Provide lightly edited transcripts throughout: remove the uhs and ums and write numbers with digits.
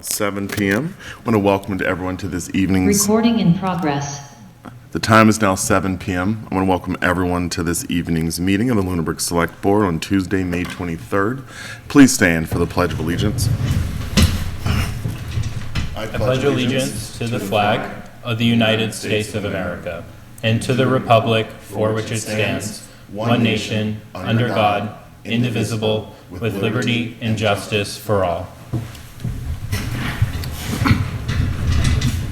now 7 p.m. I want to welcome to everyone to this evening's... Recording in progress. The time is now 7 p.m. I want to welcome everyone to this evening's meeting of the Lunenburg Select Board on Tuesday, May 23rd. Please stand for the Pledge of Allegiance. I pledge allegiance to the flag of the United States of America and to the republic for which it stands, one nation, under God, indivisible, with liberty and justice for all.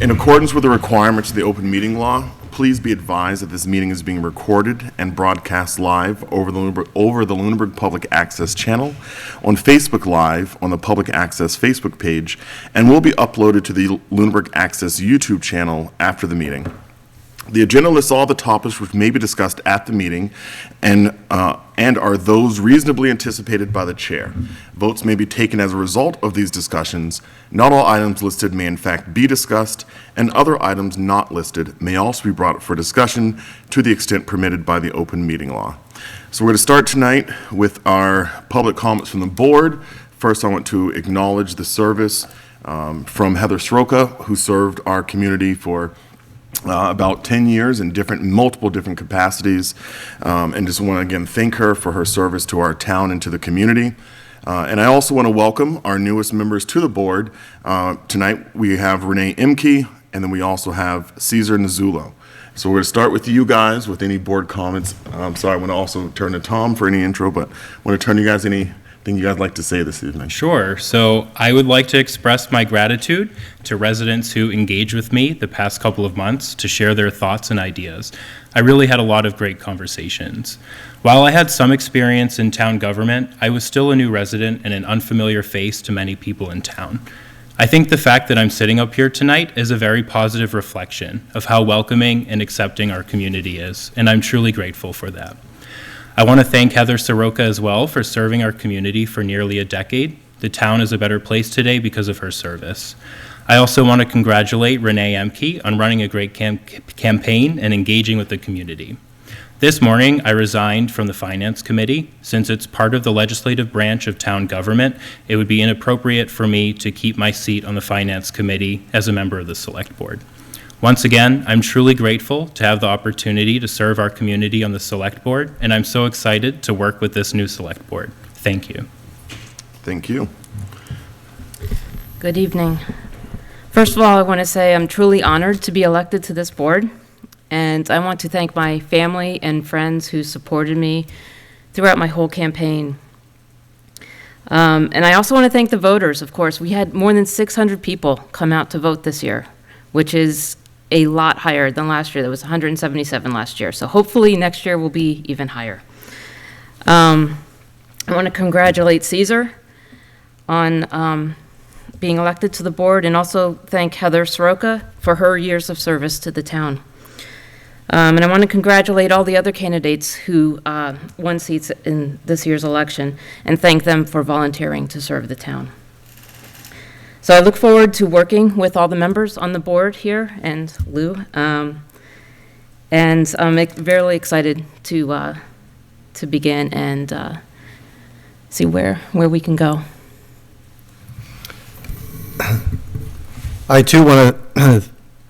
In accordance with the requirements of the open meeting law, please be advised that this meeting is being recorded and broadcast live over the Lunenburg Public Access channel, on Facebook Live on the Public Access Facebook page, and will be uploaded to the Lunenburg Access YouTube channel after the meeting. The agenda lists all the topics which may be discussed at the meeting and are those reasonably anticipated by the chair. Votes may be taken as a result of these discussions. Not all items listed may in fact be discussed, and other items not listed may also be brought up for discussion to the extent permitted by the open meeting law. So we're going to start tonight with our public comments from the board. First, I want to acknowledge the service from Heather Soroka, who served our community for about 10 years in multiple different capacities, and just want to again thank her for her service to our town and to the community. And I also want to welcome our newest members to the board. Tonight we have Renee Imke, and then we also have Cesar Nazzulo. So we're going to start with you guys with any board comments. Sorry, I want to also turn to Tom for any intro, but I want to turn to you guys anything you guys like to say this evening. Sure. So I would like to express my gratitude to residents who engaged with me the past couple of months to share their thoughts and ideas. I really had a lot of great conversations. While I had some experience in town government, I was still a new resident and an unfamiliar face to many people in town. I think the fact that I'm sitting up here tonight is a very positive reflection of how welcoming and accepting our community is, and I'm truly grateful for that. I want to thank Heather Soroka as well for serving our community for nearly a decade. The town is a better place today because of her service. I also want to congratulate Renee Emke on running a great campaign and engaging with the community. This morning, I resigned from the Finance Committee. Since it's part of the legislative branch of town government, it would be inappropriate for me to keep my seat on the Finance Committee as a member of the Select Board. Once again, I'm truly grateful to have the opportunity to serve our community on the Select Board, and I'm so excited to work with this new Select Board. Thank you. Thank you. Good evening. First of all, I want to say I'm truly honored to be elected to this board, and I want to thank my family and friends who supported me throughout my whole campaign. And I also want to thank the voters, of course. We had more than 600 people come out to vote this year, which is a lot higher than last year. There was 177 last year. So hopefully next year will be even higher. I want to congratulate Cesar on being elected to the board, and also thank Heather Soroka for her years of service to the town. And I want to congratulate all the other candidates who won seats in this year's election, and thank them for volunteering to serve the town. So I look forward to working with all the members on the board here and Lou, and I'm very excited to begin and see where we can go. I too want to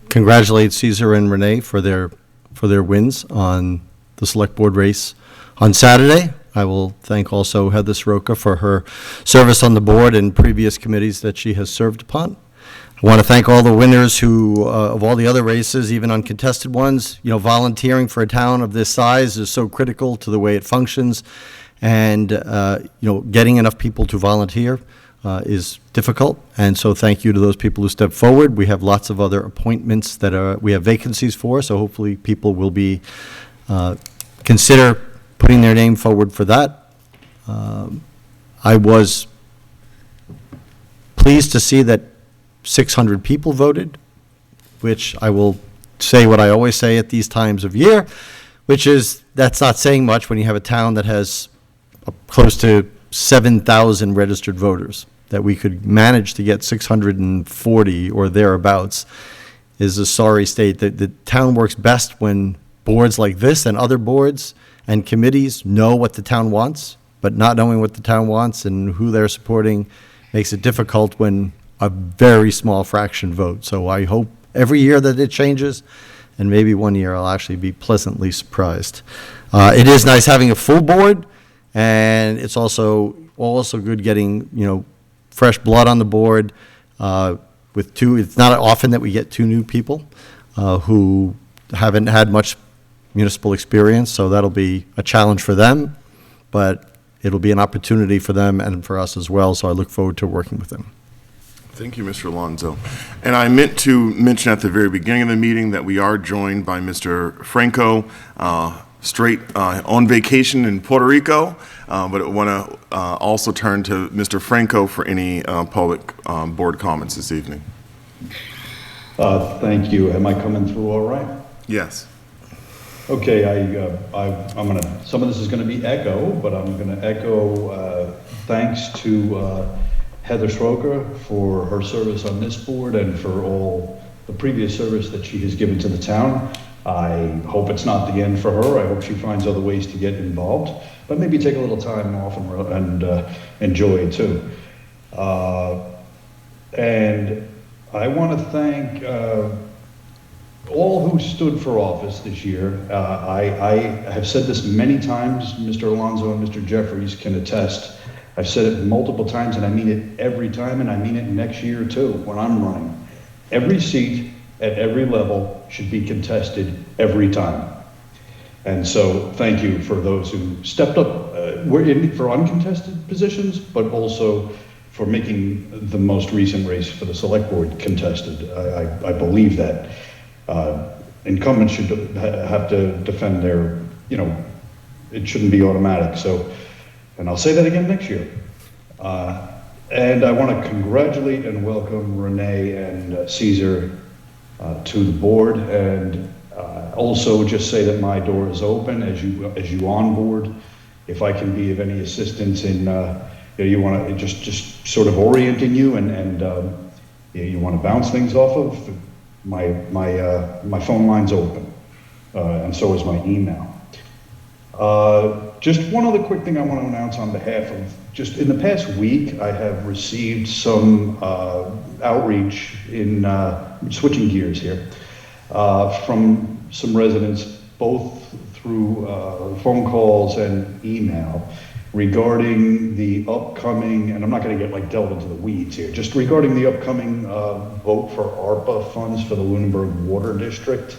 congratulate Cesar and Renee for their wins on the Select Board race on Saturday. I will thank also Heather Soroka for her service on the board and previous committees that she has served upon. I want to thank all the winners who, of all the other races, even uncontested ones. You know, volunteering for a town of this size is so critical to the way it functions, and getting enough people to volunteer is difficult. And so thank you to those people who stepped forward. We have lots of other appointments that we have vacancies for, so hopefully people will be consider putting their name forward for that. I was pleased to see that 600 people voted, which I will say what I always say at these times of year, which is that's not saying much when you have a town that has close to 7,000 registered voters. That we could manage to get 640 or thereabouts is a sorry state. The town works best when boards like this and other boards and committees know what the town wants, but not knowing what the town wants and who they're supporting makes it difficult when a very small fraction vote. So I hope every year that it changes, and maybe one year I'll actually be pleasantly surprised. It is nice having a full board, and it's also good getting, fresh blood on the board with two. It's not often that we get two new people who haven't had much municipal experience, so that'll be a challenge for them, but it'll be an opportunity for them and for us as well, so I look forward to working with them. Thank you, Mr. Alonso. And I meant to mention at the very beginning of the meeting that we are joined by Mr. Franco, straight on vacation in Puerto Rico, but I want to also turn to Mr. Franco for any public board comments this evening. Thank you. Am I coming through all right? Yes. Okay, I'm gonna, some of this is gonna be echo, but I'm gonna echo thanks to Heather Schroeder for her service on this board and for all the previous service that she has given to the town. I hope it's not the end for her. I hope she finds other ways to get involved, but maybe take a little time off and enjoy it too. And I want to thank all who stood for office this year. I have said this many times, Mr. Alonso and Mr. Jeffries can attest. I've said it multiple times, and I mean it every time, and I mean it next year too, when I'm running. Every seat at every level should be contested every time. And so thank you for those who stepped up. We're in for uncontested positions, but also for making the most recent race for the select board contested. I believe that incumbents should have to defend their, it shouldn't be automatic. So, and I'll say that again next year. And I want to congratulate and welcome Renee and Caesar to the board, and also just say that my door is open as you onboard. If I can be of any assistance in, you want to just sort of orienting you and you want to bounce things off of, my phone line's open, and so is my email. Just one other quick thing I want to announce on behalf of, just in the past week, I have received some outreach in switching gears here from some residents, both through phone calls and email, regarding the upcoming, and I'm not going to get delve into the weeds here, just regarding the upcoming vote for ARPA funds for the Lunenburg Water District.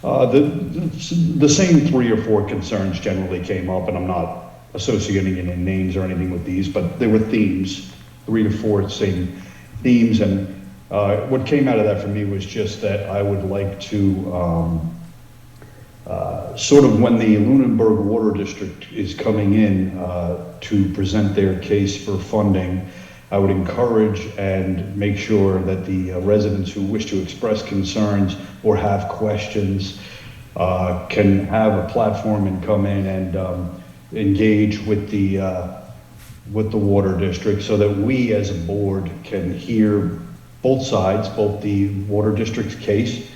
The same 3 or 4 concerns generally came up, and I'm not associating any names or anything with these, but there were themes, 3 to 4 same themes, and what came out of that for me was just that I would like to sort of, when the Lunenburg Water District is coming in to present their case for funding, I would encourage and make sure that the residents who wish to express concerns or have questions can have a platform and come in and engage with the water district, so that we as a board can hear both sides, both the water district's case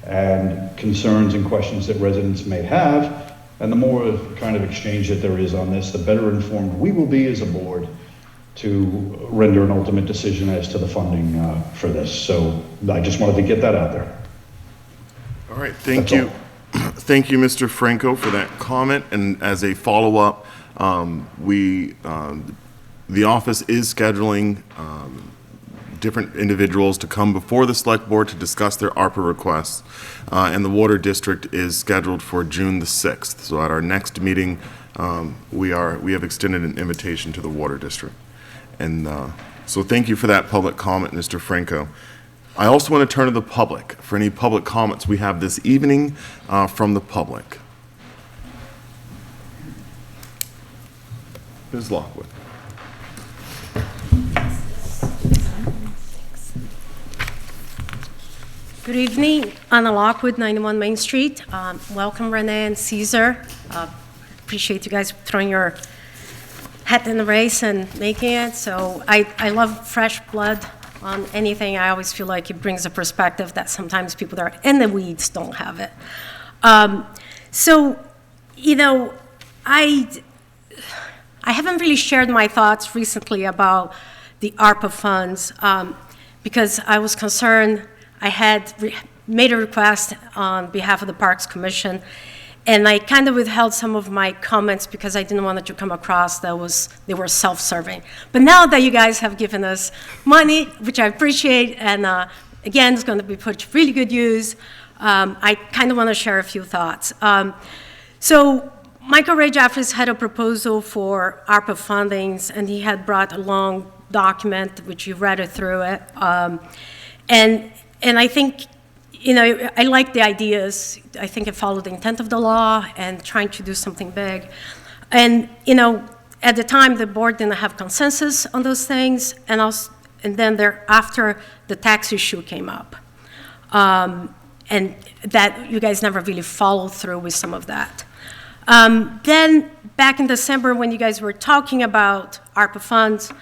and concerns and questions that residents may have. And the more kind of exchange that there is on this, the better informed we will be as a board to render an ultimate decision as to the funding for this. So I just wanted to get that out there. All right, thank you. Thank you, Mr. Franco, for that comment. And as a follow-up, the office is scheduling different individuals to come before the select board to discuss their ARPA requests. And the water district is scheduled for June the 6th. So at our next meeting, we have extended an invitation to the water district. And so thank you for that public comment, Mr. Franco. I also want to turn to the public for any public comments we have this evening from the public. Ms. Lockwood. Good evening, Anna Lockwood, 91 Main Street. Welcome, Renee and Caesar. Appreciate you guys throwing your hat in the race and making it. So I love fresh blood on anything. I always feel like it brings a perspective that sometimes people that are in the weeds don't have it. I haven't really shared my thoughts recently about the ARPA funds. because I was concerned. I had made a request on behalf of the Parks Commission, and I kind of withheld some of my comments because I didn't want it to come across that they were self-serving. But now that you guys have given us money, which I appreciate, and again, it's going to be put to really good use, I kind of want to share a few thoughts. So Michael Ray Jeffries had a proposal for ARPA fundings, and he had brought a long document, which you read it through it. And I think, I like the ideas. I think it followed the intent of the law and trying to do something big. And, at the time, the board didn't have consensus on those things, and then thereafter, the tax issue came up. And that you guys never really followed through with some of that. Then, back in December, when you guys were talking about ARPA funds,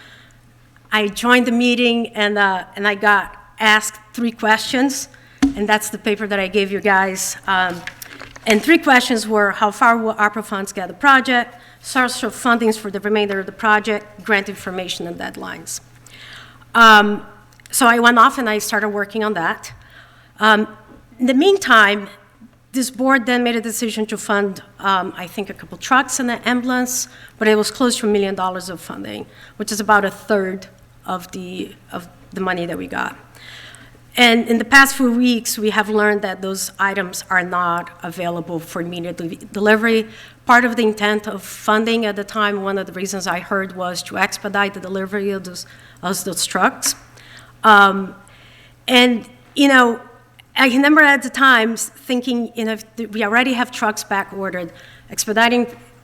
I joined the meeting, and I got asked 3 questions, and that's the paper that I gave you guys. And 3 questions were, how far will ARPA funds get the project, source of fundings for the remainder of the project, grant information and deadlines. So I went off and I started working on that. In the meantime, this board then made a decision to fund, I think, a couple trucks and an ambulance, but it was close to $1 million of funding, which is about 1/3 of the money that we got. And in the past few weeks, we have learned that those items are not available for immediate delivery. Part of the intent of funding at the time, one of the reasons I heard, was to expedite the delivery of those trucks. And, I remember at the time thinking, if we already have trucks back ordered,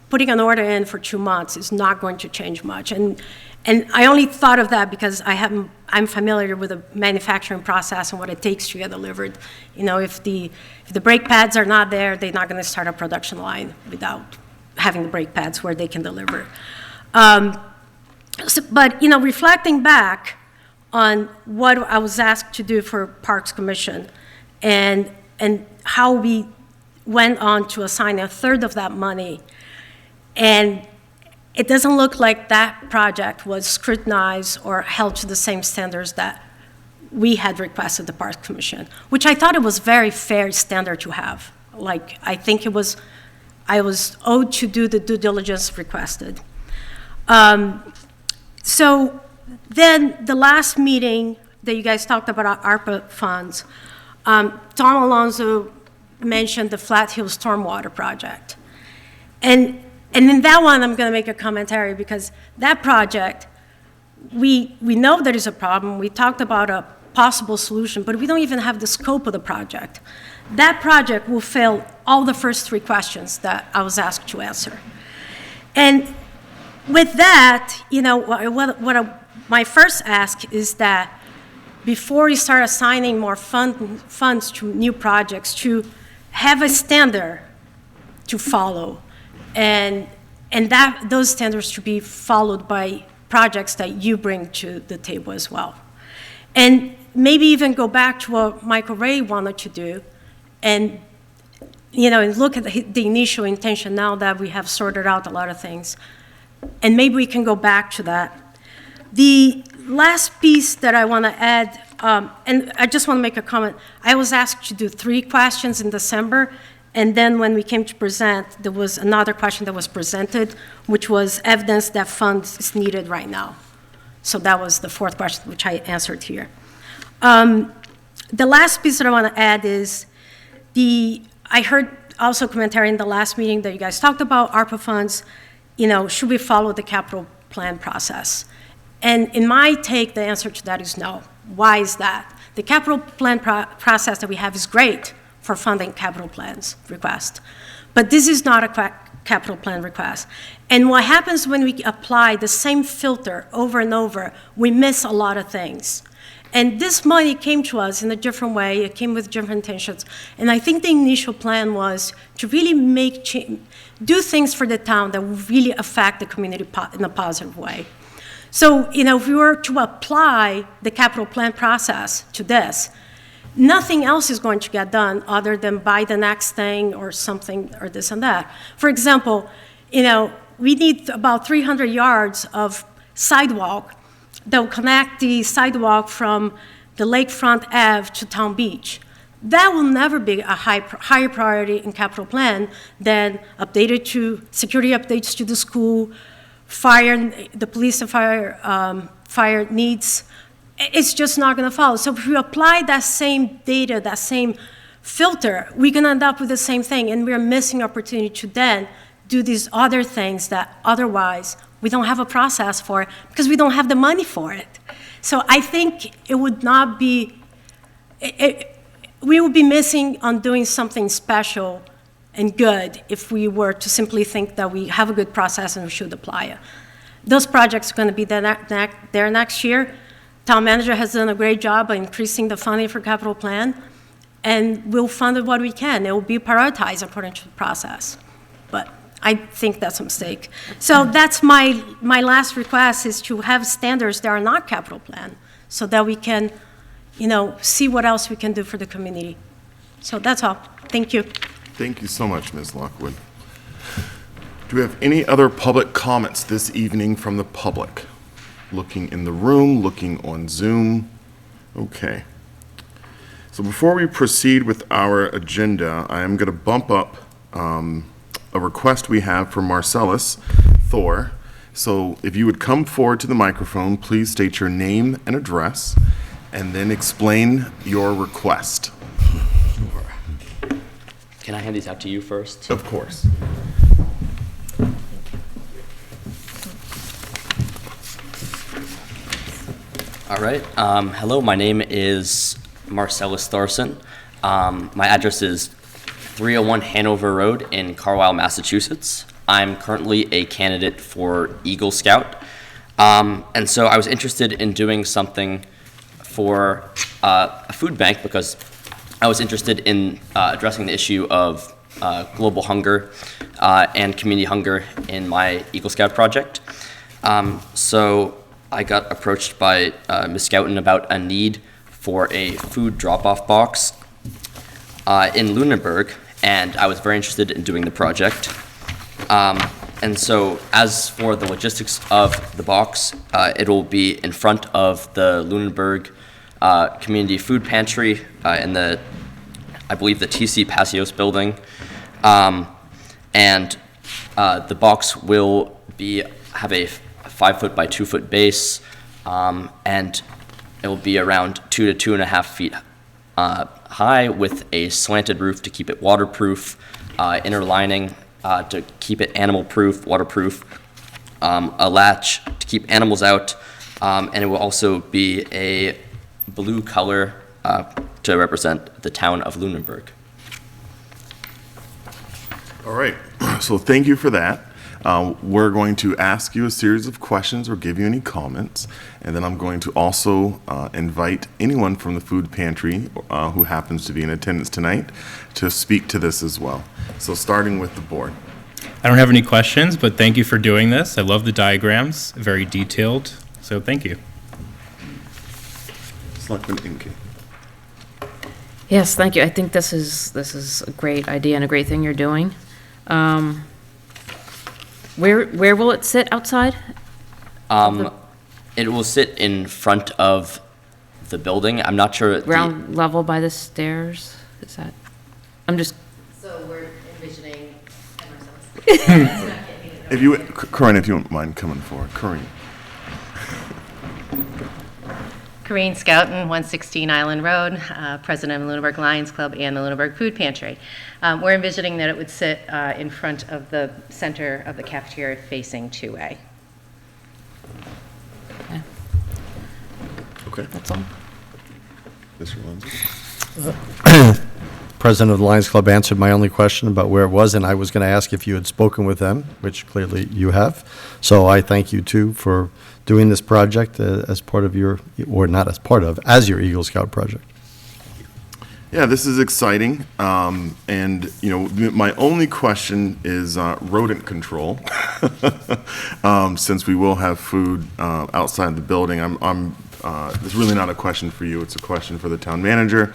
putting an order in for 2 months is not going to change much. And I only thought of that because I'm familiar with the manufacturing process and what it takes to get delivered. If the brake pads are not there, they're not going to start a production line without having the brake pads where they can deliver. But reflecting back on what I was asked to do for Parks Commission, and how we went on to assign 1/3 of that money, and it doesn't look like that project was scrutinized or held to the same standards that we had requested the Parks Commission, which I thought it was very fair standard to have. I think I was owed to do the due diligence requested. So then the last meeting that you guys talked about ARPA funds, Tom Alonso mentioned the Flat Hill Stormwater Project. And in that one, I'm going to make a commentary because that project, we know there is a problem. We talked about a possible solution, but we don't even have the scope of the project. That project will fail all the first 3 questions that I was asked to answer. And with that, my first ask is that before you start assigning more funds to new projects, to have a standard to follow, and those standards to be followed by projects that you bring to the table as well. And maybe even go back to what Michael Ray wanted to do, and and look at the initial intention now that we have sorted out a lot of things. And maybe we can go back to that. The last piece that I want to add, and I just want to make a comment. I was asked to do 3 questions in December, and then when we came to present, there was another question that was presented, which was evidence that funds is needed right now. So that was the 4th question, which I answered here. The last piece that I want to add is I heard also commentary in the last meeting that you guys talked about ARPA funds. Should we follow the capital plan process? And in my take, the answer to that is no. Why is that? The capital plan process that we have is great for funding capital plans request, but this is not a capital plan request. And what happens when we apply the same filter over and over, we miss a lot of things. And this money came to us in a different way. It came with different intentions. And I think the initial plan was to really do things for the town that would really affect the community in a positive way. So, if we were to apply the capital plan process to this, nothing else is going to get done other than buy the next thing or something or this and that. For example, we need about 300 yards of sidewalk that will connect the sidewalk from the Lakefront Ave to Town Beach. That will never be a higher priority in capital plan than security updates to the school, the police and fire needs. It's just not going to follow. So if we apply that same data, that same filter, we can end up with the same thing, and we're missing opportunity to then do these other things that otherwise we don't have a process for because we don't have the money for it. So I think it would not be, we would be missing on doing something special and good if we were to simply think that we have a good process and we should apply it. Those projects are going to be there next year. Town manager has done a great job of increasing the funding for capital plan, and we'll fund what we can. It will be prioritized according to the process. But I think that's a mistake. So that's my last request, is to have standards that are not capital plan so that we can, see what else we can do for the community. So that's all. Thank you. Thank you so much, Ms. Lockwood. Do we have any other public comments this evening from the public? Looking in the room, looking on Zoom. Okay. So before we proceed with our agenda, I am going to bump up a request we have from Marcellus Thor. So if you would come forward to the microphone, please state your name and address, and then explain your request. Can I hand these out to you first? Of course. All right. Hello, my name is Marcellus Thorson. My address is 301 Hanover Road in Carlisle, Massachusetts. I'm currently a candidate for Eagle Scout. And so I was interested in doing something for a food bank because I was interested in addressing the issue of global hunger and community hunger in my Eagle Scout project. So I got approached by Ms. Scouten about a need for a food drop-off box in Lunenburg, and I was very interested in doing the project. And so as for the logistics of the box, it will be in front of the Lunenburg Community Food Pantry in I believe the TC Passios building. And the box will have a 5-foot by 2-foot base, and it will be around 2 to 2.5 feet high with a slanted roof to keep it waterproof, inner lining to keep it animal-proof, waterproof, a latch to keep animals out, and it will also be a blue color to represent the town of Lunenburg. All right, so thank you for that. We're going to ask you a series of questions or give you any comments, and then I'm going to also invite anyone from the food pantry who happens to be in attendance tonight to speak to this as well. So starting with the board. I don't have any questions, but thank you for doing this. I love the diagrams, very detailed, so thank you. Selectman Inke. Yes, thank you. I think this is a great idea and a great thing you're doing. Where will it sit outside? It will sit in front of the building. I'm not sure. Ground level by the stairs? Is that, I'm just, So we're envisioning ourselves. If you, Corinne, if you wouldn't mind coming forward. Corinne. Corinne Scouten, 116 Island Road, president of the Lunenburg Lions Club and the Lunenburg Food Pantry. We're envisioning that it would sit in front of the center of the cafeteria facing 2A. Okay. that's all. Mr. Lenzi. President of the Lions Club answered my only question about where it was, and I was going to ask if you had spoken with them, which clearly you have. So I thank you, too, for doing this project as part of your, or not as part of, as your Eagle Scout project. Yeah, this is exciting. And, you know, my only question is rodent control. Since we will have food outside the building, it's really not a question for you. It's a question for the town manager,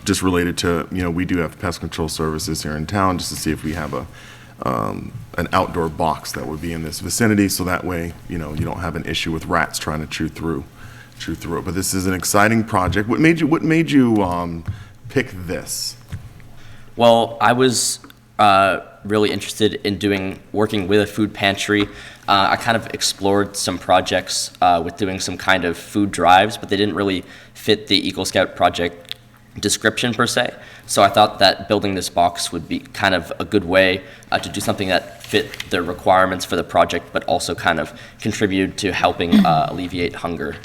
just related to, you know, we do have pest control services here in town, just to see if we have an outdoor box that would be in this vicinity. So that way, you know, you don't have an issue with rats trying to chew through Truth Road. But this is an exciting project. What made you pick this? Well, I was really interested in working with a food pantry. I kind of explored some projects with doing some kind of food drives, but they didn't really fit the Eagle Scout project description per se. So I thought that building this box would be kind of a good way to do something that fit the requirements for the project, but also kind of contribute to helping alleviate hunger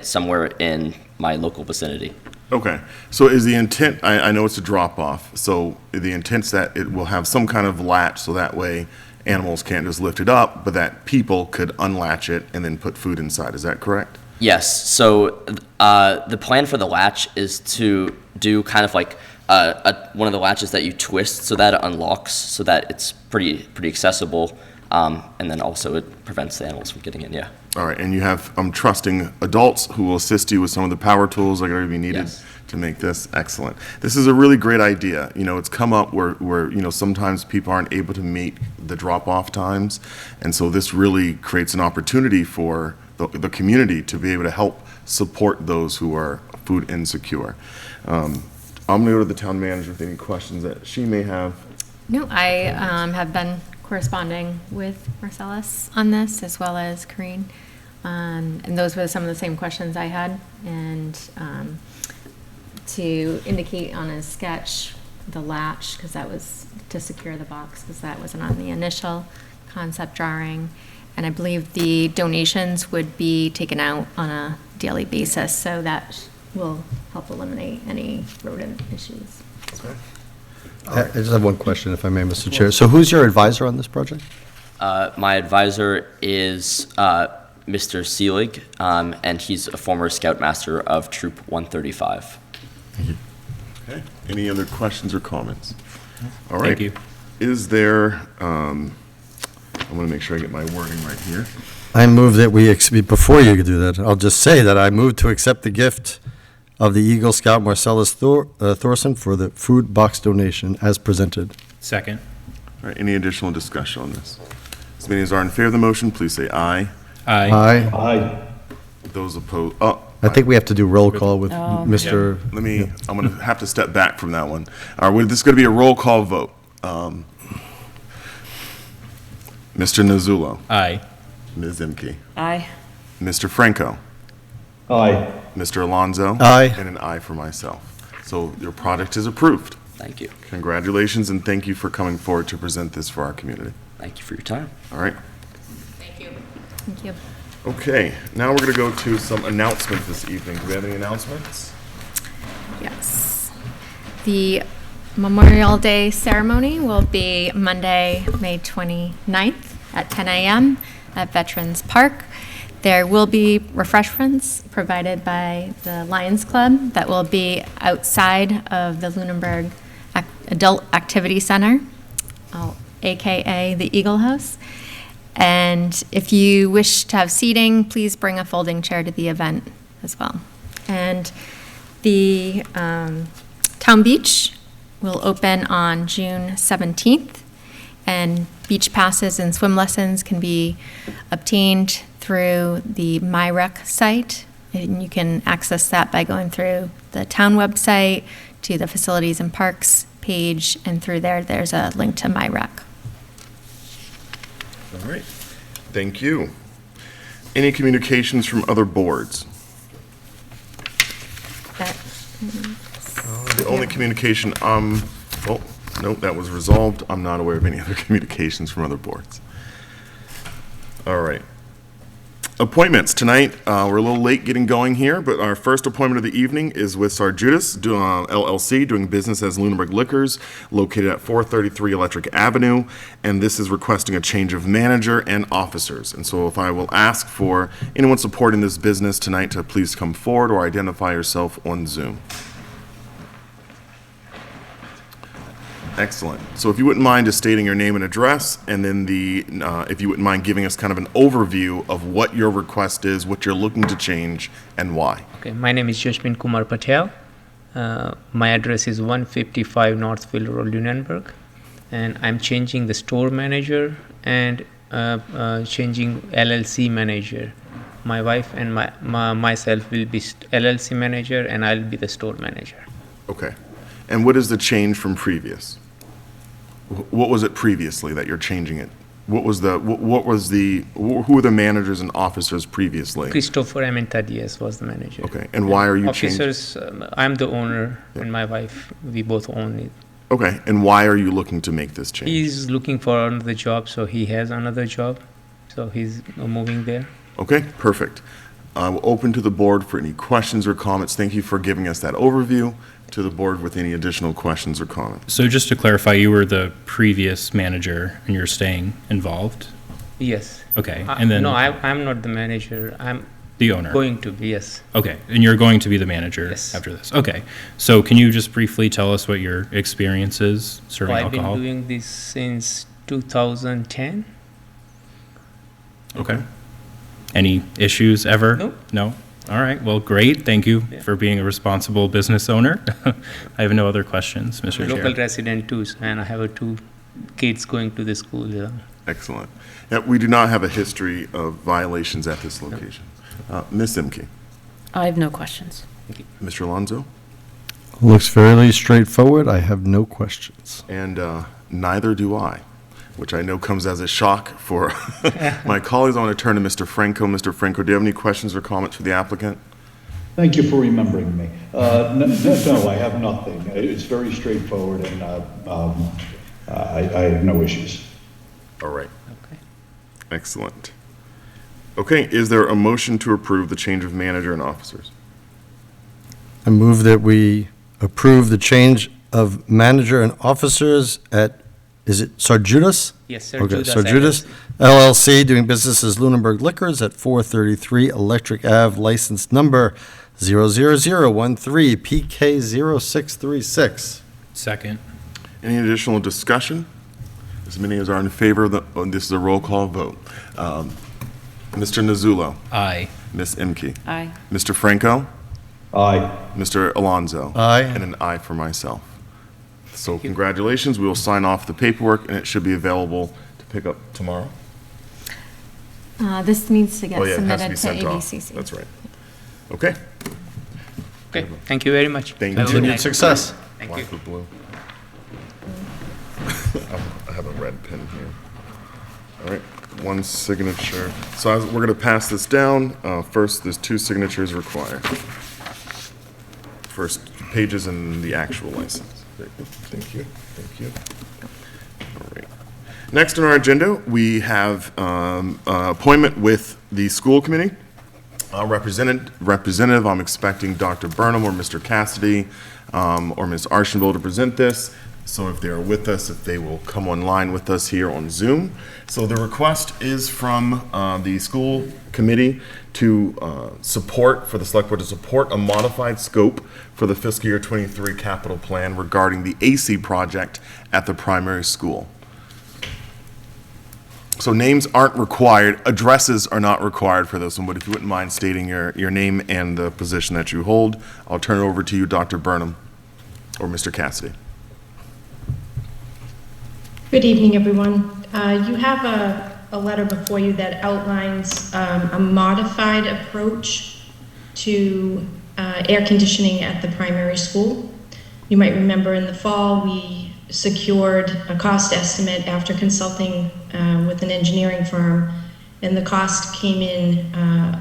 somewhere in my local vicinity. Okay, so is the intent, I know it's a drop-off, so the intent's that it will have some kind of latch, so that way animals can't just lift it up, but that people could unlatch it and then put food inside, is that correct? Yes, so the plan for the latch is to do kind of like one of the latches that you twist so that it unlocks, so that it's pretty accessible, and then also it prevents the animals from getting in, yeah. All right, and you have, I'm trusting adults who will assist you with some of the power tools that are going to be needed Yes. to make this excellent. This is a really great idea. You know, it's come up where sometimes people aren't able to meet the drop-off times, and so this really creates an opportunity for the community to be able to help support those who are food insecure. I'm going to go to the town manager with any questions that she may have. No, I have been corresponding with Marcellus on this, as well as Corinne. And those were some of the same questions I had. And to indicate on his sketch the latch, because that was to secure the box, because that wasn't on the initial concept drawing. And I believe the donations would be taken out on a daily basis, so that will help eliminate any rodent issues. I just have one question, if I may, Mr. Chair. So who's your advisor on this project? My advisor is Mr. Seelig, and he's a former Scoutmaster of Troop 135. Okay. Any other questions or comments? All right. Thank you. Is there, I want to make sure I get my wording right here. I move that before you do that, I'll just say that I move to accept the gift of the Eagle Scout Marcellus Thorson for the food box donation as presented. Second. All right, any additional discussion on this? As many as are in favor of the motion, please say aye. Aye. Aye. Aye. Those opposed, I think we have to do roll call with Mr. I'm going to have to step back from that one. All right, this is going to be a roll call vote. Mr. Nazzulo, Aye. Ms. Imke, Aye. Mr. Franco, Aye. Mr. Alonso. Aye. And an aye for myself. So your product is approved. Thank you. Congratulations, and thank you for coming forward to present this for our community. Thank you for your time. All right? Thank you. Okay, now we're going to go to some announcements this evening. Do we have any announcements? Yes. The Memorial Day ceremony will be Monday, May 29th at 10 a.m. at Veterans Park. There will be refreshments provided by the Lions Club that will be outside of the Lunenburg Adult Activity Center, AKA the Eagle House. And if you wish to have seating, please bring a folding chair to the event as well. And the Town Beach will open on June 17th, and beach passes and swim lessons can be obtained through the MyRec site, and you can access that by going through the town website to the Facilities and Parks page, and through there's a link to MyRec. All right. Thank you. Any communications from other boards? The only communication, oh, no, that was resolved. I'm not aware of any other communications from other boards. All right. Appointments. Tonight, we're a little late getting going here, but our first appointment of the evening is with Sarjudas LLC, doing business as Lunenburg Liquors, located at 433 Electric Avenue, and this is requesting a change of manager and officers. And so if I will ask for anyone supporting this business tonight to please come forward or identify yourself on Zoom. Excellent. So if you wouldn't mind just stating your name and address, and then if you wouldn't mind giving us kind of an overview of what your request is, what you're looking to change, and why. Okay, my name is Joshmin Kumar Patel. My address is 155 Northfield Road, Lunenburg, and I'm changing the store manager and changing LLC manager my wife and myself will be LLC manager, and I'll be the store manager. Okay. And what is the change from previous? What was it previously that you're changing it? Who were the managers and officers previously? Christopher Amentadies was the manager. Okay, and why are you changing? Officers, I'm the owner, and my wife, we both own it. Okay, and why are you looking to make this change? He's looking for another job, so he has another job, so he's moving there. Okay, perfect. I will open to the board for any questions or comments. Thank you for giving us that overview. To the board with any additional questions or comments. So just to clarify, you were the previous manager and you're staying involved? Yes. Okay, and then... No, I'm not the manager. I'm the owner? Going to be, yes. Okay, and you're going to be the manager Yes. after this? Okay, so can you just briefly tell us what your experience is serving I've alcohol? been doing this since 2010. Okay. Any issues ever? Nope. No? All right, well, great. Thank you for being a responsible business owner. I have no other questions, I'm Mr. a Chair. local resident too, and I have 2 kids going to the school. Yeah. Excellent. Yeah, we do not have a history of violations at this location. Ms. Imke, I have no questions. Mr. Alonso, Looks fairly straightforward. I have no questions. and neither do I, which I know comes as a shock for my colleagues. I want to turn to Mr. Franco. Mr. Franco, do you have any questions or comments for the applicant? Thank you for remembering me. No, I have nothing. It's very straightforward, and I have no issues. All right. Okay. Excellent. Okay, is there a motion to approve the change of manager and officers? I move that we approve the change of manager and officers at, is it Sarjudas? Yes, sir. Okay, Judas Sarjudas LLC, doing business as Lunenburg Liquors at 433 Electric Ave, license number 00013 PK0636. Second. Any additional discussion? As many as are in favor of this is a roll call vote. Mr. Nazzulo, Aye. Ms. Imke, Aye. Mr. Franco, Aye. Mr. Alonso. Aye. And an aye for myself. So congratulations, we will sign off the paperwork, and it should be available to pick up tomorrow. This needs to get Oh, yeah, it has to be submitted to sent off. ABCC. That's right. Okay. Okay, thank you very much. Thank Have a you. good night. Success. Thank Black you. with blue. I have a red pen here. All right, one signature. So we're going to pass this down. First, there's 2 signatures required. First, pages and the actual license. Very good. Thank you. Thank you. All right. Next on our agenda, we have appointment with the school committee. Representative, I'm expecting Dr. Burnham or Mr. Cassidy or Ms. Archambault to present this. So if they are with us, if they will come online with us here on Zoom. So the request is from the school committee to support, for the select board to support a modified scope for the fiscal year 23 capital plan regarding the AC project at the primary school. So names aren't required, addresses are not required for this one, but if you wouldn't mind stating your name and the position that you hold, I'll turn it over to you, Dr. Burnham or Mr. Cassidy. Good evening, everyone. You have a letter before you that outlines a modified approach to air conditioning at the primary school. You might remember in the fall, we secured a cost estimate after consulting with an engineering firm, and the cost came in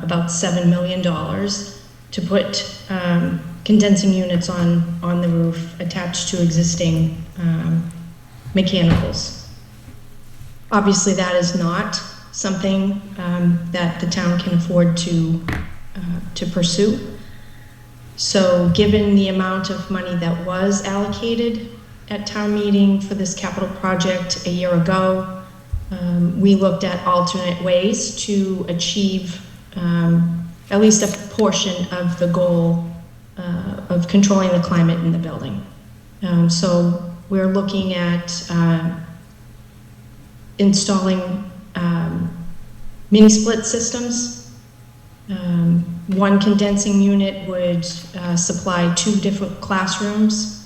about $7 million to put condensing units on the roof attached to existing mechanicals. Obviously, that is not something that the town can afford to pursue. So given the amount of money that was allocated at town meeting for this capital project a year ago, we looked at alternate ways to achieve at least a portion of the goal of controlling the climate in the building. So we're looking at installing mini split systems. One condensing unit would supply 2 different classrooms.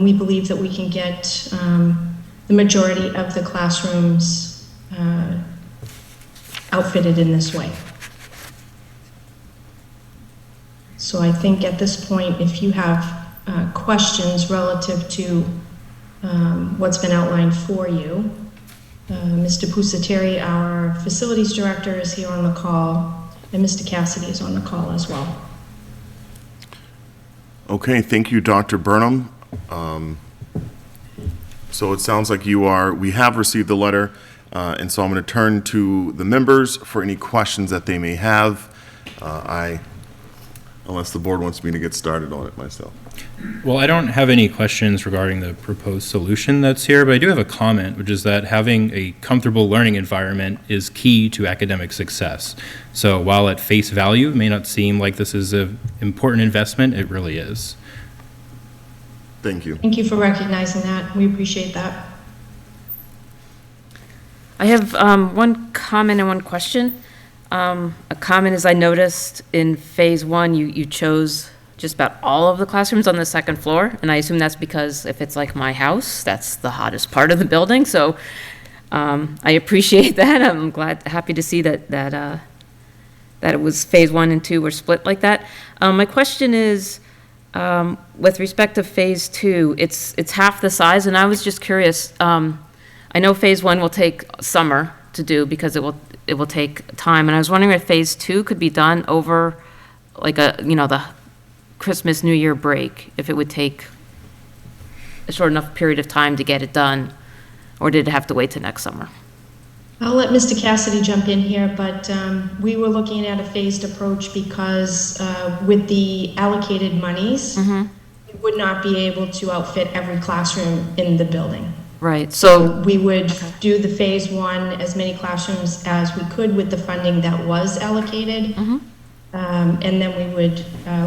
We believe that we can get the majority of the classrooms outfitted in this way. So I think at this point, if you have questions relative to what's been outlined for you, Mr. Pusateri, our facilities director, is here on the call, and Mr. Cassidy is on the call as well. Okay, thank you, Dr. Burnham. So it sounds like we have received the letter, and so I'm going to turn to the members for any questions that they may have. Unless the board wants me to get started on it myself. Well, I don't have any questions regarding the proposed solution that's here, but I do have a comment, which is that having a comfortable learning environment is key to academic success. So while at face value, it may not seem like this is an important investment, it really is. Thank you. Thank you for recognizing that. We appreciate that. I have one comment and one question. A comment is I noticed in phase one, you chose just about all of the classrooms on the second floor, and I assume that's because if it's like my house, that's the hottest part of the building, so I appreciate that. I'm happy to see that it was phase one and two were split like that. My question is, with respect to phase two, it's half the size, and I was just curious, I know phase one will take summer to do because it will take time, and I was wondering if phase two could be done over like the Christmas, New Year break, if it would take a short enough period of time to get it done, or did it have to wait till next summer? I'll let Mr. Cassidy jump in here, but we were looking at a phased approach because with the allocated monies, we would not be able to outfit every classroom in the building. Right, So we would do the phase one, as many classrooms as we could with the funding that was allocated. And then we would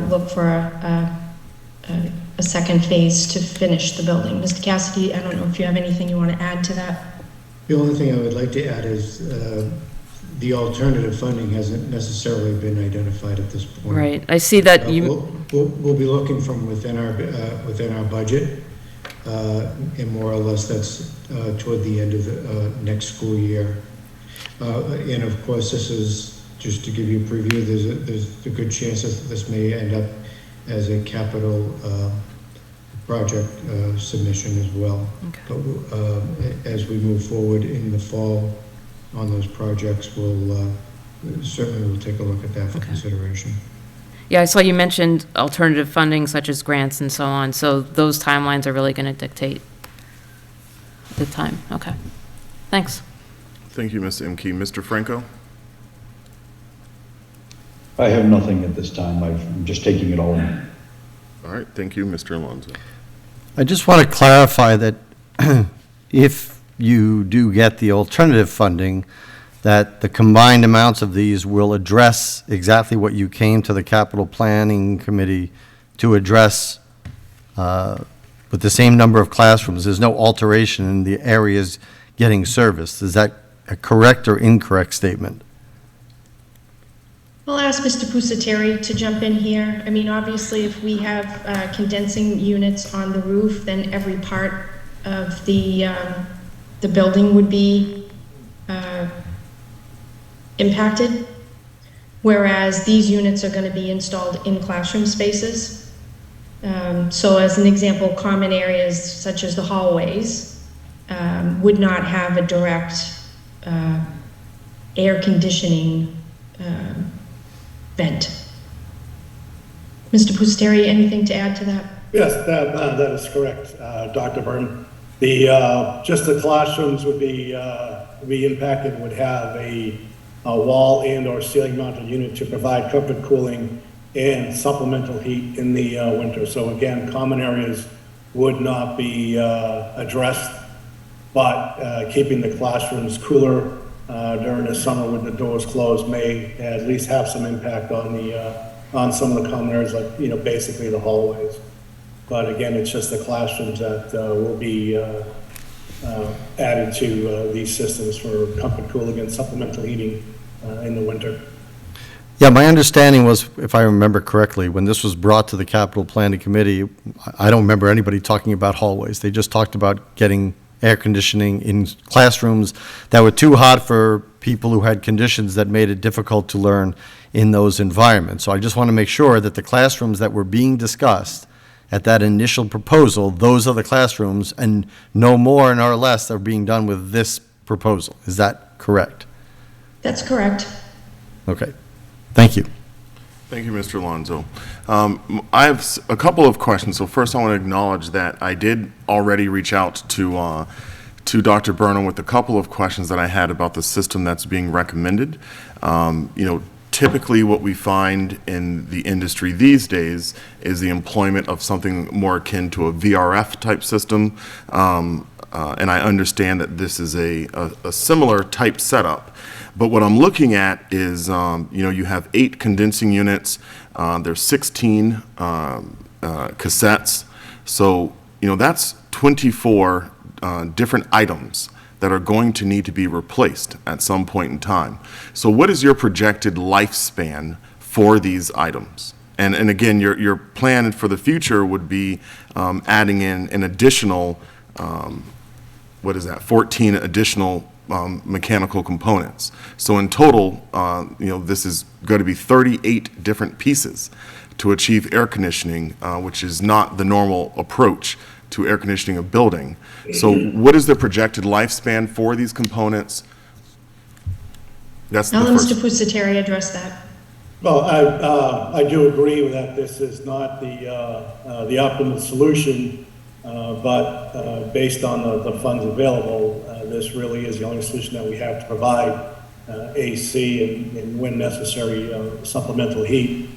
look for a second phase to finish the building. Mr. Cassidy, I don't know if you have anything you want to add to that? The only thing I would like to add is the alternative funding hasn't necessarily been identified at this point. Right, I see that We'll be looking from within our budget, and more or less that's toward the end of the next school year. And of course, this is just to give you a preview. There's a good chance that this may end up as a capital project submission as well. But as we move forward in the fall on those projects, we'll certainly take a look at that for consideration. Yeah, I saw you mentioned alternative funding such as grants and so on, so those timelines are really going to dictate the time. Okay, thanks. Thank you, Ms. Imke. Mr. Franco? I have nothing at this time. I'm just taking it all in. All right, thank you, Mr. Alonso. I just want to clarify that if you do get the alternative funding, that the combined amounts of these will address exactly what you came to the capital planning committee to address with the same number of classrooms. There's no alteration in the areas getting serviced. Is that a correct or incorrect statement? I'll ask Mr. Pusateri to jump in here. I mean, obviously, if we have condensing units on the roof, then every part of the building would be impacted, whereas these units are going to be installed in classroom spaces. So as an example, common areas such as the hallways would not have a direct air conditioning vent. Mr. Pusateri, anything to add to that? Yes, that is correct, Dr. Byrne. Just the classrooms would be impacted, would have a wall and or ceiling mounted unit to provide comfort cooling and supplemental heat in the winter. So again, common areas would not be addressed, but keeping the classrooms cooler during the summer with the doors closed may at least have some impact on some of the common areas, like, basically the hallways. But again, it's just the classrooms that will be added to these systems for comfort cooling and supplemental heating in the winter. Yeah, my understanding was, if I remember correctly, when this was brought to the capital planning committee, I don't remember anybody talking about hallways. They just talked about getting air conditioning in classrooms that were too hot for people who had conditions that made it difficult to learn in those environments. So I just want to make sure that the classrooms that were being discussed at that initial proposal, those are the classrooms, and no more nor less are being done with this proposal. Is that correct? That's correct. Okay. Thank you. Thank you, Mr. Alonso. I have a couple of questions. So first, I want to acknowledge that I did already reach out to Dr. Burnham with a couple of questions that I had about the system that's being recommended. Typically what we find in the industry these days is the employment of something more akin to a VRF type system. And I understand that this is a similar type setup. But what I'm looking at is, you have 8 condensing units, there's 16 cassettes. So, that's 24 different items that are going to need to be replaced at some point in time. So what is your projected lifespan for these items? And again, your plan for the future would be adding in an additional, 14 additional mechanical components. So in total, this is going to be 38 different pieces to achieve air conditioning, which is not the normal approach to air conditioning a building. So what is the projected lifespan for these components? That's I'll the let first. Mr. Pusateri address that. Well, I do agree that this is not the optimal solution, but based on the funds available, this really is the only solution that we have to provide AC and when necessary, supplemental heat.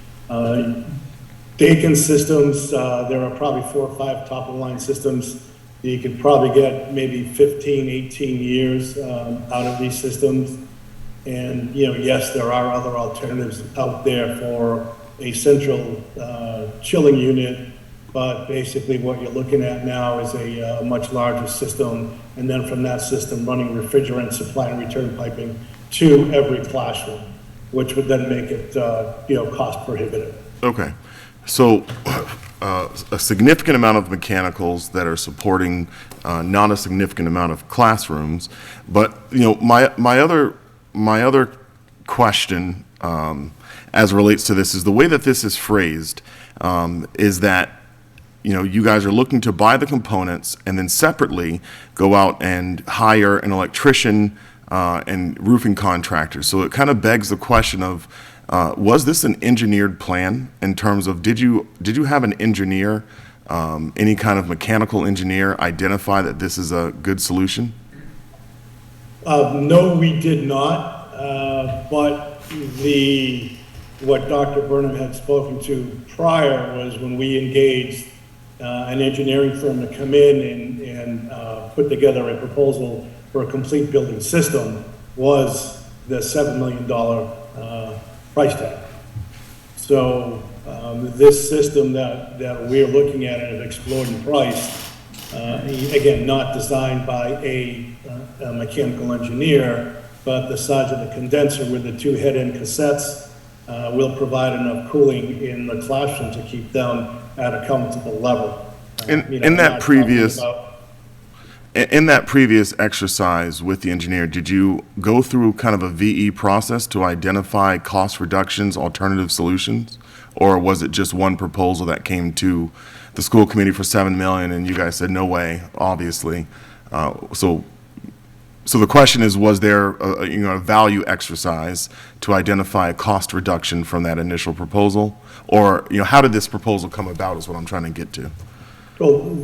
Dakin systems, there are probably 4 or 5 top-of-the-line systems. You could probably get maybe 15, 18 years out of these systems. And, yes, there are other alternatives out there for a central chilling unit, but basically what you're looking at now is a much larger system, and then from that system running refrigerant supply and return piping to every classroom, which would then make it, cost prohibitive. Okay. So a significant amount of mechanicals that are supporting not a significant amount of classrooms. But, my other question as it relates to this is the way that this is phrased is that, you guys are looking to buy the components and then separately go out and hire an electrician and roofing contractor. So it kind of begs the question of, was this an engineered plan in terms of, did you have an engineer, any kind of mechanical engineer identify that this is a good solution? No, we did not, but what Dr. Burnham had spoken to prior was when we engaged an engineering firm to come in and put together a proposal for a complete building system was the $7 million price tag. So this system that we're looking at and have explored in price, again, not designed by a mechanical engineer, but the size of the condenser with the 2 head-end cassettes will provide enough cooling in the classroom to keep them at a comfortable level. In that previous exercise with the engineer, did you go through kind of a VE process to identify cost reductions, alternative solutions? Or was it just one proposal that came to the school committee for $7 million and you guys said, no way, obviously? So the question is, was there a value exercise to identify a cost reduction from that initial proposal? Or, how did this proposal come about is what I'm trying to get to. Well,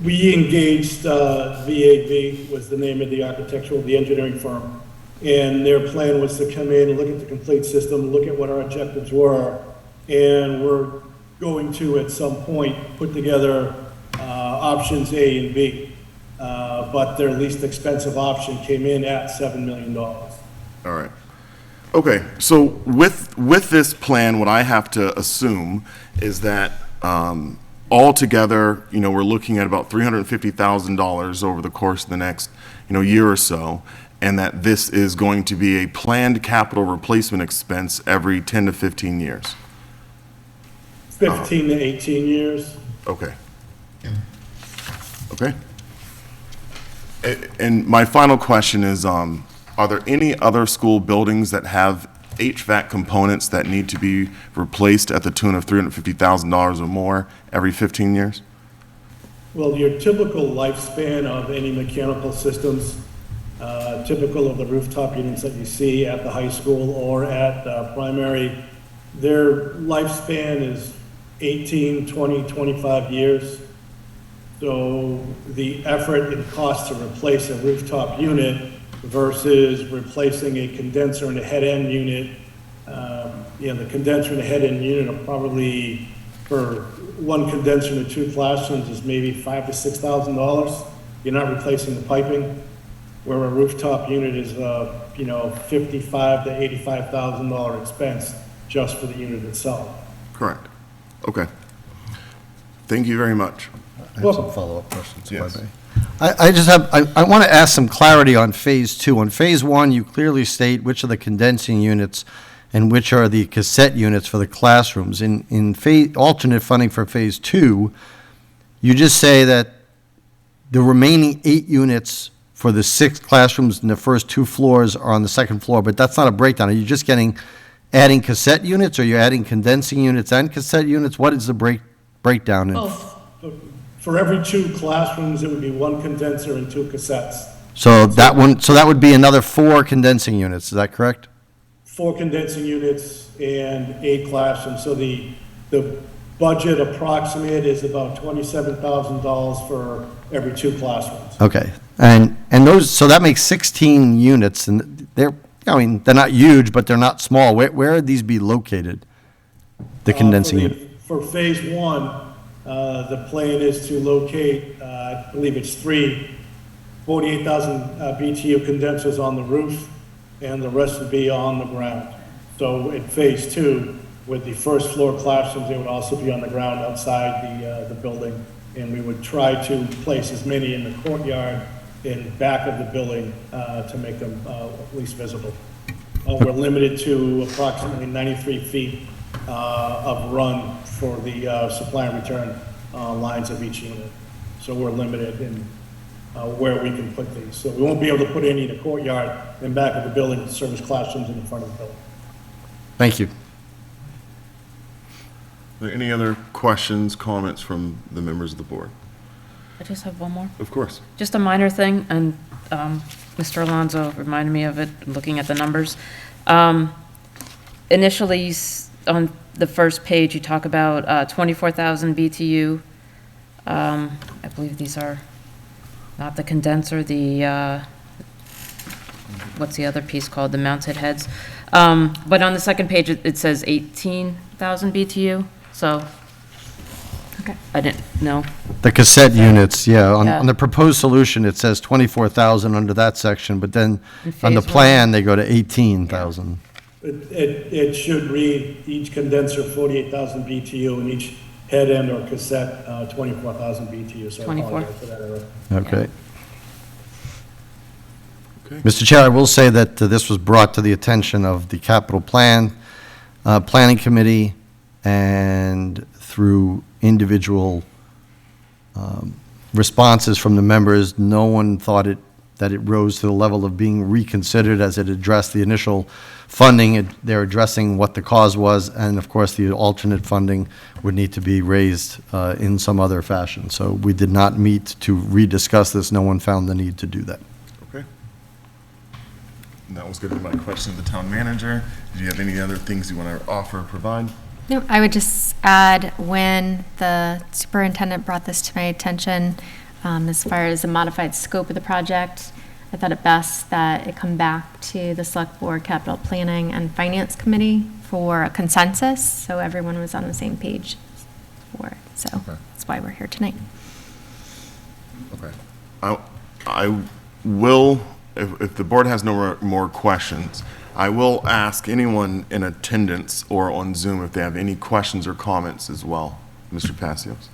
we engaged VAB, was the name of the engineering firm, and their plan was to come in and look at the complete system, look at what our objectives were, and we're going to, at some point, put together options A and B, but their least expensive option came in at $7 million. All right. Okay, so with this plan, what I have to assume is that altogether, we're looking at about $350,000 over the course of the next, year or so, and that this is going to be a planned capital replacement expense every 10 to 15 years. 15 to 18 years. Okay. Okay. And my final question is, are there any other school buildings that have HVAC components that need to be replaced at the tune of $350,000 or more every 15 years? Well, your typical lifespan of any mechanical systems, typical of the rooftop units that you see at the high school or at primary, their lifespan is 18, 20, 25 years. So the effort and cost to replace a rooftop unit versus replacing a condenser and a head end unit, the condenser and the head end unit are probably, for one condenser and 2 classrooms, is maybe $5,000 to $6,000. You're not replacing the piping, where a rooftop unit is, $55,000 to $85,000 expense just for the unit itself. Correct. Okay. Thank you very much. I have some follow-up questions, if Yes. I may. I want to ask some clarity on Phase 2. On Phase 1, you clearly state which are the condensing units and which are the cassette units for the classrooms. In alternate funding for Phase 2, you just say that the remaining 8 units for the 6 classrooms in the first 2 floors are on the second floor, but that's not a breakdown. Are you just adding cassette units, or are you adding condensing units and cassette units? What is the breakdown? For every 2 classrooms, it would be 1 condenser and 2 cassettes. So that would be another 4 condensing units, is that correct? 4 condensing units and 8 classrooms. So the budget approximate is about $27,000 for every 2 classrooms. Okay, and those, so that makes 16 units, and they're not huge, but they're not small. Where would these be located, the condensing unit? For Phase 1, the plan is to locate, I believe it's 3 48,000 BTU condensers on the roof, and the rest would be on the ground. So in Phase 2, with the first floor classrooms, they would also be on the ground outside the building, and we would try to place as many in the courtyard in back of the building to make them at least visible. We're limited to approximately 93 feet of run for the supply and return lines of each unit. So we're limited in where we can put these. So we won't be able to put any in the courtyard in back of the building to service classrooms in the front of the building. Thank you. Are there any other questions, comments from the members of the board? I just have one more. Of course. Just a minor thing, and Mr. Alonso reminded me of it, looking at the numbers. Initially, on the first page, you talk about 24,000 BTU. I believe these are not the condenser, what's the other piece called, the mounted heads. But on the second page, it says 18,000 BTU, so Okay. I didn't know. The cassette units, yeah, Yeah. on the proposed solution, it says 24,000 under that section, but then In on the Phase 1. plan, they go to 18,000. It should read each condenser 48,000 BTU and each head end or cassette 24,000 BTU. So I 24. apologize for that error. Okay. Okay. Mr. Chair, I will say that this was brought to the attention of the capital planning committee, and through individual responses from the members, no one thought that it rose to the level of being reconsidered as it addressed the initial funding. They're addressing what the cause was, and of course, the alternate funding would need to be raised in some other fashion. So we did not meet to rediscuss this. No one found the need to do that. Okay. And that was going to be my question to the town manager. Do you have any other things you want to offer or provide? No, I would just add, when the superintendent brought this to my attention, as far as the modified scope of the project, I thought it best that it come back to the Select Board Capital Planning and Finance Committee for a consensus, so everyone was on the same page for it. So Okay. that's why we're here tonight. Okay. I will, if the board has no more questions, I will ask anyone in attendance or on Zoom if they have any questions or comments as well. Mr. Passios?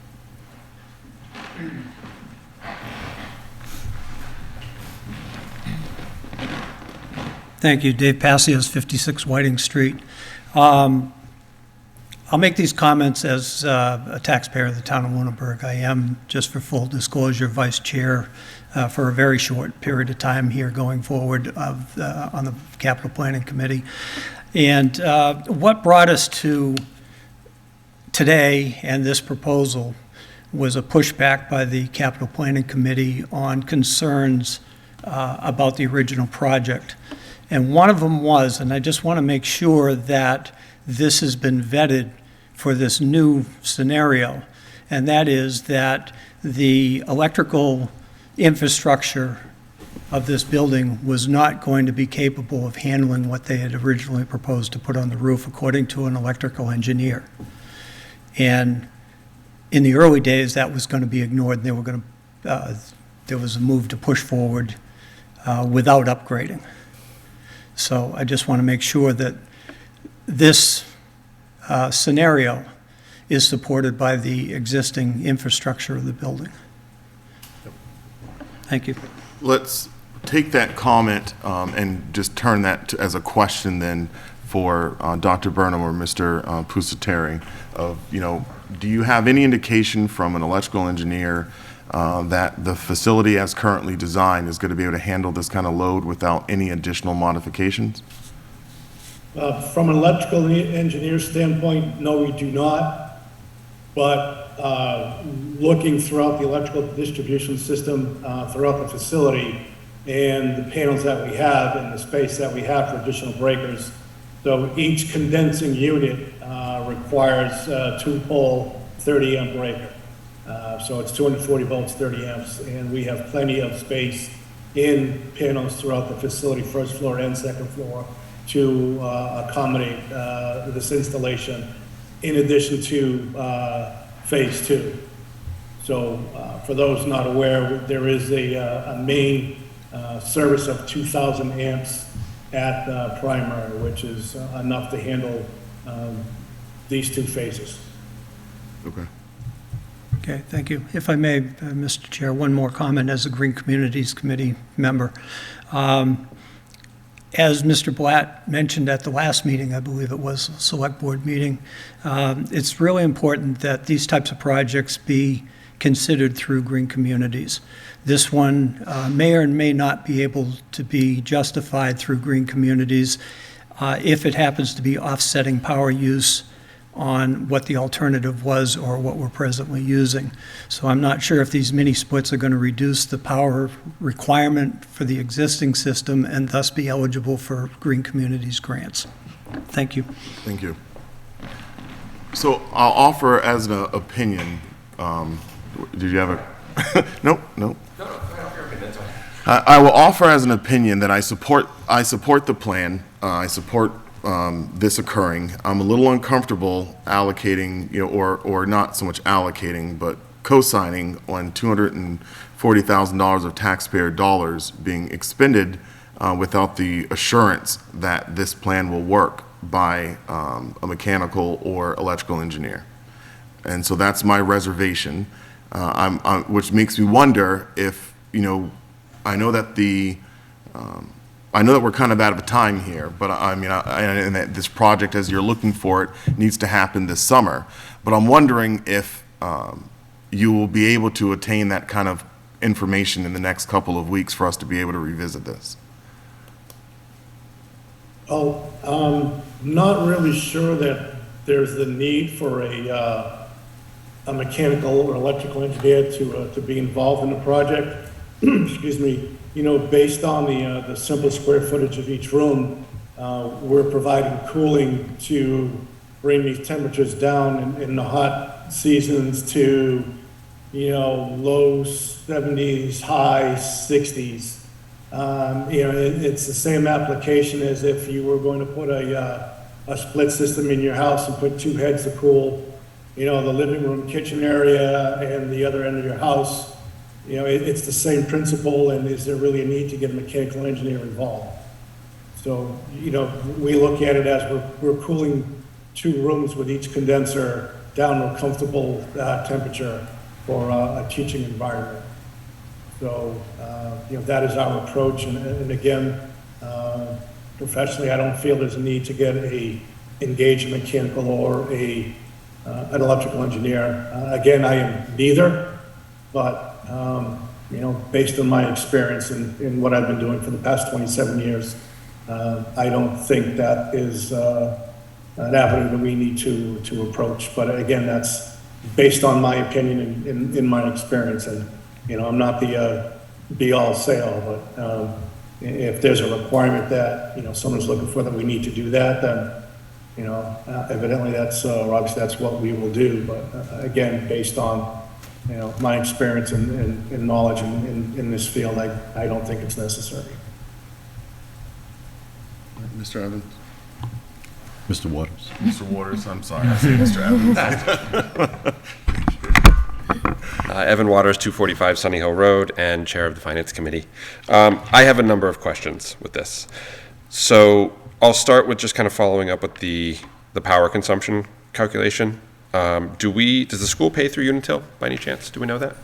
Thank you. Dave Passios, 56 Whiting Street. I'll make these comments as a taxpayer of the town of Lunenburg. I am, just for full disclosure, vice chair for a very short period of time here going forward on the Capital Planning Committee. And what brought us to today and this proposal was a pushback by the Capital Planning Committee on concerns about the original project. And one of them was, and I just want to make sure that this has been vetted for this new scenario, and that is that the electrical infrastructure of this building was not going to be capable of handling what they had originally proposed to put on the roof, according to an electrical engineer. And in the early days, that was going to be ignored, and they were going to, there was a move to push forward without upgrading. So I just want to make sure that this scenario is supported by the existing infrastructure of the building. Thank you. Let's take that comment and just turn that as a question then for Dr. Burnham or Mr. Pusateri of, do you have any indication from an electrical engineer that the facility as currently designed is going to be able to handle this kind of load without any additional modifications? From an electrical engineer standpoint, no, we do not. But looking throughout the electrical distribution system throughout the facility and the panels that we have and the space that we have for additional breakers, so each condensing unit requires 2-pole 30-amp breaker. So it's 240 volts, 30 amps, and we have plenty of space in panels throughout the facility, first floor and second floor, to accommodate this installation, in addition to phase 2. So for those not aware, there is a main service of 2,000 amps at primary, which is enough to handle these 2 phases. Okay. Okay, thank you. If I may, Mr. Chair, one more comment as a Green Communities Committee member. As Mr. Blatt mentioned at the last meeting, I believe it was a select board meeting, it's really important that these types of projects be considered through Green Communities. This one may or may not be able to be justified through Green Communities if it happens to be offsetting power use on what the alternative was or what we're presently using. So I'm not sure if these mini splits are going to reduce the power requirement for the existing system and thus be eligible for Green Communities grants. Thank you. Thank you. So I'll offer as an opinion, did you have a, nope. I will offer as an opinion that I support the plan. I support this occurring. I'm a little uncomfortable allocating, or not so much allocating, but co-signing on $240,000 of taxpayer dollars being expended without the assurance that this plan will work by a mechanical or electrical engineer. And so that's my reservation, which makes me wonder if, I know that we're kind of out of time here, but and that this project, as you're looking for it, needs to happen this summer. But I'm wondering if you will be able to attain that kind of information in the next couple of weeks for us to be able to revisit this. Not really sure that there's the need for a mechanical or electrical engineer to be involved in the project. Excuse me. Based on the simple square footage of each room, we're providing cooling to bring these temperatures down in the hot seasons to, low 70s, high 60s. It's the same application as if you were going to put a split system in your house and put 2 heads to cool, the living room, kitchen area, and the other end of your house. It's the same principle, and is there really a need to get a mechanical engineer involved? So, we look at it as we're cooling 2 rooms with each condenser down to a comfortable temperature for a teaching environment. So, that is our approach, and again, professionally, I don't feel there's a need to get engage a mechanical or an electrical engineer. Again, I am neither, but based on my experience in what I've been doing for the past 27 years, I don't think that is an avenue that we need to approach. But again, that's based on my opinion and in my experience. And, I'm not the be-all, say-all, but if there's a requirement that, someone's looking for that we need to do that, then, evidently that's, or obviously that's what we will do. But again, based on, my experience and knowledge in this field, I don't think it's necessary. Mr. Evans? Mr. Waters. Mr. Waters, I'm sorry. I say Mr. Evans. Evan Waters, 245 Sunny Hill Road, and Chair of the Finance Committee. I have a number of questions with this. So I'll start with just kind of following up with the power consumption calculation. Does the school pay through Unitil by any chance? Do we know that?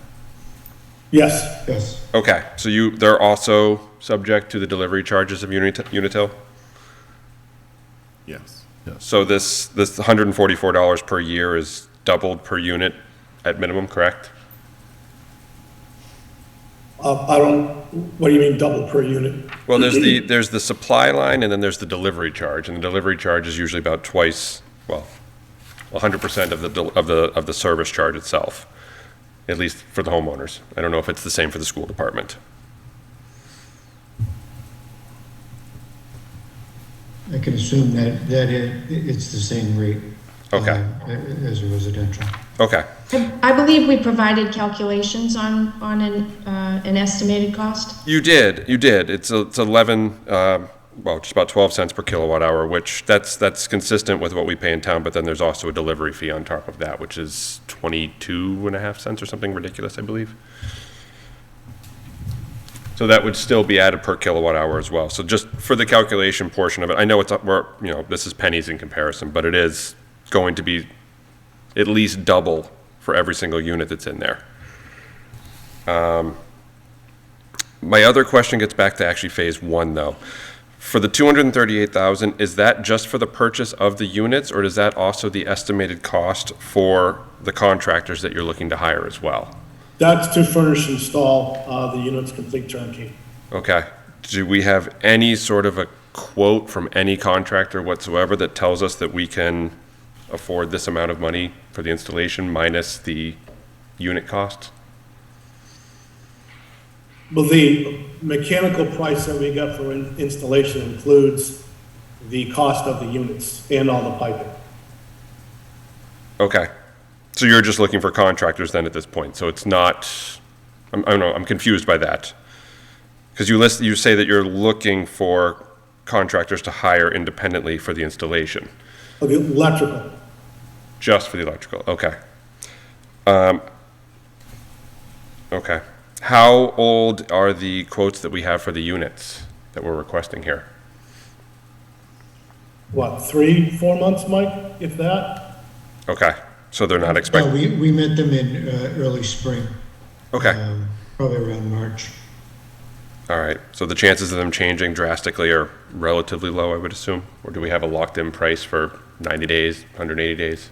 Yes. Yes. Okay, so they're also subject to the delivery charges of Unitil? Yes. So this $144 per year is doubled per unit at minimum, correct? What do you mean double per unit? Well, there's the supply line, and then there's the delivery charge, and the delivery charge is usually about twice, 100% of the service charge itself, at least for the homeowners. I don't know if it's the same for the school department. I can assume that it's the same rate. Okay. As a residential. Okay. I believe we provided calculations on an estimated cost. You did. It's 11, just about 12 cents per kilowatt hour, which that's consistent with what we pay in town, but then there's also a delivery fee on top of that, which is 22.5 cents or something ridiculous, I believe. So that would still be added per kilowatt hour as well. So just for the calculation portion of it, I know this is pennies in comparison, but it is going to be at least double for every single unit that's in there. My other question gets back to actually phase one though. For the $238,000, is that just for the purchase of the units, or is that also the estimated cost for the contractors that you're looking to hire as well? That's to furnish and install the units complete turnkey. Okay. Do we have any sort of a quote from any contractor whatsoever that tells us that we can afford this amount of money for the installation minus the unit cost? Well, the mechanical price that we got for installation includes the cost of the units and all the piping. Okay. So you're just looking for contractors then at this point. So it's not, I don't know, I'm confused by that. Because you say that you're looking for contractors to hire independently for the installation. For the electrical. Just for the electrical, okay. Okay. How old are the quotes that we have for the units that we're requesting here? What, 3-4 months, Mike, if that? Okay, so they're not expected. No, we met them in early spring. Okay. Probably around March. All right, so the chances of them changing drastically are relatively low, I would assume? Or do we have a locked-in price for 90 days, 180 days?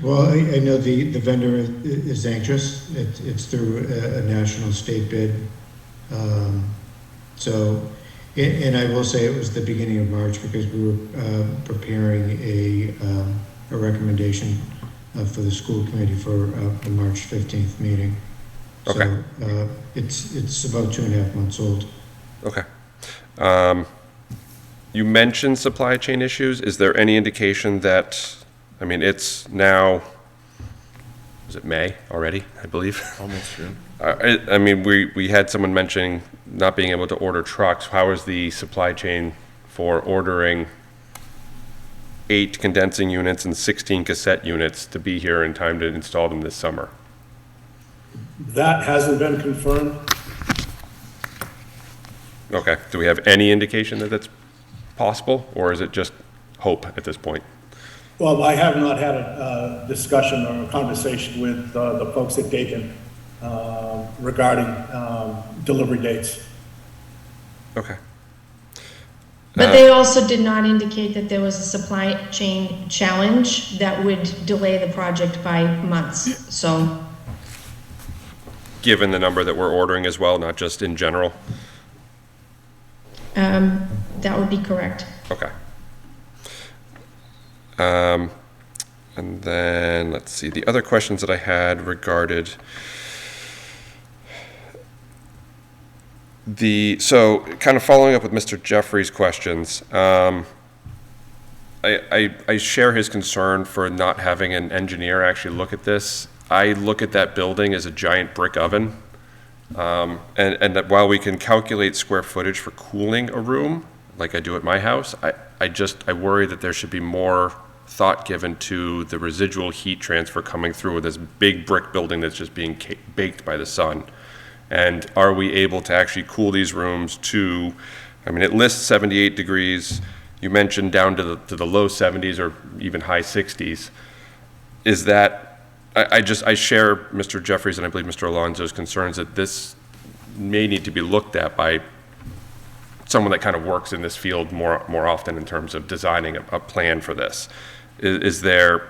Well, I know the vendor is anxious. It's through a national state bid. And I will say it was the beginning of March because we were preparing a recommendation for the school committee for the March 15th meeting. Okay. So it's about 2.5 months old. Okay. You mentioned supply chain issues. Is there any indication that, I mean, it's now, is it May already, I believe? Almost June. I mean, we had someone mentioning not being able to order trucks. How is the supply chain for ordering 8 condensing units and 16 cassette units to be here in time to install them this summer? That hasn't been confirmed. Okay. Do we have any indication that that's possible, or is it just hope at this point? Well, I have not had a discussion or a conversation with the folks at Dayton regarding delivery dates. Okay. But they also did not indicate that there was a supply chain challenge that would delay the project by months, so. given the number that we're ordering as well, not just in general? That would be correct. Okay. And then, let's see, the other questions that I had regarded so kind of following up with Mr. Jeffrey's questions, I share his concern for not having an engineer actually look at this. I look at that building as a giant brick oven. And that while we can calculate square footage for cooling a room, like I do at my house, I worry that there should be more thought given to the residual heat transfer coming through with this big brick building that's just being baked by the sun. And are we able to actually cool these rooms to, I mean, it lists 78 degrees. You mentioned down to the low 70s or even high 60s. Is that, I share Mr. Jeffries and I believe Mr. Alonso's concerns that this may need to be looked at by someone that kind of works in this field more often in terms of designing a plan for this. Is there,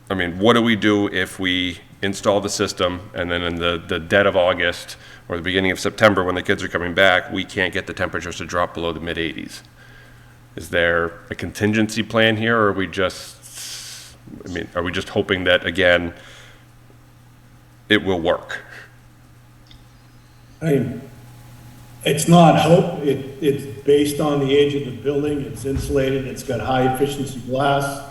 I mean, what do we do if we install the system and then in the dead of August or the beginning of September when the kids are coming back, we can't get the temperatures to drop below the mid-80s? Is there a contingency plan here, or are we just, I mean, are we just hoping that, again, it will work? I mean, it's not hope. It's based on the age of the building. It's insulated. It's got high efficiency glass.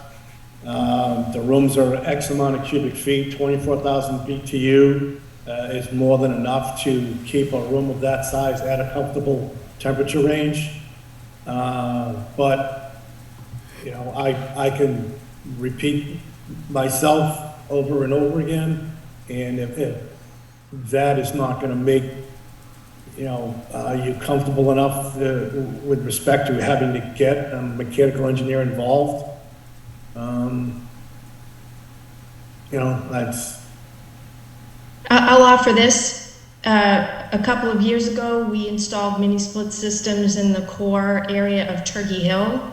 The rooms are X amount of cubic feet, 24,000 BTU is more than enough to keep a room of that size at a comfortable temperature range. But, you know, I can repeat myself over and over again, and if that is not going to make, you know, you comfortable enough with respect to having to get a mechanical engineer involved, you know, that's... I'll offer this. A couple of years ago, we installed mini split systems in the core area of Turkey Hill,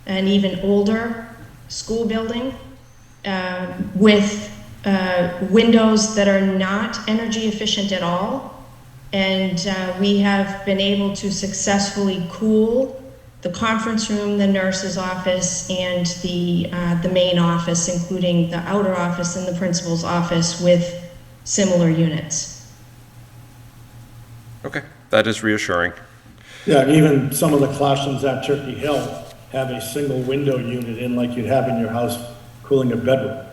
an even older school building, with windows that are not energy efficient at all. And we have been able to successfully cool the conference room, the nurse's office, and the main office, including the outer office and the principal's office, with similar units. Okay, that is reassuring. Yeah, and even some of the classrooms at Turkey Hill have a single window unit in like you'd have in your house cooling a bedroom.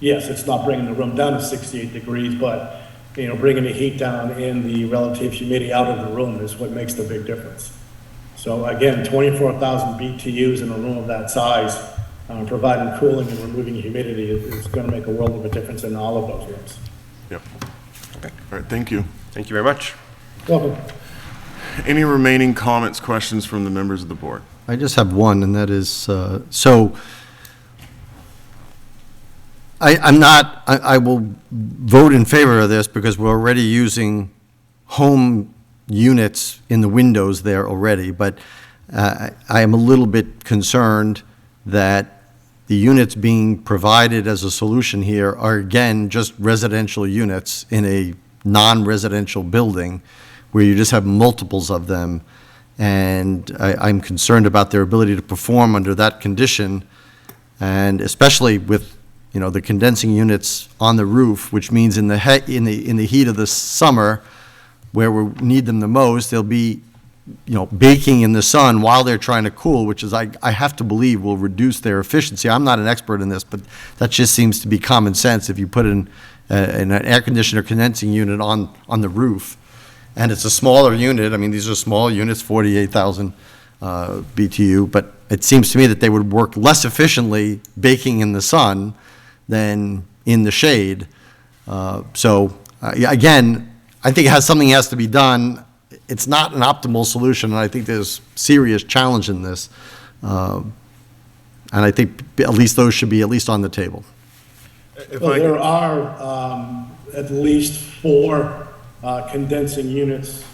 Yes, it's not bringing the room down to 68 degrees, but, you know, bringing the heat down and the relative humidity out of the room is what makes the big difference. So again, 24,000 BTUs in a room of that size, providing cooling and removing humidity is going to make a world of a difference in all of those rooms. Yep. Okay. All right, thank you. Thank you very much. Welcome. Any remaining comments, questions from the members of the board? I just have one, and that is, so I will vote in favor of this because we're already using home units in the windows there already, but I am a little bit concerned that the units being provided as a solution here are, again, just residential units in a non-residential building where you just have multiples of them. And I'm concerned about their ability to perform under that condition, and especially with, you know, the condensing units on the roof, which means in the heat of the summer, where we need them the most, they'll be, you know, baking in the sun while they're trying to cool, which is, I have to believe, will reduce their efficiency. I'm not an expert in this, but that just seems to be common sense. If you put an air conditioner condensing unit on the roof, and it's a smaller unit, I mean, these are small units, 48,000 BTU, but it seems to me that they would work less efficiently baking in the sun than in the shade. Again, I think something has to be done. It's not an optimal solution, and I think there's serious challenge in this. And I think at least those should be at least on the table. Well, there are at least 4 condensing units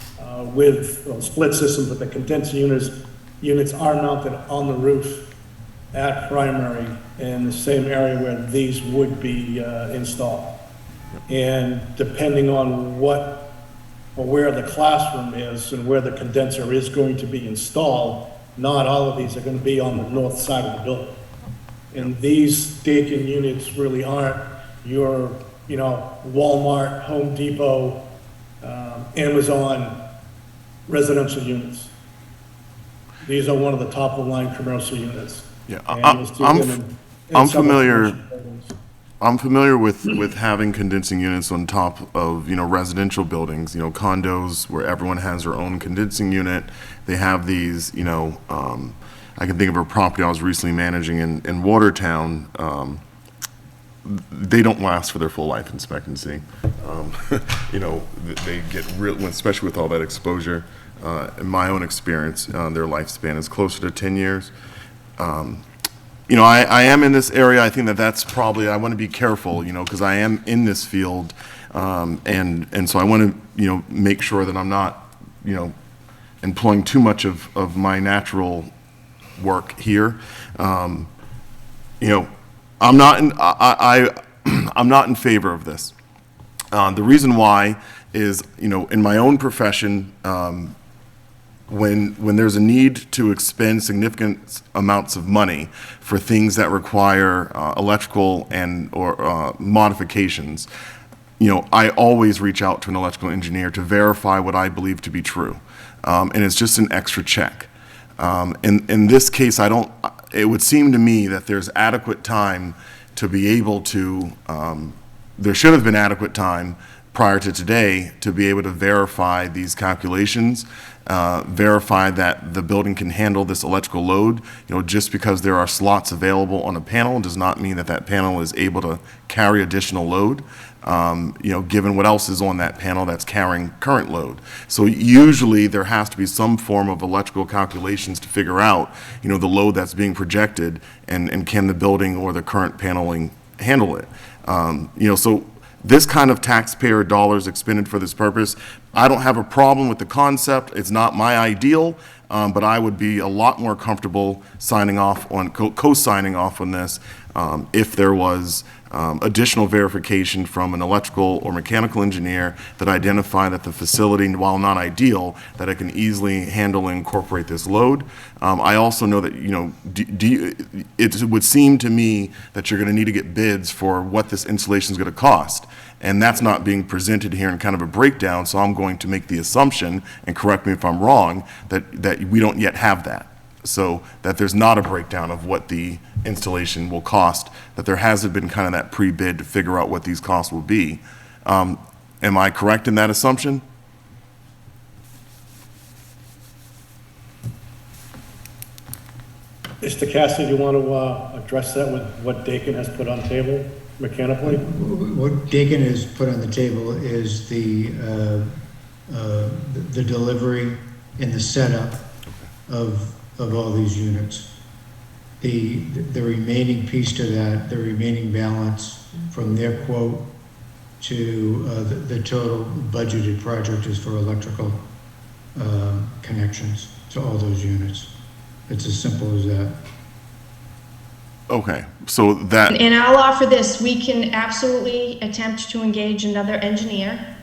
with split systems, but the condensing units are mounted on the roof at Primary in the same area where these would be installed. And depending on what, or where the classroom is and where the condenser is going to be installed, not all of these are going to be on the north side of the building. And these Dakin units really aren't your, Walmart, Home Depot, Amazon residential units. These are one of the top of the line commercial units. Yeah, And you'll see them in I'm some of the familiar. commercial buildings. I'm familiar with having condensing units on top of, residential buildings, condos where everyone has their own condensing unit. They have these, I can think of a property I was recently managing in Watertown. They don't last for their full life expectancy. They get real, especially with all that exposure. In my own experience, their lifespan is closer to 10 years. I am in this area. I think that's probably, I want to be careful, because I am in this field. And so I want to, make sure that I'm not, employing too much of my natural work here. I'm not I'm not in favor of this. The reason why is, in my own profession, when there's a need to expend significant amounts of money for things that require electrical or modifications, I always reach out to an electrical engineer to verify what I believe to be true, and it's just an extra check. In this case, it would seem to me that there's adequate time to be able to. There should have been adequate time prior to today to be able to verify these calculations, verify that the building can handle this electrical load. Just because there are slots available on a panel does not mean that that panel is able to carry additional load, given what else is on that panel that's carrying current load. So usually there has to be some form of electrical calculations to figure out, the load that's being projected and can the building or the current paneling handle it. So this kind of taxpayer dollars expended for this purpose, I don't have a problem with the concept. It's not my ideal, but I would be a lot more comfortable signing off on, co-signing off on this if there was additional verification from an electrical or mechanical engineer that identified that the facility, while not ideal, that it can easily handle and incorporate this load. I also know that, it would seem to me that you're going to need to get bids for what this installation is going to cost. And that's not being presented here in kind of a breakdown, so I'm going to make the assumption, and correct me if I'm wrong, that we don't yet have that. So that there's not a breakdown of what the installation will cost, that there hasn't been kind of that pre-bid to figure out what these costs will be. Am I correct in that assumption? Mr. Cassidy, do you want to address that with what Dakin has put on table mechanically? What Dakin has put on the table is the delivery and the setup of all these units. The remaining piece to that, the remaining balance from their quote to the total budgeted project is for electrical connections to all those units. It's as simple as that. Okay, so that. And I'll offer this, we can absolutely attempt to engage another engineer.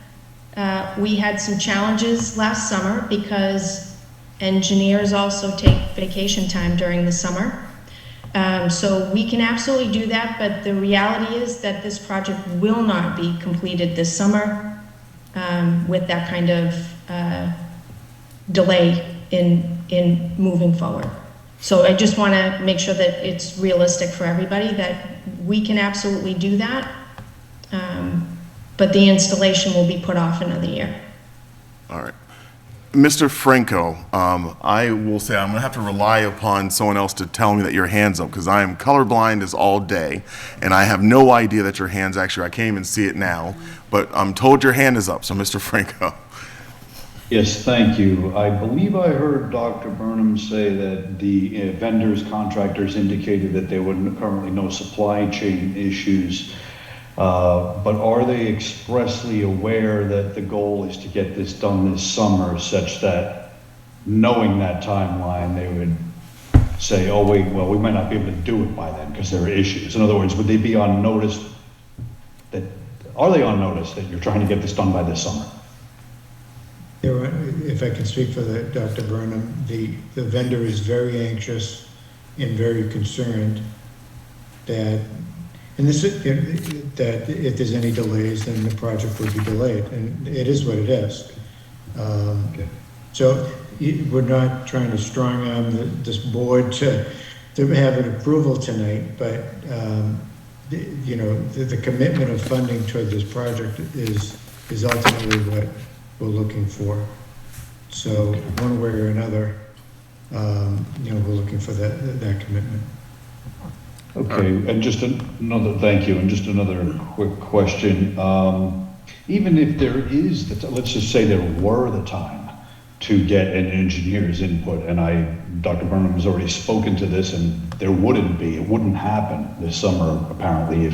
We had some challenges last summer because engineers also take vacation time during the summer. So we can absolutely do that, but the reality is that this project will not be completed this summer with that kind of delay in moving forward. So I just want to make sure that it's realistic for everybody that we can absolutely do that, but the installation will be put off another year. All right. Mr. Franco, I will say I'm going to have to rely upon someone else to tell me that your hand's up, because I am colorblind as all day, and I have no idea that your hand's actually, I can't even see it now, but I'm told your hand is up, so Mr. Franco. Yes, thank you. I believe I heard Dr. Burnham say that the vendors, contractors indicated that there were currently no supply chain issues. But are they expressly aware that the goal is to get this done this summer, such that, knowing that timeline, they would say, oh wait, well, we might not be able to do it by then because there are issues? In other words, would they be on notice that are they on notice that you're trying to get this done by this summer? If I can speak for Dr. Burnham, the vendor is very anxious and very concerned that, that if there's any delays, then the project would be delayed, and it is what it is. So we're not trying to strong arm this board to have an approval tonight, but the commitment of funding toward this project is ultimately what we're looking for. So one way or another, we're looking for that commitment. Okay, and just another, thank you, and just another quick question. Even if there is, let's just say there were the time to get an engineer's input, and Dr. Burnham has already spoken to this, and it wouldn't happen this summer, apparently,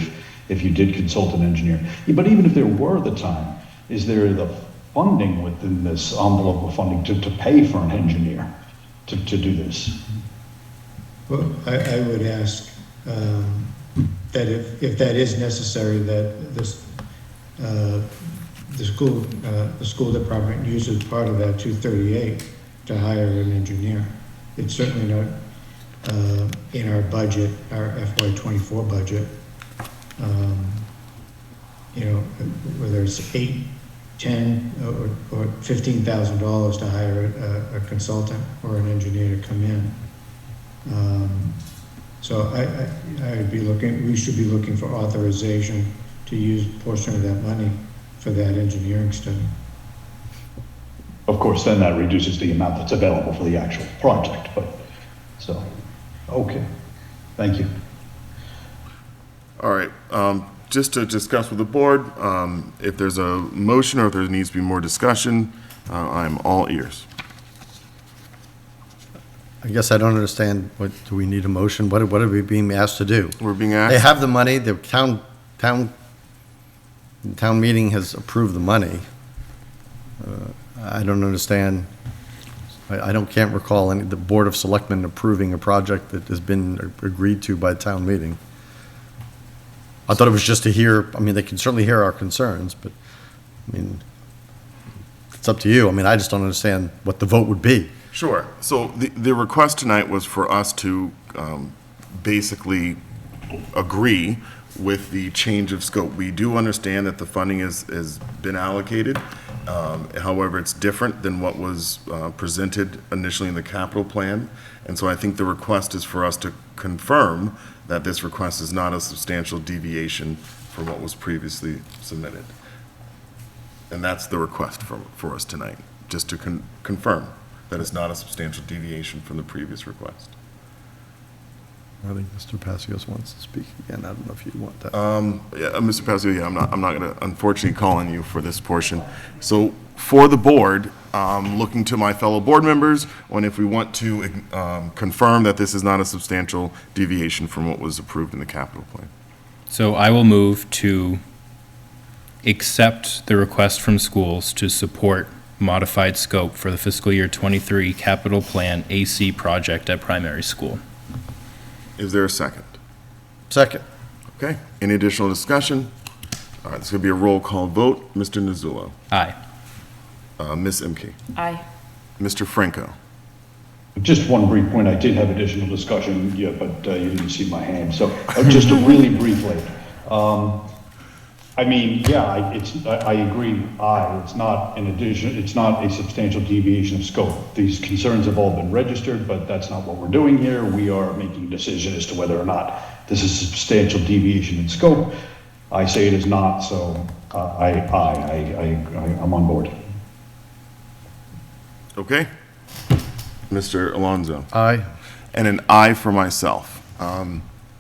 if you did consult an engineer. Yeah, but even if there were the time, is there the funding within this envelope of funding to pay for an engineer to do this? Well, I would ask that if that is necessary, that the school department uses part of that 238 to hire an engineer. It's certainly not in our budget, our FY24 budget. Whether it's $8, $10, or $15,000 to hire a consultant or an engineer to come in. So we should be looking for authorization to use a portion of that money for that engineering study. Of course, then that reduces the amount that's available for the actual project, okay, thank you. All right, just to discuss with the board, if there's a motion or if there needs to be more discussion, I'm all ears. I guess I don't understand, do we need a motion? What are we being asked to do? We're being asked. They have the money, the town meeting has approved the money. I don't understand, can't recall the Board of Selectmen approving a project that has been agreed to by town meeting. I thought it was just to hear, they can certainly hear our concerns, but, it's up to you. I just don't understand what the vote would be. Sure. So the request tonight was for us to basically agree with the change of scope. We do understand that the funding has been allocated. However, it's different than what was presented initially in the capital plan. And so I think the request is for us to confirm that this request is not a substantial deviation from what was previously submitted. And that's the request for us tonight, just to confirm that it's not a substantial deviation from the previous request. I think Mr. Passios wants to speak again. I don't know if you want that. Mr. Passios, I'm not going to unfortunately call on you for this portion. So for the board, looking to my fellow board members, on if we want to confirm that this is not a substantial deviation from what was approved in the capital plan. So I will move to accept the request from schools to support modified scope for the fiscal year 23 capital plan AC project at primary school. Is there a second? Second. Okay. Any additional discussion? All right, this is going to be a roll call vote. Mr. Nuzzulo. Aye. Ms. Imke. Aye. Mr. Franco. Just one brief point. I did have additional discussion, but you didn't see my hand. So just really briefly. I agree. It's not an addition. It's not a substantial deviation of scope. These concerns have all been registered, but that's not what we're doing here. We are making a decision as to whether or not this is a substantial deviation in scope. I say it is not, so I'm on board. Okay. Mr. Alonso. Aye. And an aye for myself.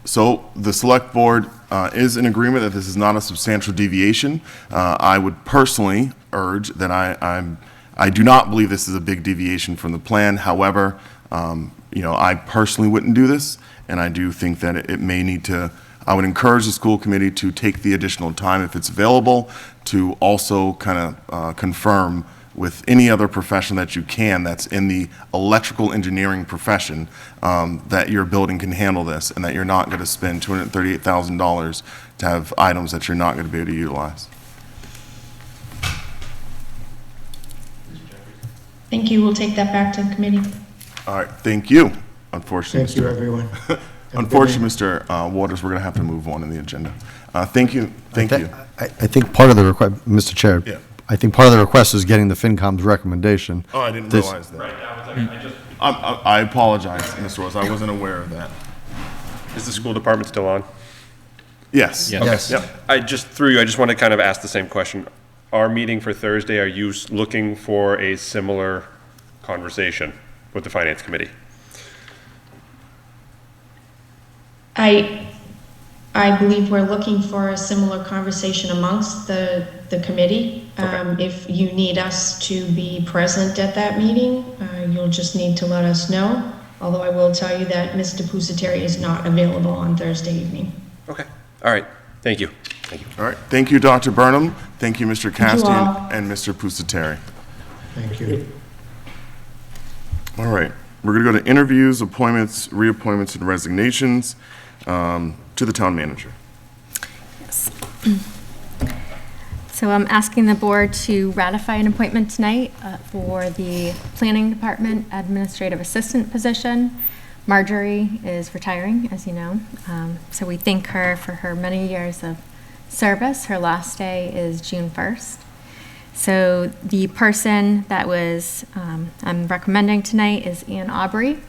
So the select board is in agreement that this is not a substantial deviation. I would personally urge that I do not believe this is a big deviation from the plan. However, I personally wouldn't do this, and I do think that it may need to. I would encourage the school committee to take the additional time, if it's available, to also kind of confirm with any other profession that you can that's in the electrical engineering profession, that your building can handle this and that you're not going to spend $238,000 to have items that you're not going to be able to utilize. Thank you. We'll take that back to the committee. All right, thank you. Unfortunately, Thank you, everyone. Unfortunately, Mr. Waters, we're going to have to move on in the agenda. Thank you, thank you. I think part of the request, Mr. Chair. Yeah. I think part of the request is getting the FinCom's recommendation. Oh, I didn't This- realize that. I apologize, Mr. Rose, I wasn't aware of that. Is the school department still on? Yes. Yes. Yes. Yep. I just want to kind of ask the same question. Our meeting for Thursday, are you looking for a similar conversation with the finance committee? I believe we're looking for a similar conversation amongst the committee. If you need us to be present at that meeting, you'll just need to let us know. Although I will tell you that Mr. Pusateri is not available on Thursday evening. Okay, all right, thank you. Thank you. All right, thank you, Dr. Burnham. Thank you, Mr. you Castian all. and Mr. Pusateri. Thank you. All right, we're going to go to interviews, appointments, reappointments, and resignations to the town manager. So I'm asking the board to ratify an appointment tonight for the Planning Department Administrative Assistant position. Marjorie is retiring, as you know, so we thank her for her many years of service. Her last day is June 1st. So the person that I'm recommending tonight is Ann Aubrey.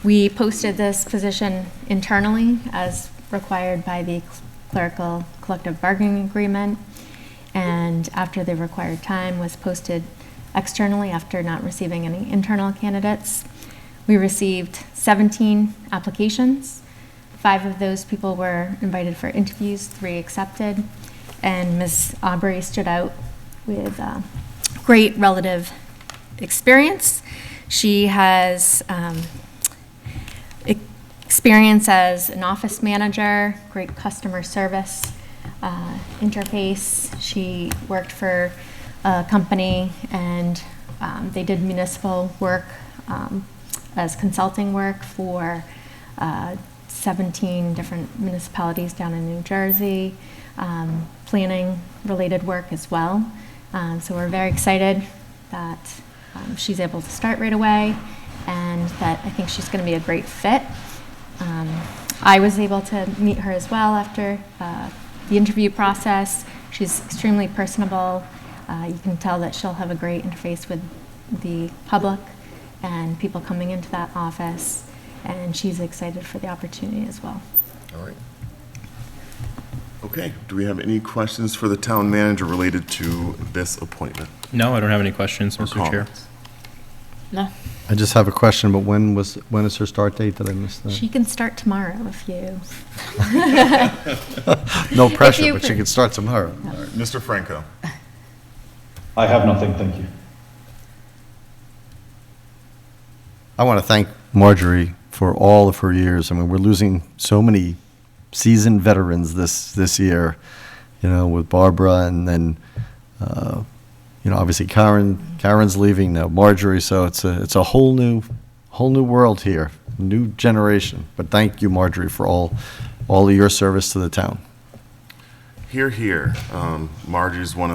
We posted this position internally as required by the clerical collective bargaining agreement, and after the required time was posted externally after not receiving any internal candidates. We received 17 applications. 5 of those people were invited for interviews, 3 accepted, and Ms. Aubrey stood out with great relative experience. She has experience as an office manager, great customer service interface. She worked for a company and they did municipal work as consulting work for 17 different municipalities down in New Jersey, planning related work as well. So we're very excited that she's able to start right away and that I think she's going to be a great fit. I was able to meet her as well after the interview process. She's extremely personable. You can tell that she'll have a great interface with the public and people coming into that office, and she's excited for the opportunity as well. All right. Okay, do we have any questions for the town manager related to this appointment? No, I don't have any questions, Or Mr. Chair. comments? No. I just have a question, but when is her start date? Did I miss that? She can start tomorrow if you. No pressure, you but she can- can start tomorrow. All right, Mr. Franco? I have nothing, thank you. I want to thank Marjorie for all of her years. I mean, we're losing so many seasoned veterans this year, with Barbara and then, obviously Karen's leaving now, Marjorie. So it's a whole new world here, new generation. But thank you, Marjorie, for all of your service to the town. Hear, hear. Margie's one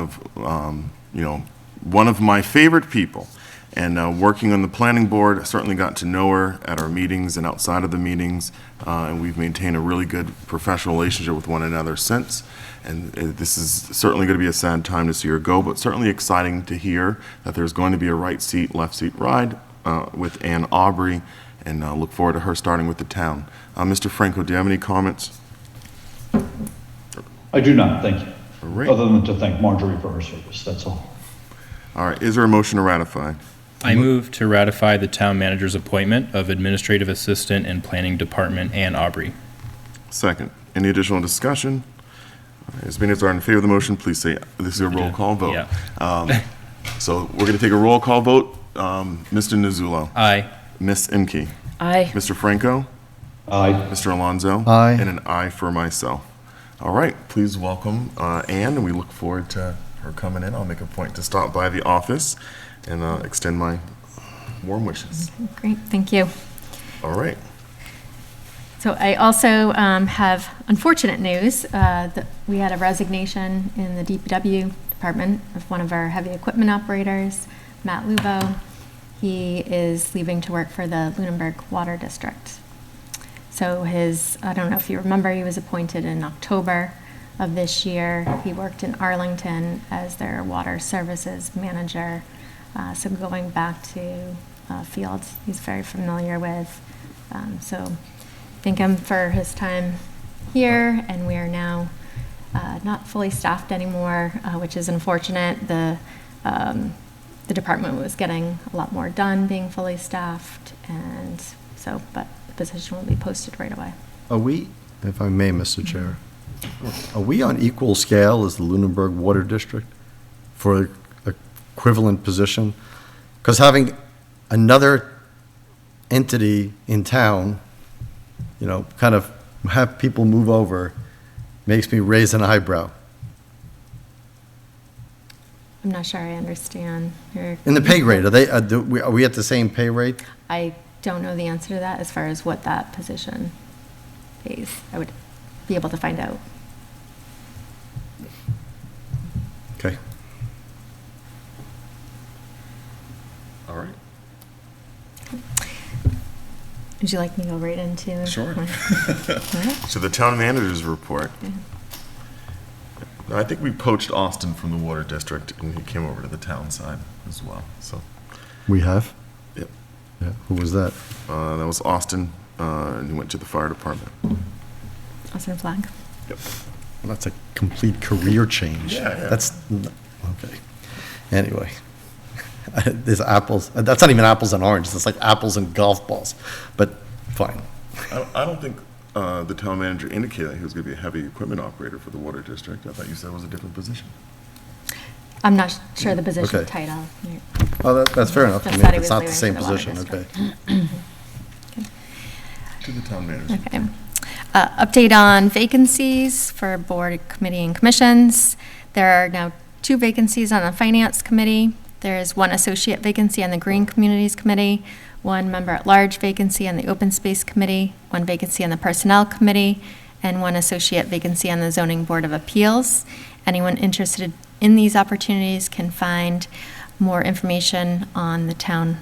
of my favorite people. And working on the planning board, I certainly got to know her at our meetings and outside of the meetings, and we've maintained a really good professional relationship with one another since. And this is certainly going to be a sad time to see her go, but certainly exciting to hear that there's going to be a right seat, left seat ride with Ann Aubrey, and look forward to her starting with the town. Mr. Franco, do you have any comments? I do not, thank you. All right. Other than to thank Marjorie for her service, that's all. All right, is there a motion to ratify? I move to ratify the town manager's appointment of Administrative Assistant and Planning Department Ann Aubrey. Second. Any additional discussion? All right, as many as are in favor of the motion, please say, this is a roll call vote. Yeah. So we're going to take a roll call vote. Mr. Nuzzulo. Aye. Ms. Imke. Aye. Mr. Franco. Aye. Mr. Alonso. Aye. And an aye for myself. All right, please welcome Ann, and we look forward to her coming in. I'll make a point to stop by the office and extend my warm wishes. Great, thank you. All right. So I also have unfortunate news that we had a resignation in the DPW department of one of our heavy equipment operators, Matt Lubo. he is leaving to work for the Lunenburg Water District. So I don't know if you remember, he was appointed in October of this year. He worked in Arlington as their water services manager. So going back to fields he's very familiar with. So thank him for his time here, and we are now not fully staffed anymore, which is unfortunate. The department was getting a lot more done being fully staffed, and so, but the position will be posted right away. Are we, if I may, Mr. Chair, are we on equal scale as the Lunenburg Water District for equivalent position? Because having another entity in town, kind of have people move over makes me raise an eyebrow. I'm not sure I understand your. In the pay grade, are we at the same pay rate? I don't know the answer to that as far as what that position pays. I would be able to find out. Okay. All right. Would you like me to go right into? Sure. All right. So the town manager's report. I think we poached Austin from the water district, and he came over to the town side as well. So We have? Yep. Yeah, who was that? That was Austin, and he went to the fire department. Austin Flag. Yep. Well, that's a complete career change. Yeah, yeah. That's, okay. Anyway, there's apples, that's not even apples and oranges, it's like apples and golf balls, but fine. I don't think the town manager indicated that he was going to be a heavy equipment operator for the water district. I thought you said it was a different position. I'm not sure the position Okay. title. Oh, that's fair enough. I Just mean, thought he it's was not the leaving same for the water position, okay. district. To the town manager. Okay. Update on vacancies for board, committee, and commissions. There are now 2 vacancies on the Finance Committee. There is 1 associate vacancy on the Green Communities Committee, 1 member-at-large vacancy on the Open Space Committee, 1 vacancy on the Personnel Committee, and 1 associate vacancy on the Zoning Board of Appeals. Anyone interested in these opportunities can find more information on the town,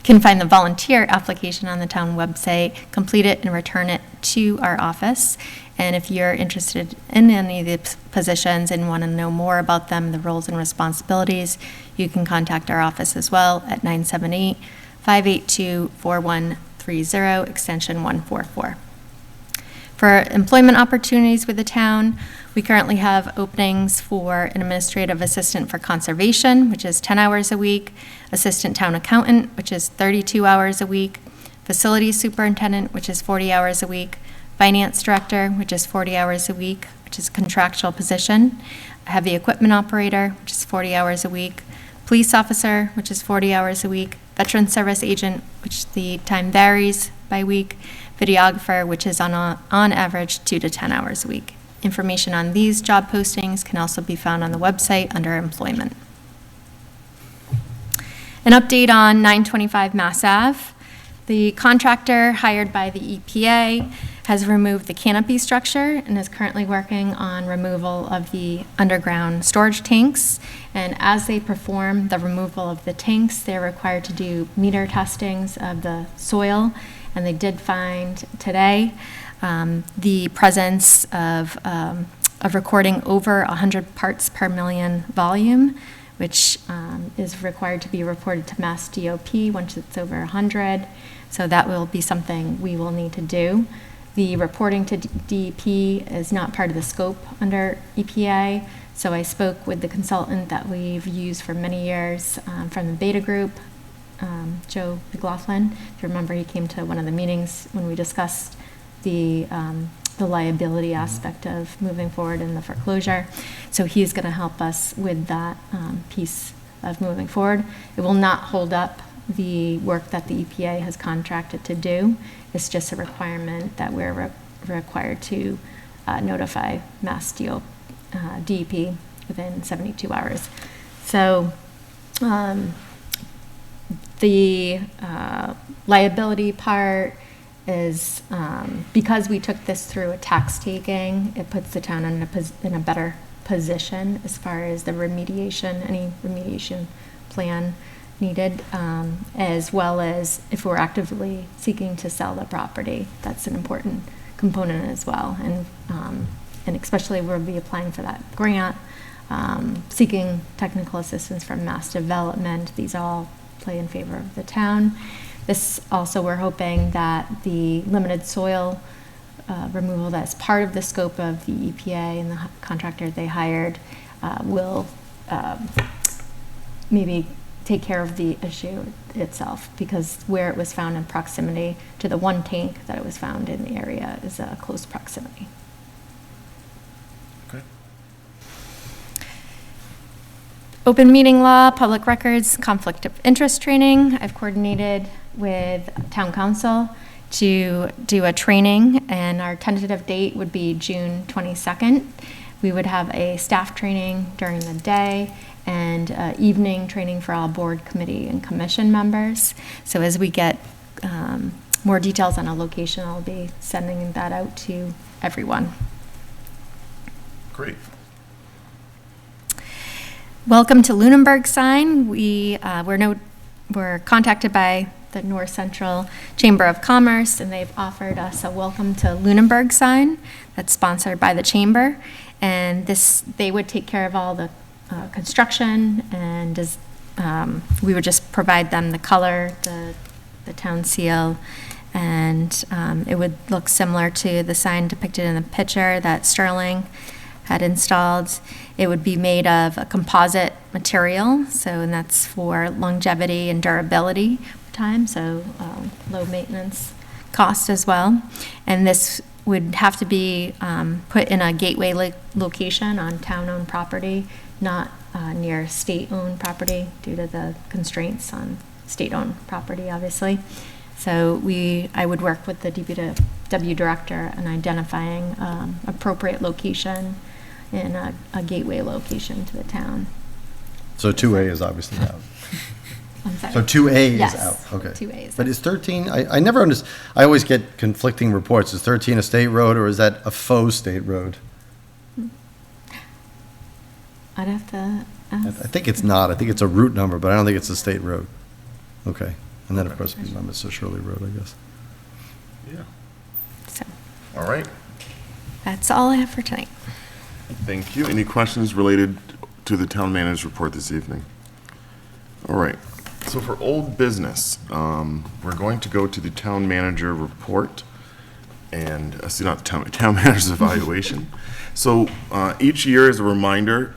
can find the volunteer application on the town website, complete it and return it to our office. And if you're interested in any of the positions and want to know more about them, the roles and responsibilities, you can contact our office as well at 978-582-4130, extension 144. For employment opportunities with the town, we currently have openings for an administrative assistant for conservation, which is 10 hours a week, assistant town accountant, which is 32 hours a week, facilities superintendent, which is 40 hours a week, finance director, which is 40 hours a week, which is a contractual position, a heavy equipment operator, which is 40 hours a week, police officer, which is 40 hours a week, veteran service agent, which the time varies by week, videographer, which is on average 2 to 10 hours a week. Information on these job postings can also be found on the website under employment. An update on 925 Mass Ave. The contractor hired by the EPA has removed the canopy structure and is currently working on removal of the underground storage tanks. And as they perform the removal of the tanks, they're required to do meter testings of the soil. And they did find today the presence of recording over 100 parts per million volume, which is required to be reported to Mass DOP once it's over 100. So that will be something we will need to do. The reporting to DEP is not part of the scope under EPA. So I spoke with the consultant that we've used for many years from the Beta Group, Joe McLaughlin. If you remember, he came to one of the meetings when we discussed the liability aspect of moving forward in the foreclosure. So he's going to help us with that piece of moving forward. It will not hold up the work that the EPA has contracted to do. It's just a requirement that we're required to notify Mass DEP within 72 hours. So the liability part is because we took this through a tax taking, it puts the town in a better position as far as the remediation, any remediation plan needed, as well as if we're actively seeking to sell the property. That's an important component as well. And especially we'll be applying for that grant, seeking technical assistance from Mass Development. These all play in favor of the town. This also, we're hoping that the limited soil removal that's part of the scope of the EPA and the contractor they hired will maybe take care of the issue itself, because where it was found in proximity to the one tank that it was found in the area is a close proximity. Okay. Open meeting law, public records, conflict of interest training. I've coordinated with town council to do a training, and our tentative date would be June 22nd. We would have a staff training during the day and evening training for all board, committee, and commission members. So as we get more details on a location, I'll be sending that out to everyone. Great. Welcome to Lunenburg sign. We're contacted by the North Central Chamber of Commerce, and they've offered us a welcome to Lunenburg sign that's sponsored by the chamber. And they would take care of all the construction, and we would just provide them the color, the town seal, and it would look similar to the sign depicted in the picture that Sterling had installed. It would be made of a composite material, and that's for longevity and durability of time, so low maintenance cost as well. And this would have to be put in a gateway location on town-owned property, not near state-owned property due to the constraints on state-owned property, obviously. So I would work with the DPW director in identifying appropriate location in a gateway location to the town. So 2A is obviously out. I'm sorry. So 2A Yes, is out, okay. 2A is But is 13, I never understand, I always get conflicting reports. Is 13 a state road, or is that a faux state road? I'd have to I ask. think it's not. I think it's a route number, but I don't think it's a state road. Okay. And then, of course, it'd be Mr. Shirley Road, I guess. Yeah. So All right. that's all I have for tonight. Thank you. Any questions related to the town manager's report this evening? All right. So for old business, we're going to go to the town manager report and, not the town manager's evaluation. So each year, as a reminder,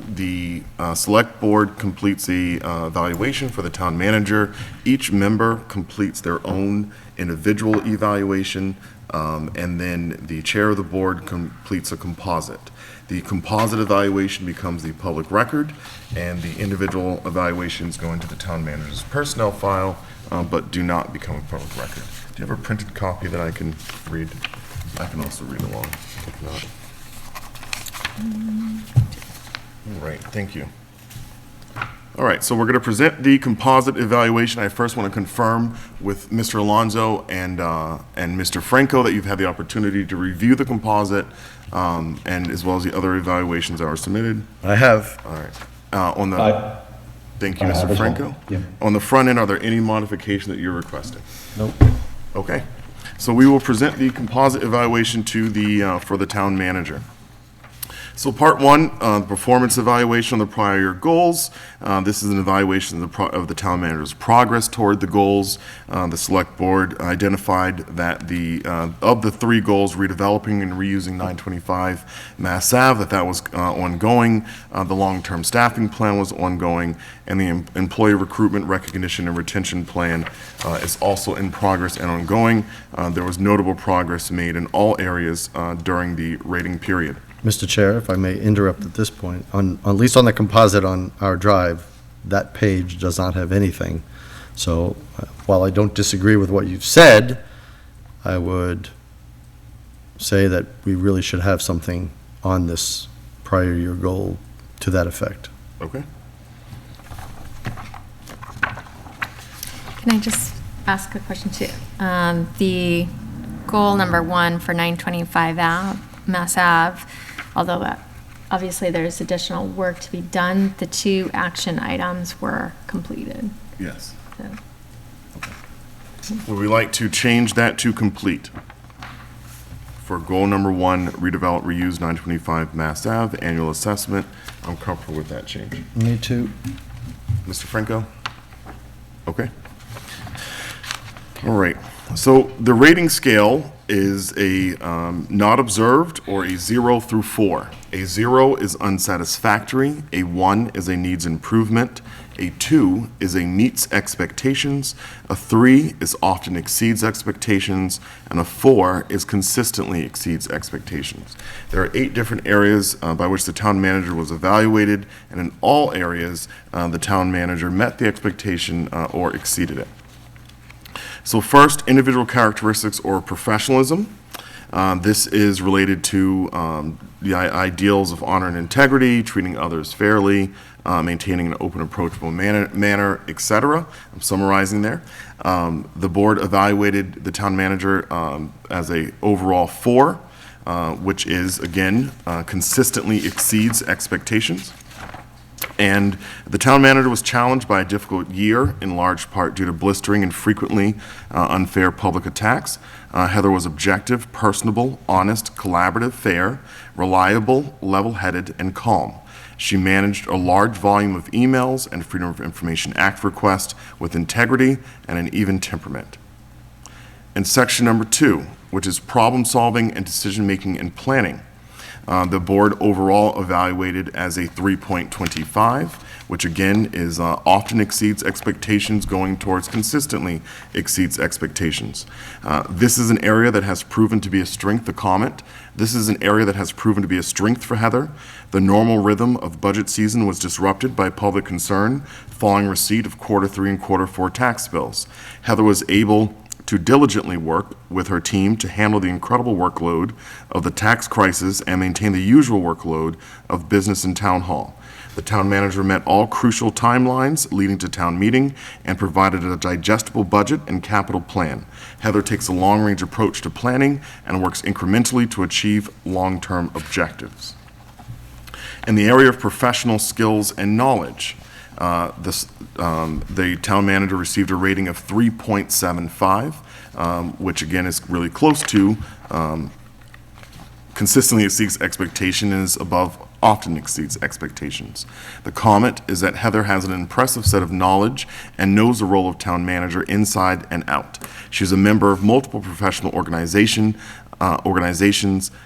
the select board completes a evaluation for the town manager. Each member completes their own individual evaluation, and then the chair of the board completes a composite. The composite evaluation becomes the public record, and the individual evaluations go into the town manager's personnel file, but do not become a public record. Do you have a printed copy that I can read? I can also read along, if not. All right, thank you. All right, so we're going to present the composite evaluation. I first want to confirm with Mr. Alonso and Mr. Franco that you've had the opportunity to review the composite, and as well as the other evaluations that are submitted. I have. All right. Thank you, I have Mr. as well. Franco. Yeah. On the front end, are there any modifications that you're requesting? Nope. Okay. So we will present the composite evaluation to the, for the town manager. So part one, performance evaluation of the prior year goals. This is an evaluation of the town manager's progress toward the goals. The select board identified that of the three goals, redeveloping and reusing 925 Mass Ave, that was ongoing. The long-term staffing plan was ongoing, and the employee recruitment, recognition, and retention plan is also in progress and ongoing. There was notable progress made in all areas during the rating period. Mr. Chair, if I may interrupt at this point, at least on the composite on our drive, that page does not have anything. So while I don't disagree with what you've said, I would say that we really should have something on this prior year goal to that effect. Okay. Can I just ask a question too? The goal number 1 for 925 Mass Ave, although obviously there's additional work to be done. The 2 action items were completed. Yes. So, Would we like to change that to complete? For goal number 1, redevelop, reuse 925 Mass Ave, annual assessment. I'm comfortable with that change. Me too. Mr. Franco? Okay. All right. So the rating scale is a not observed or a 0 through 4. A 0 is unsatisfactory, a 1 is a needs improvement, a 2 is a meets expectations, a 3 is often exceeds expectations, and a 4 is consistently exceeds expectations. There are 8 different areas by which the town manager was evaluated, and in all areas, the town manager met the expectation or exceeded it. So first, individual characteristics or professionalism. This is related to the ideals of honor and integrity, treating others fairly, maintaining an open, approachable manner, etc. I'm summarizing there. The board evaluated the town manager as a overall 4, which is, again, consistently exceeds expectations. And the town manager was challenged by a difficult year, in large part due to blistering and frequently unfair public attacks. Heather was objective, personable, honest, collaborative, fair, reliable, level-headed, and calm. She managed a large volume of emails and Freedom of Information Act requests with integrity and an even temperament. In section number 2, which is problem solving and decision-making and planning, the board overall evaluated as a 3.25, which again is often exceeds expectations, going towards consistently exceeds expectations. This is an area that has proven to be a strength, the comment. This is an area that has proven to be a strength for Heather. The normal rhythm of budget season was disrupted by public concern following receipt of Q3 and Q4 tax bills. Heather was able to diligently work with her team to handle the incredible workload of the tax crisis and maintain the usual workload of business and town hall. The town manager met all crucial timelines leading to town meeting and provided a digestible budget and capital plan. Heather takes a long-range approach to planning and works incrementally to achieve long-term objectives. In the area of professional skills and knowledge, the town manager received a rating of 3.75, which again is really close to consistently exceeds expectation and is above often exceeds expectations. The comment is that Heather has an impressive set of knowledge and knows the role of town manager inside and out. She's a member of multiple professional organizations,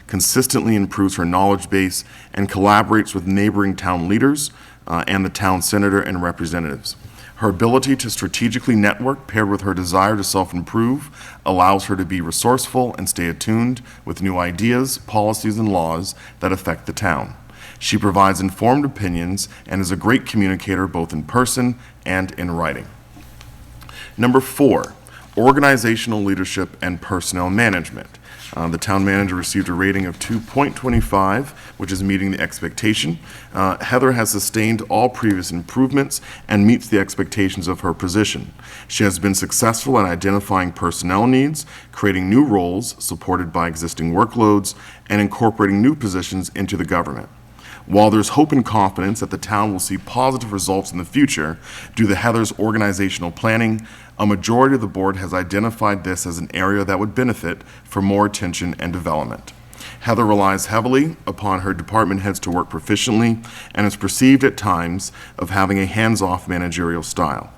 consistently improves her knowledge base, and collaborates with neighboring town leaders and the town senator and representatives. Her ability to strategically network, paired with her desire to self-improve, allows her to be resourceful and stay attuned with new ideas, policies, and laws that affect the town. She provides informed opinions and is a great communicator both in person and in writing. Number 4, organizational leadership and personnel management. The town manager received a rating of 2.25, which is meeting the expectation. Heather has sustained all previous improvements and meets the expectations of her position. She has been successful in identifying personnel needs, creating new roles supported by existing workloads, and incorporating new positions into the government. While there's hope and confidence that the town will see positive results in the future due to Heather's organizational planning, a majority of the board has identified this as an area that would benefit from more attention and development. Heather relies heavily upon her department heads to work proficiently and is perceived at times of having a hands-off managerial style.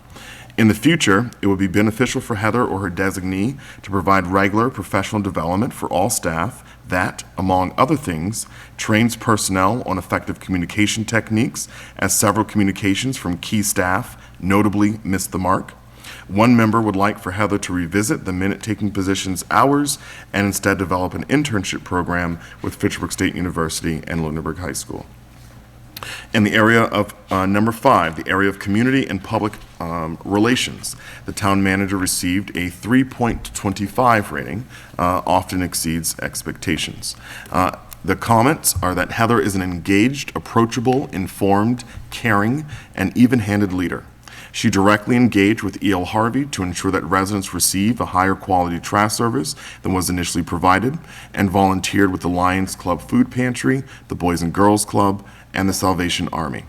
In the future, it would be beneficial for Heather or her designee to provide regular professional development for all staff that, among other things, trains personnel on effective communication techniques, as several communications from key staff notably missed the mark. One member would like for Heather to revisit the minute-taking position's hours and instead develop an internship program with Fitchburg State University and Lunenburg High School. In the area of number 5, the area of community and public relations, the town manager received a 3.25 rating, often exceeds expectations. The comments are that Heather is an engaged, approachable, informed, caring, and even-handed leader. She directly engaged with E.L. Harvey to ensure that residents receive a higher quality trash service than was initially provided, and volunteered with the Lions Club Food Pantry, the Boys and Girls Club, and the Salvation Army.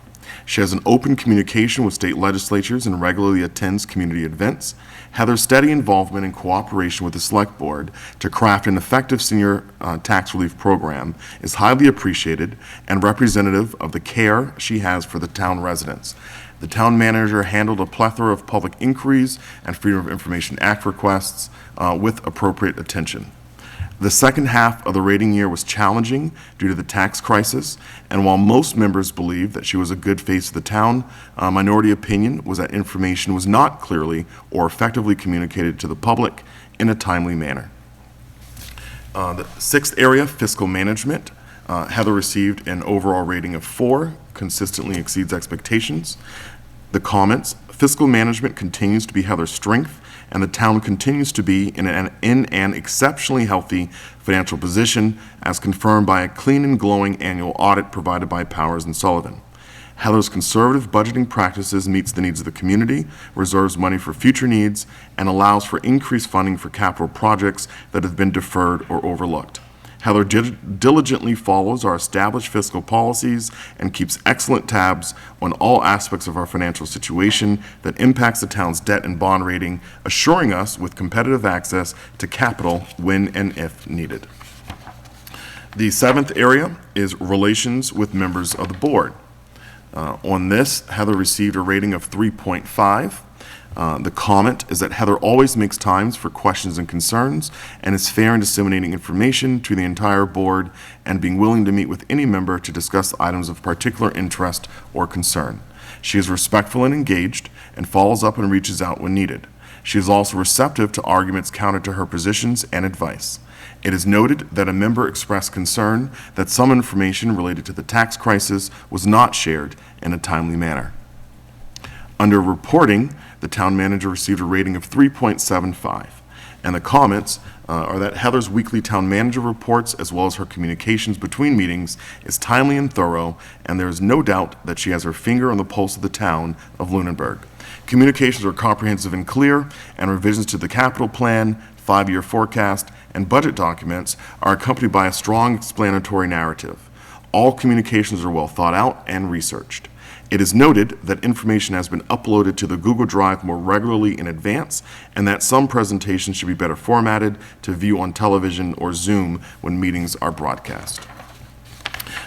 She has an open communication with state legislatures and regularly attends community events. Heather's steady involvement and cooperation with the Select Board to craft an effective senior tax relief program is highly appreciated and representative of the care she has for the town residents. The town manager handled a plethora of public inquiries and Freedom of Information Act requests with appropriate attention. The second half of the rating year was challenging due to the tax crisis, and while most members believed that she was a good face of the town, minority opinion was that information was not clearly or effectively communicated to the public in a timely manner. The sixth area, fiscal management. Heather received an overall rating of 4, consistently exceeds expectations. The comments, fiscal management continues to be Heather's strength, and the town continues to be in an exceptionally healthy financial position, as confirmed by a clean and glowing annual audit provided by Powers and Sullivan. Heather's conservative budgeting practices meets the needs of the community, reserves money for future needs, and allows for increased funding for capital projects that have been deferred or overlooked. Heather diligently follows our established fiscal policies and keeps excellent tabs on all aspects of our financial situation that impacts the town's debt and bond rating, assuring us with competitive access to capital when and if needed. The seventh area is relations with members of the board. On this, Heather received a rating of 3.5. The comment is that Heather always makes times for questions and concerns and is fair in disseminating information to the entire board and being willing to meet with any member to discuss items of particular interest or concern. She is respectful and engaged and follows up and reaches out when needed. She is also receptive to arguments counter to her positions and advice. It is noted that a member expressed concern that some information related to the tax crisis was not shared in a timely manner. Under reporting, the town manager received a rating of 3.75, and the comments are that Heather's weekly town manager reports, as well as her communications between meetings, is timely and thorough, and there is no doubt that she has her finger on the pulse of the town of Lunenburg. Communications are comprehensive and clear, and revisions to the capital plan, 5-year forecast, and budget documents are accompanied by a strong explanatory narrative. All communications are well thought out and researched. It is noted that information has been uploaded to the Google Drive more regularly in advance, and that some presentations should be better formatted to view on television or Zoom when meetings are broadcast.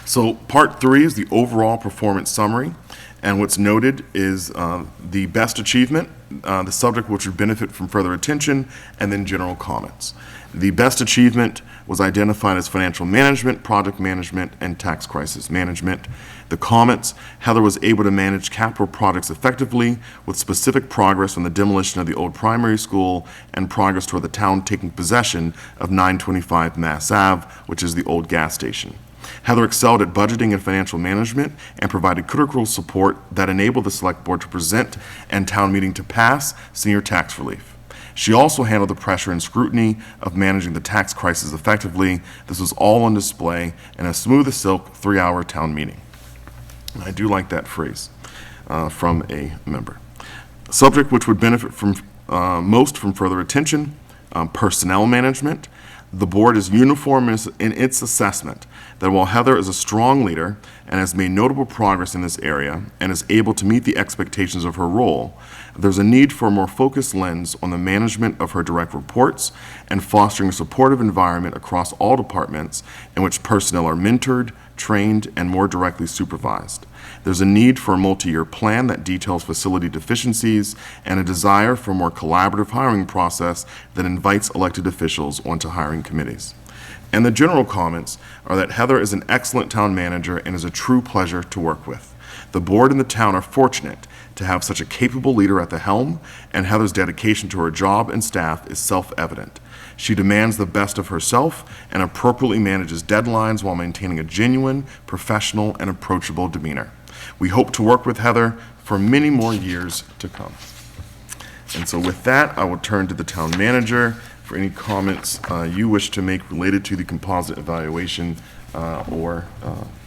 So part 3 is the overall performance summary, and what's noted is the best achievement, the subject which would benefit from further attention, and then general comments. The best achievement was identified as financial management, project management, and tax crisis management. The comments, Heather was able to manage capital projects effectively with specific progress on the demolition of the old primary school and progress toward the town taking possession of 925 Mass Ave, which is the old gas station. Heather excelled at budgeting and financial management and provided critical support that enabled the Select Board to present and town meeting to pass senior tax relief. She also handled the pressure and scrutiny of managing the tax crisis effectively. This was all on display in a smooth as silk 3-hour town meeting. And I do like that phrase from a member. A subject which would benefit from most from further attention, personnel management. The board is uniform in its assessment that while Heather is a strong leader and has made notable progress in this area and is able to meet the expectations of her role, there's a need for a more focused lens on the management of her direct reports and fostering a supportive environment across all departments in which personnel are mentored, trained, and more directly supervised. There's a need for a multi-year plan that details facility deficiencies and a desire for a more collaborative hiring process that invites elected officials onto hiring committees. And the general comments are that Heather is an excellent town manager and is a true pleasure to work with. The board and the town are fortunate to have such a capable leader at the helm, and Heather's dedication to her job and staff is self-evident. She demands the best of herself and appropriately manages deadlines while maintaining a genuine, professional, and approachable demeanor. We hope to work with Heather for many more years to come. And so with that, I will turn to the town manager for any comments you wish to make related to the composite evaluation or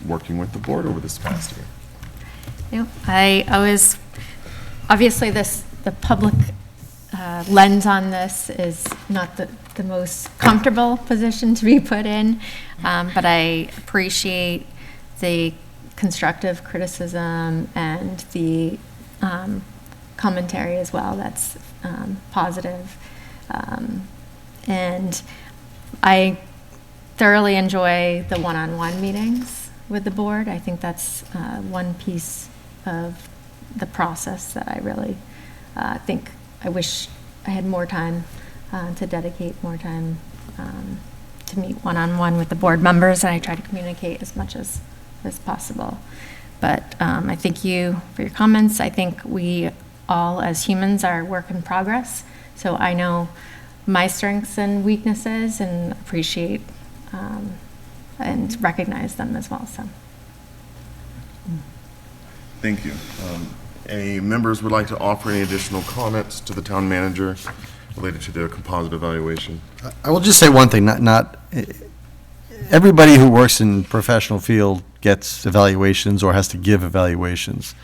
working with the board over this past year. I was obviously the public lens on this is not the most comfortable position to be put in, but I appreciate the constructive criticism and the commentary as well. That's positive. And I thoroughly enjoy the one-on-one meetings with the board. I think that's one piece of the process that I really think I wish I had more time to dedicate more time to meet one-on-one with the board members, and I try to communicate as much as possible. But I thank you for your comments. I think we all as humans are work in progress, so I know my strengths and weaknesses and appreciate and recognize them as well. So Thank you. Any members would like to offer any additional comments to the town manager related to the composite evaluation? I will just say one thing, not everybody who works in professional field gets evaluations or has to give evaluations.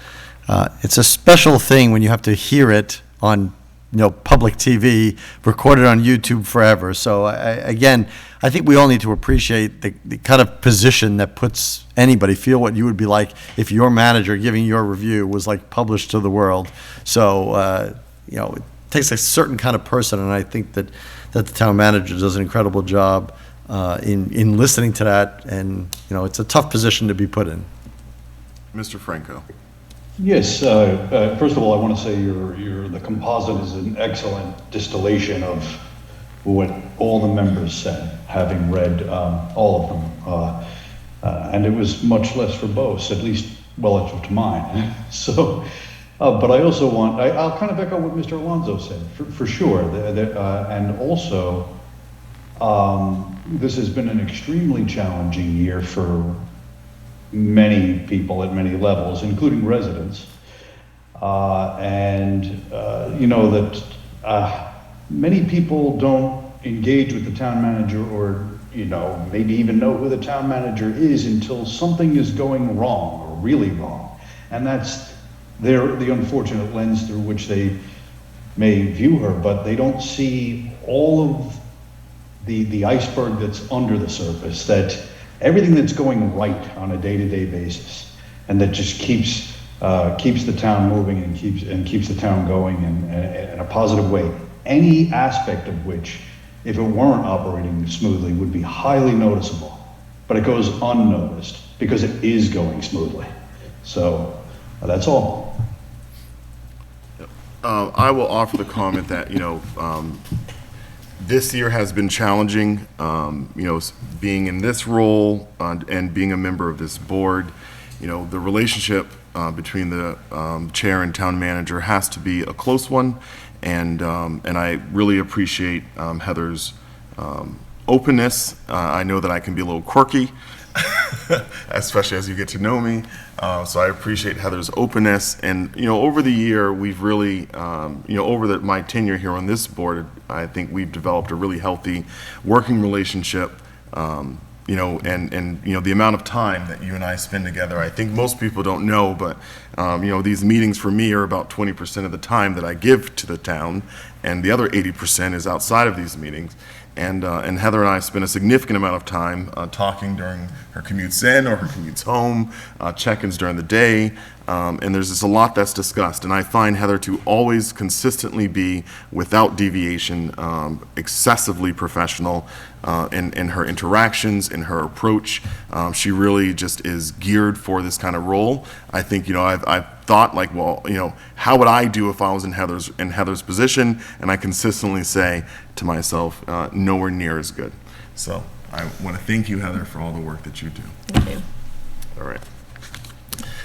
It's a special thing when you have to hear it on public TV, recorded on YouTube forever. So again, I think we all need to appreciate the kind of position that puts anybody, feel what you would be like if your manager giving your review was like published to the world. So, it takes a certain kind of person, and I think that the town manager does an incredible job in listening to that, and, it's a tough position to be put in. Mr. Franco. Yes, first of all, I want to say the composite is an excellent distillation of what all the members said, having read all of them. And it was much less verbose, at least relative to mine. So, but I also I'll kind of echo what Mr. Alonso said, for sure. And also, this has been an extremely challenging year for many people at many levels, including residents. Many people don't engage with the town manager or, maybe even know who the town manager is until something is going wrong or really wrong. And that's the unfortunate lens through which they may view her, but they don't see all of the iceberg that's under the surface, that everything that's going right on a day-to-day basis, and that just keeps the town moving and keeps the town going in a positive way. Any aspect of which, if it weren't operating smoothly, would be highly noticeable, but it goes unnoticed because it is going smoothly. So that's all. I will offer the comment that, this year has been challenging, being in this role and being a member of this board. The relationship between the chair and town manager has to be a close one, and I really appreciate Heather's openness. I know that I can be a little quirky, especially as you get to know me. So I appreciate Heather's openness. And, over the year, we've really, over my tenure here on this board, I think we've developed a really healthy working relationship. And the amount of time that you and I spend together, I think most people don't know, but, these meetings for me are about 20% of the time that I give to the town, and the other 80% is outside of these meetings. And Heather and I spend a significant amount of time talking during her commutes in or her commutes home, check-ins during the day, and there's just a lot that's discussed. And I find Heather to always consistently be, without deviation, excessively professional in her interactions, in her approach. She really just is geared for this kind of role. I think, I've thought like, well, how would I do if I was in Heather's position? And I consistently say to myself, nowhere near as good. So I want to thank you, Heather, for all the work that you do. thank you. All right.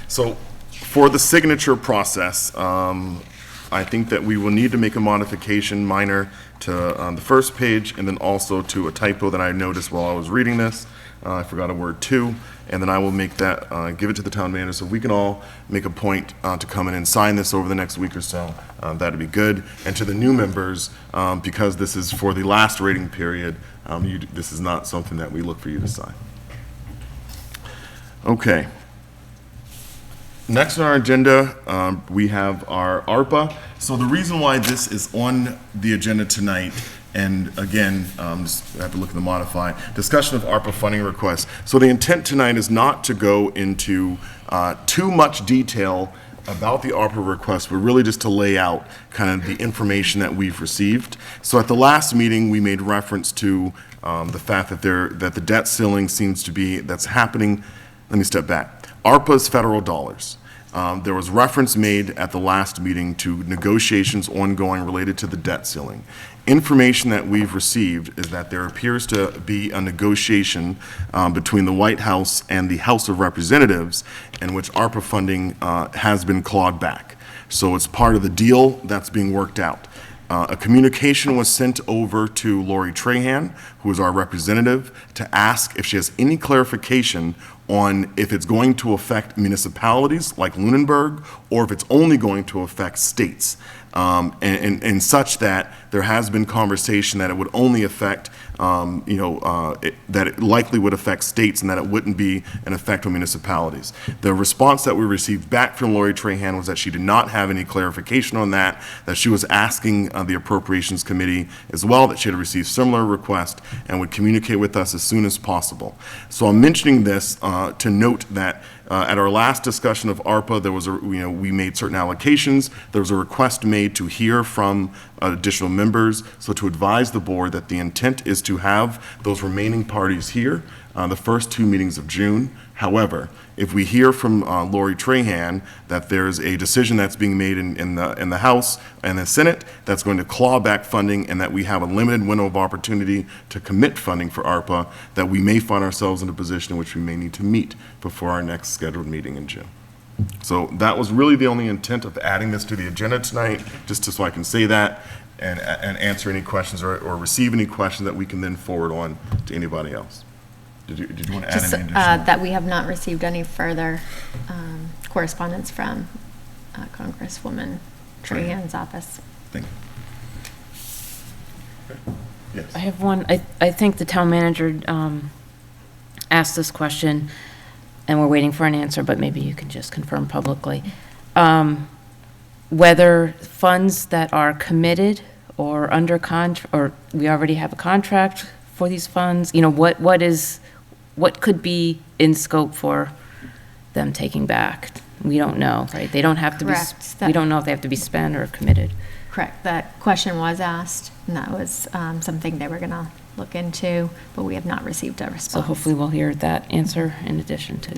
So for the signature process, I think that we will need to make a modification minor to the first page, and then also to a typo that I noticed while I was reading this. I forgot a word "to," and then I will make that, give it to the town manager, so we can all make a point to come in and sign this over the next week or so. That'd be good. And to the new members, because this is for the last rating period, this is not something that we look for you to sign. Okay. Next on our agenda, we have our ARPA. So the reason why this is on the agenda tonight, and again, just have to look at the modify, discussion of ARPA funding requests. So the intent tonight is not to go into too much detail about the ARPA request, but really just to lay out kind of the information that we've received. So at the last meeting, we made reference to the fact that the debt ceiling seems to be, that's happening. Let me step back. ARPA's federal dollars. There was reference made at the last meeting to negotiations ongoing related to the debt ceiling. Information that we've received is that there appears to be a negotiation between the White House and the House of Representatives in which ARPA funding has been clawed back. So it's part of the deal that's being worked out. A communication was sent over to Lori Trahan, who is our representative, to ask if she has any clarification on if it's going to affect municipalities like Lunenburg or if it's only going to affect states. And such that there has been conversation that it would only affect, that it likely would affect states and that it wouldn't be an effect on municipalities. The response that we received back from Lori Trahan was that she did not have any clarification on that she was asking the Appropriations Committee as well, that she had received similar request and would communicate with us as soon as possible. So I'm mentioning this to note that at our last discussion of ARPA, there was we made certain allocations. There was a request made to hear from additional members, so to advise the board that the intent is to have those remaining parties here the first 2 meetings of June. However, if we hear from Lori Trahan that there's a decision that's being made in the House and the Senate that's going to claw back funding and that we have a limited window of opportunity to commit funding for ARPA, that we may find ourselves in a position in which we may need to meet before our next scheduled meeting in June. So that was really the only intent of adding this to the agenda tonight, just so I can say that and answer any questions or receive any questions that we can then forward on to anybody else. Did you want to add Just any additional? that we have not received any further correspondence from Congresswoman Trahan's office. Thank you. Okay. Yes. I have one. I think the town manager asked this question, and we're waiting for an answer, but maybe you can just confirm publicly. Whether funds that are committed or under contract, or we already have a contract for these funds, what could be in scope for them taking back? We don't know, right? They don't have to Correct. be, we don't know if they have to be spent or committed. Correct. That question was asked, and that was something they were going to look into, but we have not received a response. So hopefully we'll hear that answer in addition to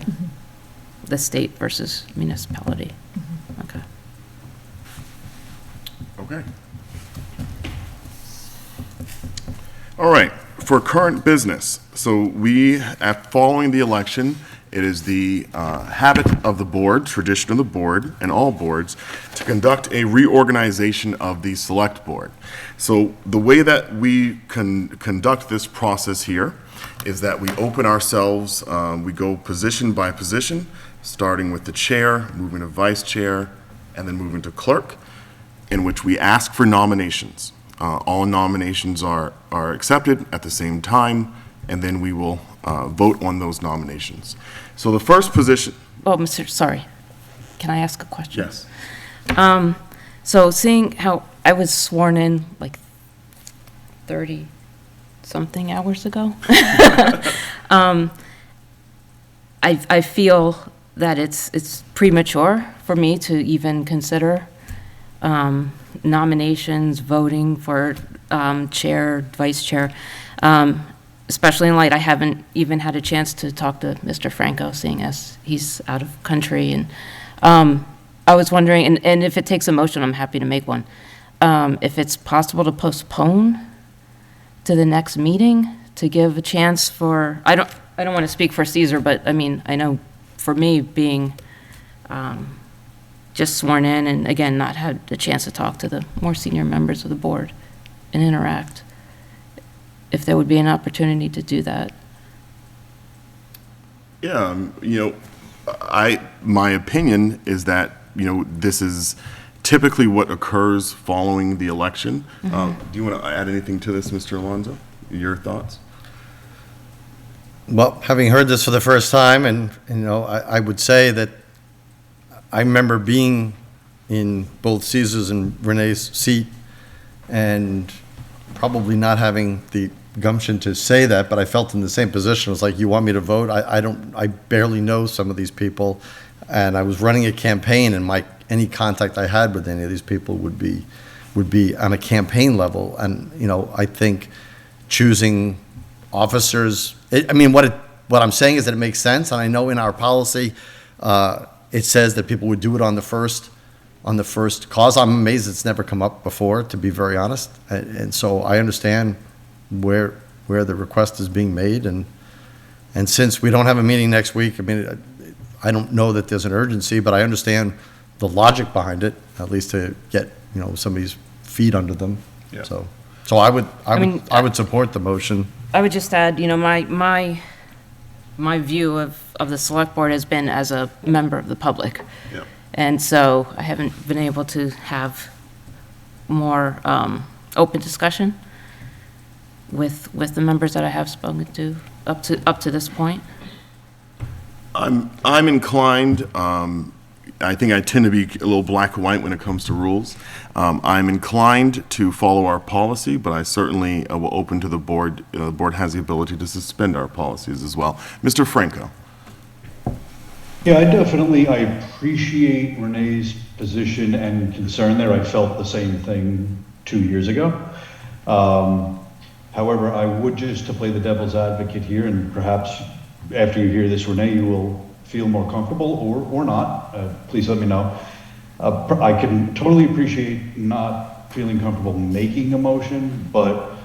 the state versus municipality. Okay. Okay. All right, for current business, so we, following the election, it is the habit of the board, tradition of the board, and all boards, to conduct a reorganization of the select board. So the way that we conduct this process here is that we open ourselves, we go position by position, starting with the chair, moving to vice chair, and then moving to clerk, in which we ask for nominations. All nominations are accepted at the same time, and then we will vote on those nominations. So the first position. Oh, sorry. Can I ask a question? Yes. So seeing how I was sworn in like 30-something hours ago, I feel that it's premature for me to even consider nominations, voting for chair, vice chair, especially in light, I haven't even had a chance to talk to Mr. Franco, seeing as he's out of country. And I was wondering, and if it takes a motion, I'm happy to make one, if it's possible to postpone to the next meeting to give a chance for, I don't want to speak for Caesar, but I mean, I know for me being just sworn in and again, not had the chance to talk to the more senior members of the board and interact, if there would be an opportunity to do that. Yeah, my opinion is that, this is typically what occurs following the election. Do you want to add anything to this, Mr. Alonso? Your thoughts? Well, having heard this for the first time, and I would say that I remember being in both Caesar's and Renee's seat and probably not having the gumption to say that, but I felt in the same position. It was like, you want me to vote? I barely know some of these people, and I was running a campaign, and any contact I had with any of these people would be on a campaign level. And, I think choosing officers, what I'm saying is that it makes sense, and I know in our policy, it says that people would do it on the first cause. I'm amazed it's never come up before, to be very honest. And so I understand where the request is being made, and since we don't have a meeting next week, I don't know that there's an urgency, but I understand the logic behind it, at least to get, somebody's feet under them. Yeah. So I would support the motion. I would just add, my view of the select board has been as a member of the public. Yeah. And so I haven't been able to have more open discussion with the members that I have spoken to up to this point. I'm inclined, I think I tend to be a little black and white when it comes to rules. I'm inclined to follow our policy, but I certainly will open to the board. The board has the ability to suspend our policies as well. Mr. Franco. Yeah, I appreciate Renee's position and concern there. I felt the same thing 2 years ago. However, I would, just to play the devil's advocate here, and perhaps after you hear this, Renee, you will feel more comfortable or not. Please let me know. I can totally appreciate not feeling comfortable making a motion, but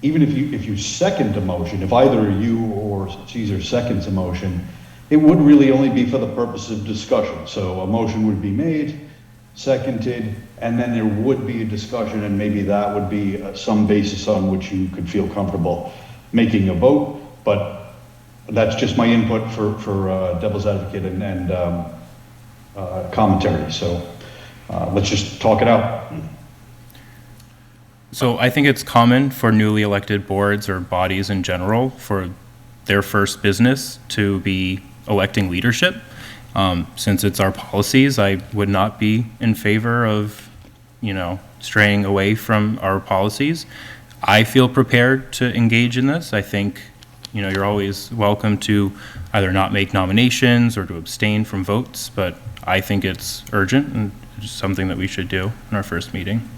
even if you second a motion, if either you or Caesar seconds a motion, it would really only be for the purpose of discussion. So a motion would be made, seconded, and then there would be a discussion, and maybe that would be some basis on which you could feel comfortable making a vote. But that's just my input for devil's advocate and commentary. So let's just talk it out. So I think it's common for newly elected boards or bodies in general for their first business to be electing leadership. Since it's our policies, I would not be in favor of, straying away from our policies. I feel prepared to engage in this. I think, you're always welcome to either not make nominations or to abstain from votes, but I think it's urgent and it's something that we should do in our first meeting.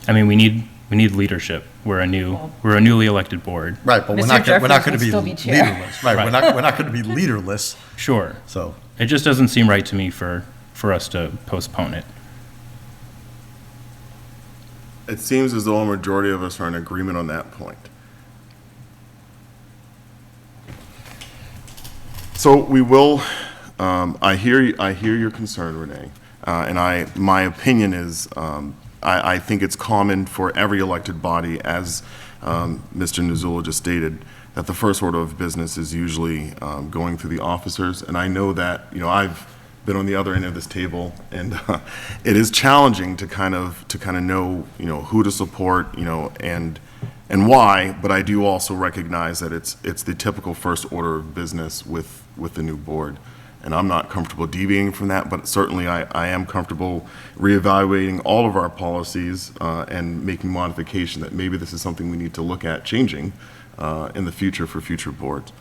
We need leadership. We're a newly elected board. Right, but we're not going to be leaderless. Right, we're not going to be leaderless. Sure. So it just doesn't seem right to me for us to postpone it. It seems as though a majority of us are in agreement on that point. So we will, I hear your concern, Renee, and my opinion is, I think it's common for every elected body, as Mr. Nuzula just stated, that the first order of business is usually going through the officers. And I know that, I've been on the other end of this table, and it is challenging to kind of know, who to support, and why. But I do also recognize that it's the typical first order of business with the new board. And I'm not comfortable deviating from that, but certainly I am comfortable reevaluating all of our policies and making modification that maybe this is something we need to look at changing in the future for future boards.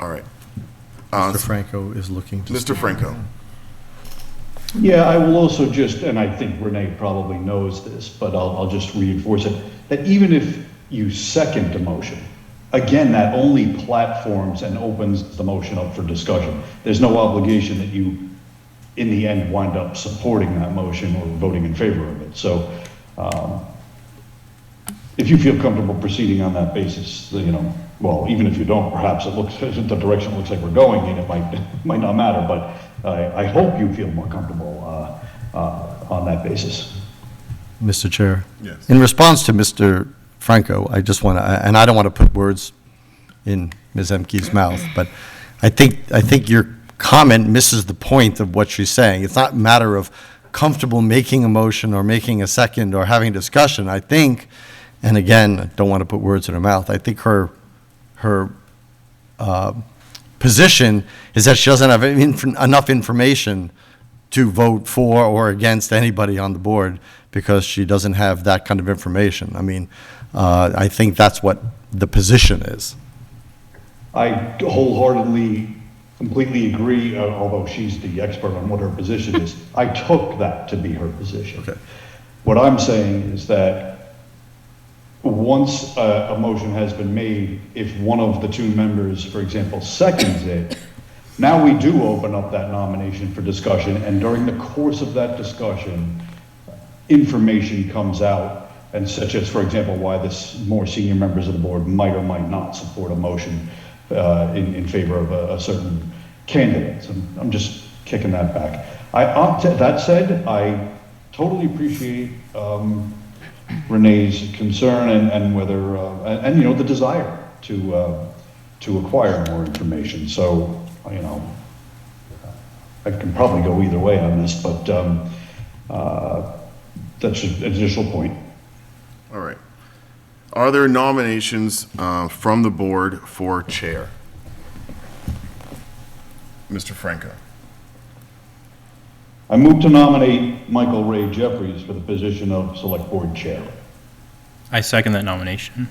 All right. Mr. Franco is looking to... Mr. Franco. Yeah, I will also just, and I think Renee probably knows this, but I'll just reinforce it, that even if you second a motion, again, that only platforms and opens the motion up for discussion. There's no obligation that you, in the end, wind up supporting that motion or voting in favor of it. So if you feel comfortable proceeding on that basis, well, even if you don't, perhaps it looks, the direction it looks like we're going in, it might not matter, but I hope you feel more comfortable on that basis. Mr. Chair. Yes. In response to Mr. Franco, I just want to, and I don't want to put words in Ms. Emke's mouth, but I think your comment misses the point of what she's saying. It's not a matter of comfortable making a motion or making a second or having a discussion. I think, and again, I don't want to put words in her mouth, I think her position is that she doesn't have enough information to vote for or against anybody on the board because she doesn't have that kind of information. I mean, I think that's what the position is. I wholeheartedly, completely agree, although she's the expert on what her position is. I took that to be her position. Okay. What I'm saying is that once a motion has been made, if one of the two members, for example, seconds it, now we do open up that nomination for discussion, and during the course of that discussion, information comes out, and such as, for example, why this more senior members of the board might or might not support a motion in favor of a certain candidate. So I'm just kicking that back. That said, I totally appreciate Renee's concern and whether and you know, the desire to acquire more information. So you know, I can probably go either way on this, but that's just an additional point. All right. Are there nominations from the board for chair? Mr. Franco. I move to nominate Michael Ray Jeffries for the position of Select Board Chair. I second that nomination.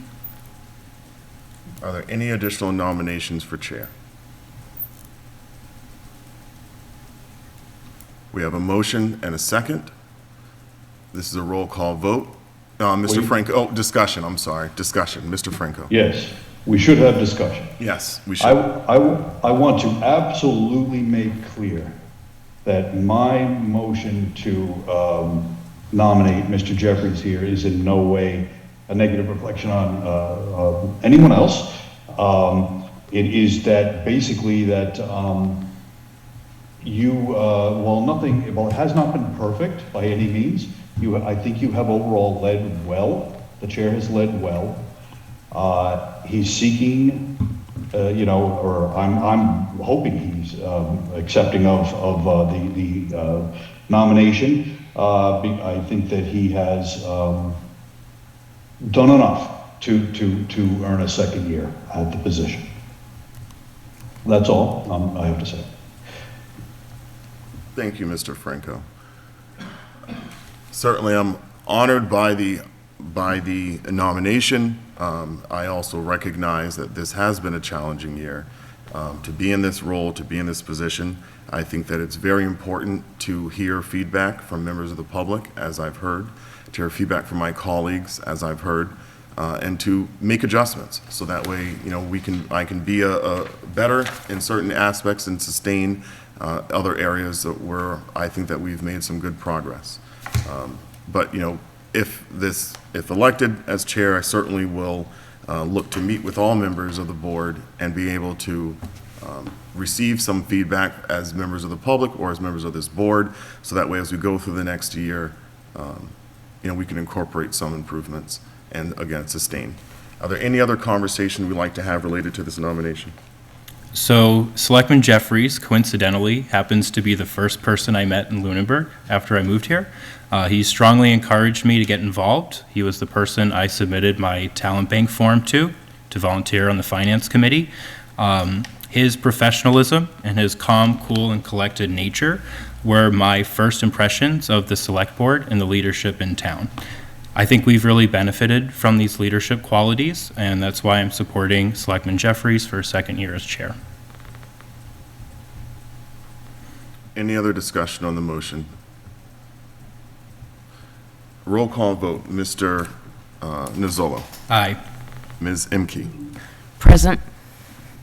Are there any additional nominations for chair? We have a motion and a second. This is a roll call vote. Mr. Franco, oh, discussion, I'm sorry, discussion. Mr. Franco. Yes, we should have discussion. Yes, we should. I want to absolutely make clear that my motion to nominate Mr. Jeffries here is in no way a negative reflection on anyone else. It is that basically that while it has not been perfect by any means, I think you have overall led well. The chair has led well. He's seeking, or I'm hoping he's accepting of the nomination. I think that he has done enough to earn a second year at the position. That's all I have to say. Thank you, Mr. Franco. Certainly, I'm honored by the nomination. I also recognize that this has been a challenging year. To be in this role, to be in this position, I think that it's very important to hear feedback from members of the public, as I've heard, to hear feedback from my colleagues, as I've heard, and to make adjustments. So that way, I can be a better in certain aspects and sustain other areas where I think that we've made some good progress. But if elected as chair, I certainly will look to meet with all members of the board and be able to receive some feedback as members of the public or as members of this board, so that way as we go through the next year, we can incorporate some improvements and again sustain. Are there any other conversations we'd like to have related to this nomination? So Selectman Jeffries, coincidentally, happens to be the first person I met in Lunenburg after I moved here. He strongly encouraged me to get involved. He was the person I submitted my talent bank form to volunteer on the finance committee. His professionalism and his calm, cool, and collected nature were my first impressions of the select board and the leadership in town. I think we've really benefited from these leadership qualities, and that's why I'm supporting Selectman Jeffries for a second year as chair. Any other discussion on the motion? Roll call vote. Mr. Nizzolo. Aye. Ms. Imke. Present.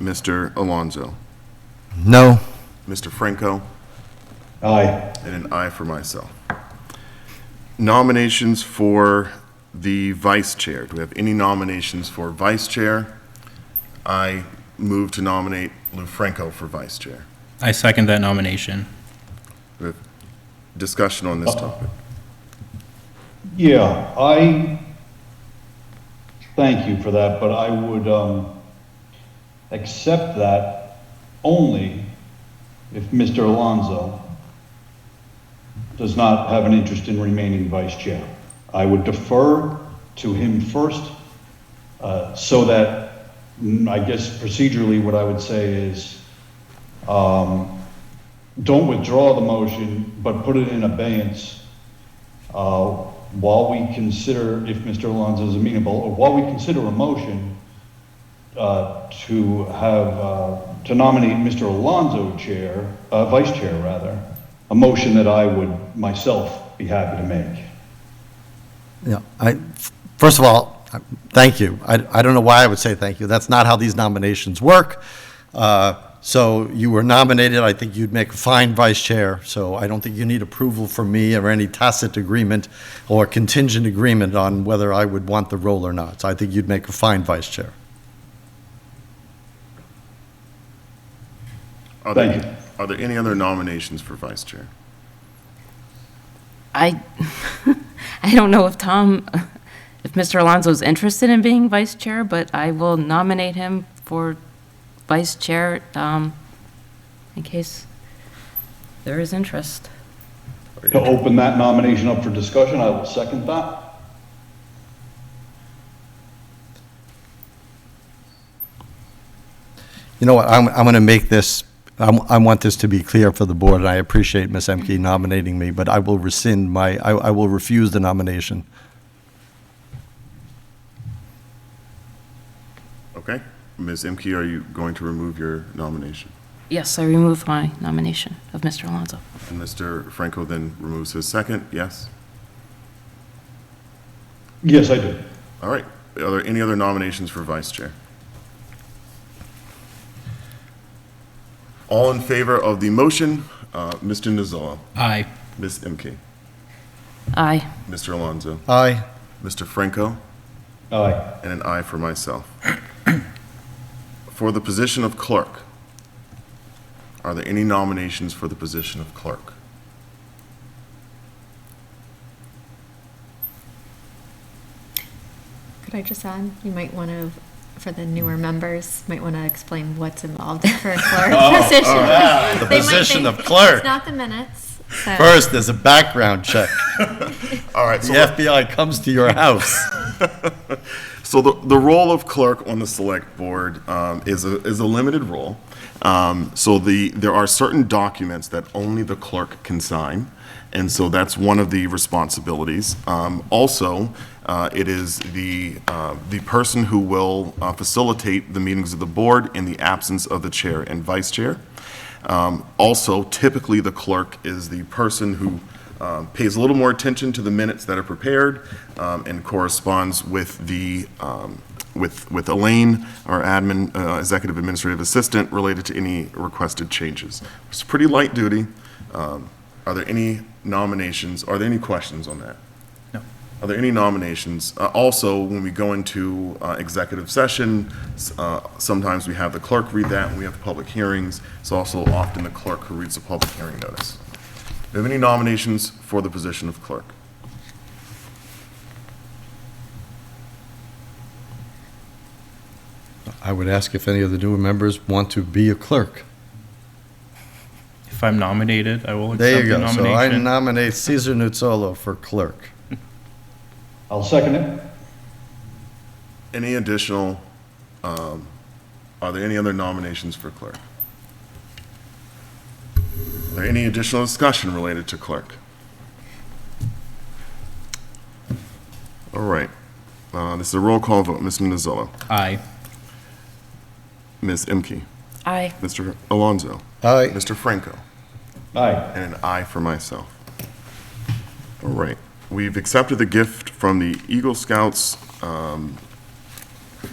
Mr. Alonso. No. Mr. Franco. Aye. And an aye for myself. Nominations for the vice chair. Do we have any nominations for vice chair? I move to nominate Lou Franco for vice chair. I second that nomination. We have discussion on this topic. Yeah, I thank you for that, but I would accept that only if Mr. Alonso does not have an interest in remaining vice chair. I would defer to him first, so that I guess procedurally what I would say is don't withdraw the motion, but put it in abeyance while we consider if Mr. Alonso is amenable, or while we consider a motion to nominate Mr. Alonso vice chair rather, a motion that I would myself be happy to make. Yeah, first of all, thank you. I don't know why I would say thank you. That's not how these nominations work. So you were nominated. I think you'd make a fine vice chair. So I don't think you need approval from me or any tacit agreement or contingent agreement on whether I would want the role or not. So I think you'd make a fine vice chair. Thank you. Are there any other nominations for vice chair? I don't know if Mr. Alonso is interested in being vice chair, but I will nominate him for vice chair in case there is interest. To open that nomination up for discussion, I will second that. You know what, I'm going to make this, I want this to be clear for the board, and I appreciate Ms. Emke nominating me, but I will rescind I will refuse the nomination. Okay. Ms. Imke, are you going to remove your nomination? Yes, I remove my nomination of Mr. Alonso. And Mr. Franco then removes his second, yes? Yes, I do. All right. Are there any other nominations for vice chair? All in favor of the motion, Mr. Nuzzola. Aye. Ms. Imke. Aye. Mr. Alonso. Aye. Mr. Franco. Aye. And an aye for myself. For the position of clerk, are there any nominations for the position of clerk? Could I just add, you might want to, for the newer members, might want to explain what's involved for a clerk position. The They might position think of clerk. It's not the minutes. So. First, there's a background check. All right. The FBI comes to your house. So the role of clerk on the select board is a limited role. So there are certain documents that only the clerk can sign, and so that's one of the responsibilities. Also, it is the person who will facilitate the meetings of the board in the absence of the chair and vice chair. Also, typically the clerk is the person who pays a little more attention to the minutes that are prepared and corresponds with with Elaine, our admin, executive administrative assistant, related to any requested changes. It's pretty light duty. Are there any nominations? Are there any questions on that? No. Are there any nominations? Also, when we go into executive session, sometimes we have the clerk read that when we have public hearings. It's also often the clerk who reads the public hearing notice. Do we have any nominations for the position of clerk? I would ask if any of the newer members want to be a clerk. If I'm nominated, I will There accept you the go. So I nomination. nominate Cesar Nuzzolo for clerk. I'll second it. Any additional, are there any other nominations for clerk? Are there any additional discussion related to clerk? All right. This is a roll call vote. Ms. Nuzzolo. Aye. Ms. Imke. Aye. Mr. Alonso. Aye. Mr. Franco. Aye. And an aye for myself. All right. We've accepted the gift from the Eagle Scouts.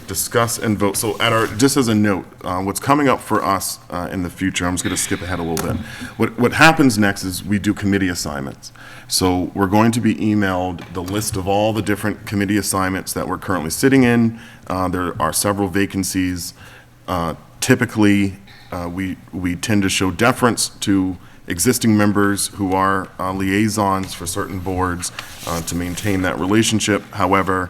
Discuss and vote. So just as a note, what's coming up for us in the future, I'm just going to skip ahead a little bit. What happens next is we do committee assignments. So we're going to be emailed the list of all the different committee assignments that we're currently sitting in. There are several vacancies. Typically, we tend to show deference to existing members who are liaisons for certain boards to maintain that relationship. However,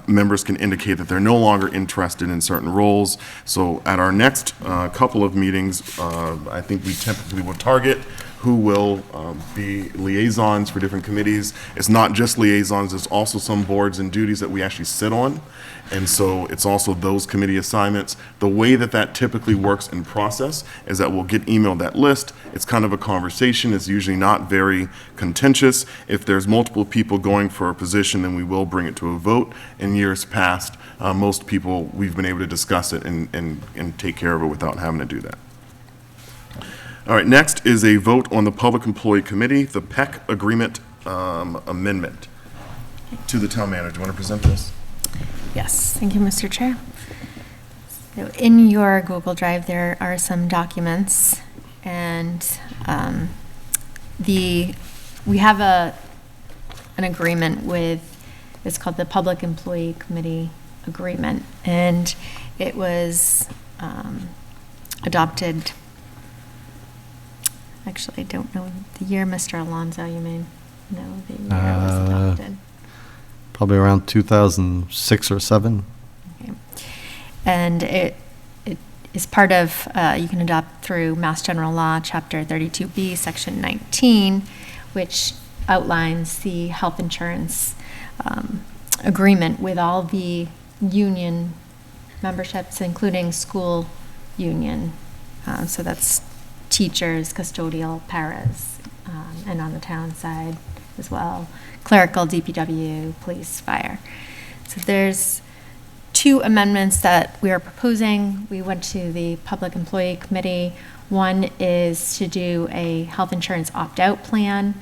members can indicate that they're no longer interested in certain roles. So at our next couple of meetings, I think we typically will target who will be liaisons for different committees. It's not just liaisons, there's also some boards and duties that we actually sit on. And so it's also those committee assignments. The way that that typically works in process is that we'll get emailed that list. It's kind of a conversation. It's usually not very contentious. If there's multiple people going for a position, then we will bring it to a vote. In years past, most people, we've been able to discuss it and take care of it without having to do that. All right, next is a vote on the Public Employee Committee, the PEC Agreement Amendment. To the town manager, do you want to present this? Yes, thank you, Mr. Chair. So in your Google Drive, there are some documents, and we have an agreement with, it's called the Public Employee Committee Agreement, and it was adopted, actually, I don't know the year, Mr. Alonso, you may know the year it was adopted. Probably around 2006 or 7. Okay. And it is part of, you can adopt through Mass General Law, Chapter 32B, Section 19, which outlines the health insurance agreement with all the union memberships, including school union. So that's teachers, custodial, paras, and on the town side as well, clerical, DPW, police, fire. So there's 2 amendments that we are proposing. We went to the Public Employee Committee. One is to do a health insurance opt-out plan.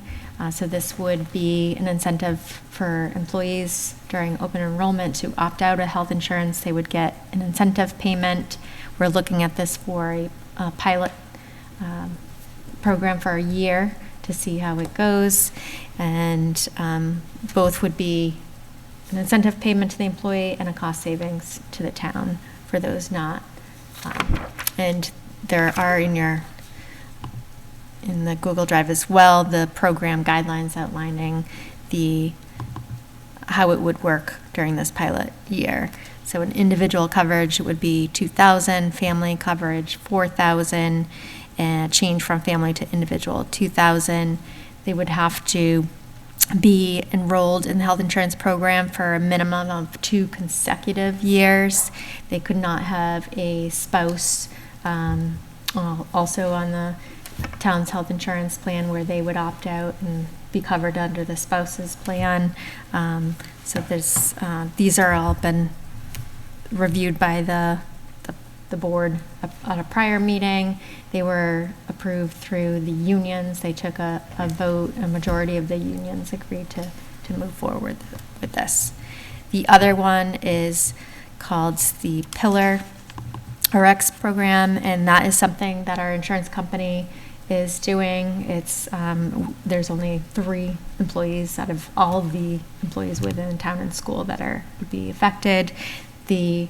So this would be an incentive for employees during open enrollment to opt out of health insurance. They would get an incentive payment. We're looking at this for a pilot program for a year to see how it goes. And both would be an incentive payment to the employee and a cost savings to the town for those not. And there are in the Google Drive as well, the program guidelines outlining how it would work during this pilot year. So an individual coverage would be $2,000, family coverage $4,000, and change from family to individual $2,000. They would have to be enrolled in the health insurance program for a minimum of 2 consecutive years. They could not have a spouse also on the town's health insurance plan where they would opt out and be covered under the spouse's plan. So there's these are all been reviewed by the board at a prior meeting. They were approved through the unions. They took a vote. A majority of the unions agreed to move forward with this. The other one is called the Pillar RX program, and that is something that our insurance company is doing. It's there's only 3 employees out of all of the employees within town and school that would be affected. The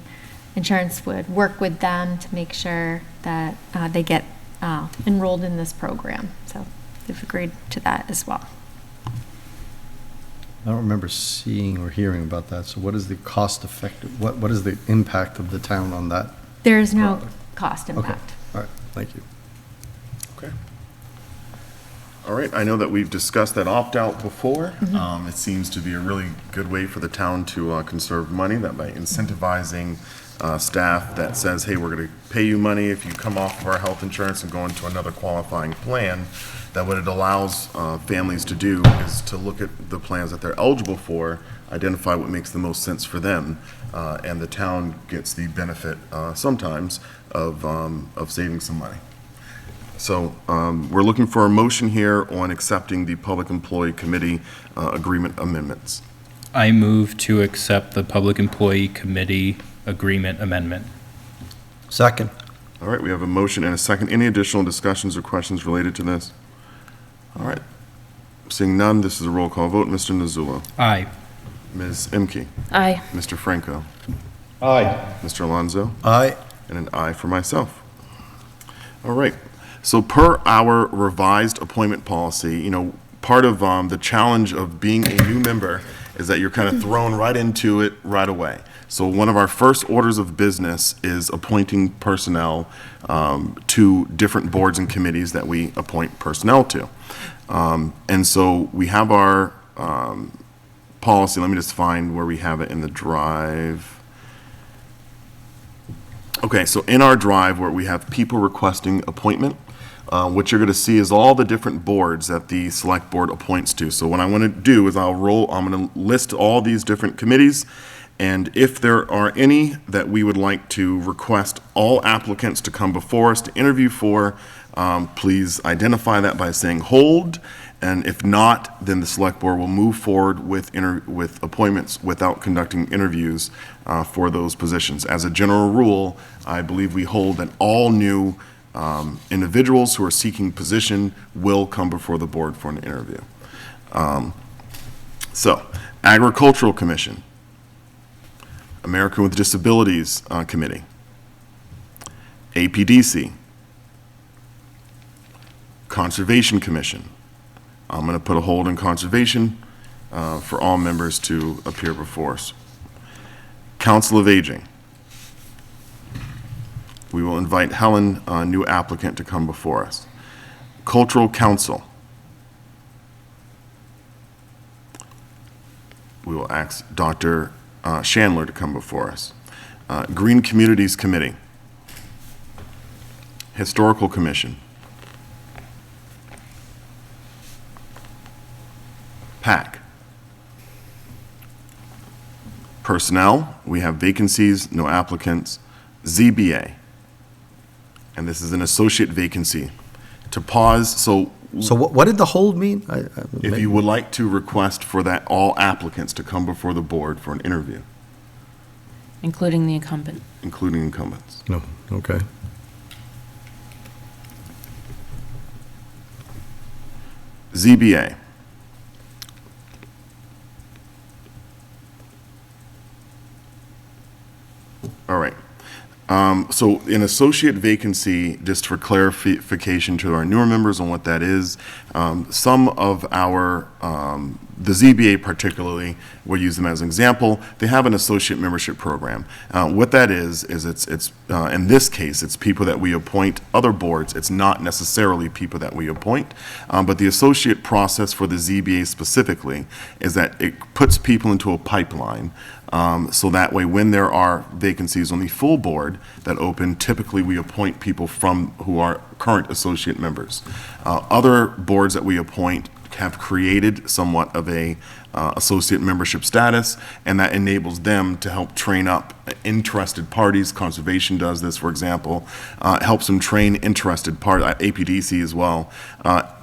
insurance would work with them to make sure that they get enrolled in this program. So they've agreed to that as well. I don't remember seeing or hearing about that. So what is the cost effective, what is the impact of the town on that? There is no cost impact. Okay. All right, thank you. Okay. All right, I know that we've discussed that opt-out before. It seems to be a really good way for the town to conserve money, that by incentivizing staff that says, hey, we're going to pay you money if you come off of our health insurance and go into another qualifying plan, that what it allows families to do is to look at the plans that they're eligible for, identify what makes the most sense for them, and the town gets the benefit sometimes of saving some money. So we're looking for a motion here on accepting the Public Employee Committee Agreement amendments. I move to accept the Public Employee Committee Agreement Amendment. Second. All right, we have a motion and a second. Any additional discussions or questions related to this? All right. Seeing none, this is a roll call vote. Mr. Nazzulo. Aye. Ms. Imke. Aye. Mr. Franco. Aye. Mr. Alonso. Aye. And an aye for myself. All right. So per our revised appointment policy, you know, part of the challenge of being a new member is that you're kind of thrown right into it right away. So one of our first orders of business is appointing personnel to different boards and committees that we appoint personnel to. And so we have our policy. Let me just find where we have it in the drive. Okay, so in our drive where we have people requesting appointment, what you're going to see is all the different boards that the select board appoints to. So what I want to do is I'm going to list all these different committees, and if there are any that we would like to request all applicants to come before us to interview for, please identify that by saying hold, and if not, then the select board will move forward with appointments without conducting interviews for those positions. As a general rule, I believe we hold that all new individuals who are seeking position will come before the board for an interview. So, Agricultural Commission, American with Disabilities Committee, APDC, Conservation Commission. I'm going to put a hold on Conservation for all members to appear before us. Council of Aging. We will invite Helen, a new applicant, to come before us. Cultural Council. We will ask Dr. Chandler to come before us. Green Communities Committee. Historical Commission. PAC. Personnel, we have vacancies, no applicants. ZBA. And this is an associate vacancy. To pause, so what did the hold mean? if you would like to request for that all applicants to come before the board for an interview, Including the incumbent. including incumbents. No, okay. ZBA. All right. So an associate vacancy, just for clarification to our newer members on what that is, some of our, the ZBA particularly, we'll use them as an example, they have an associate membership program. What that is it's in this case, it's people that we appoint other boards. It's not necessarily people that we appoint, but the associate process for the ZBA specifically is that it puts people into a pipeline. So that way, when there are vacancies on the full board that open, typically we appoint people from who are current associate members. Other boards that we appoint have created somewhat of a associate membership status, and that enables them to help train up interested parties. Conservation does this, for example, helps them train interested parties, APDC as well.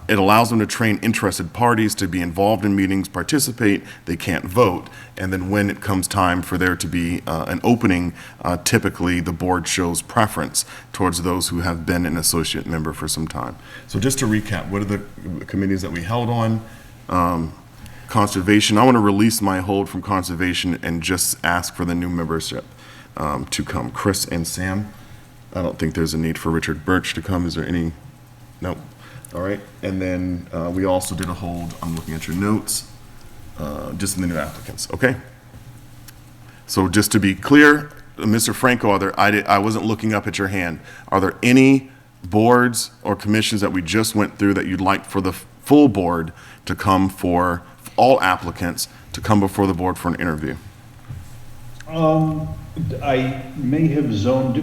It allows them to train interested parties to be involved in meetings, participate. They can't vote. And then when it comes time for there to be an opening, typically the board shows preference towards those who have been an associate member for some time. So just to recap, what are the committees that we held on? Conservation, I want to release my hold from Conservation and just ask for the new membership to come. Chris and Sam. I don't think there's a need for Richard Birch to come. Is there any? No. All right, and then we also did a hold, I'm looking at your notes, just in the new applicants, okay? So just to be clear, Mr. Franco, I wasn't looking up at your hand. Are there any boards or commissions that we just went through that you'd like for the full board to come for, all applicants to come before the board for an interview? I may have zoned,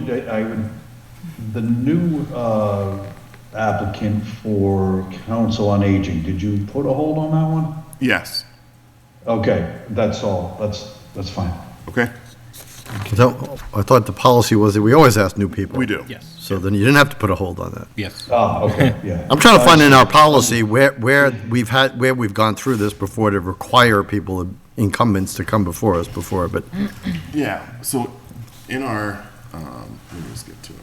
the new applicant for Council on Aging, did you put a hold on that one? Yes. Okay, that's all. That's fine. Okay. So I thought the policy was that we always ask new people. We do. Yes. So then you didn't have to put a hold on that. Yes. Ah, okay, yeah. I'm trying to find in our policy where we've gone through this before to require people, incumbents, to come before us before, but Yeah, so in our, let me just get to it.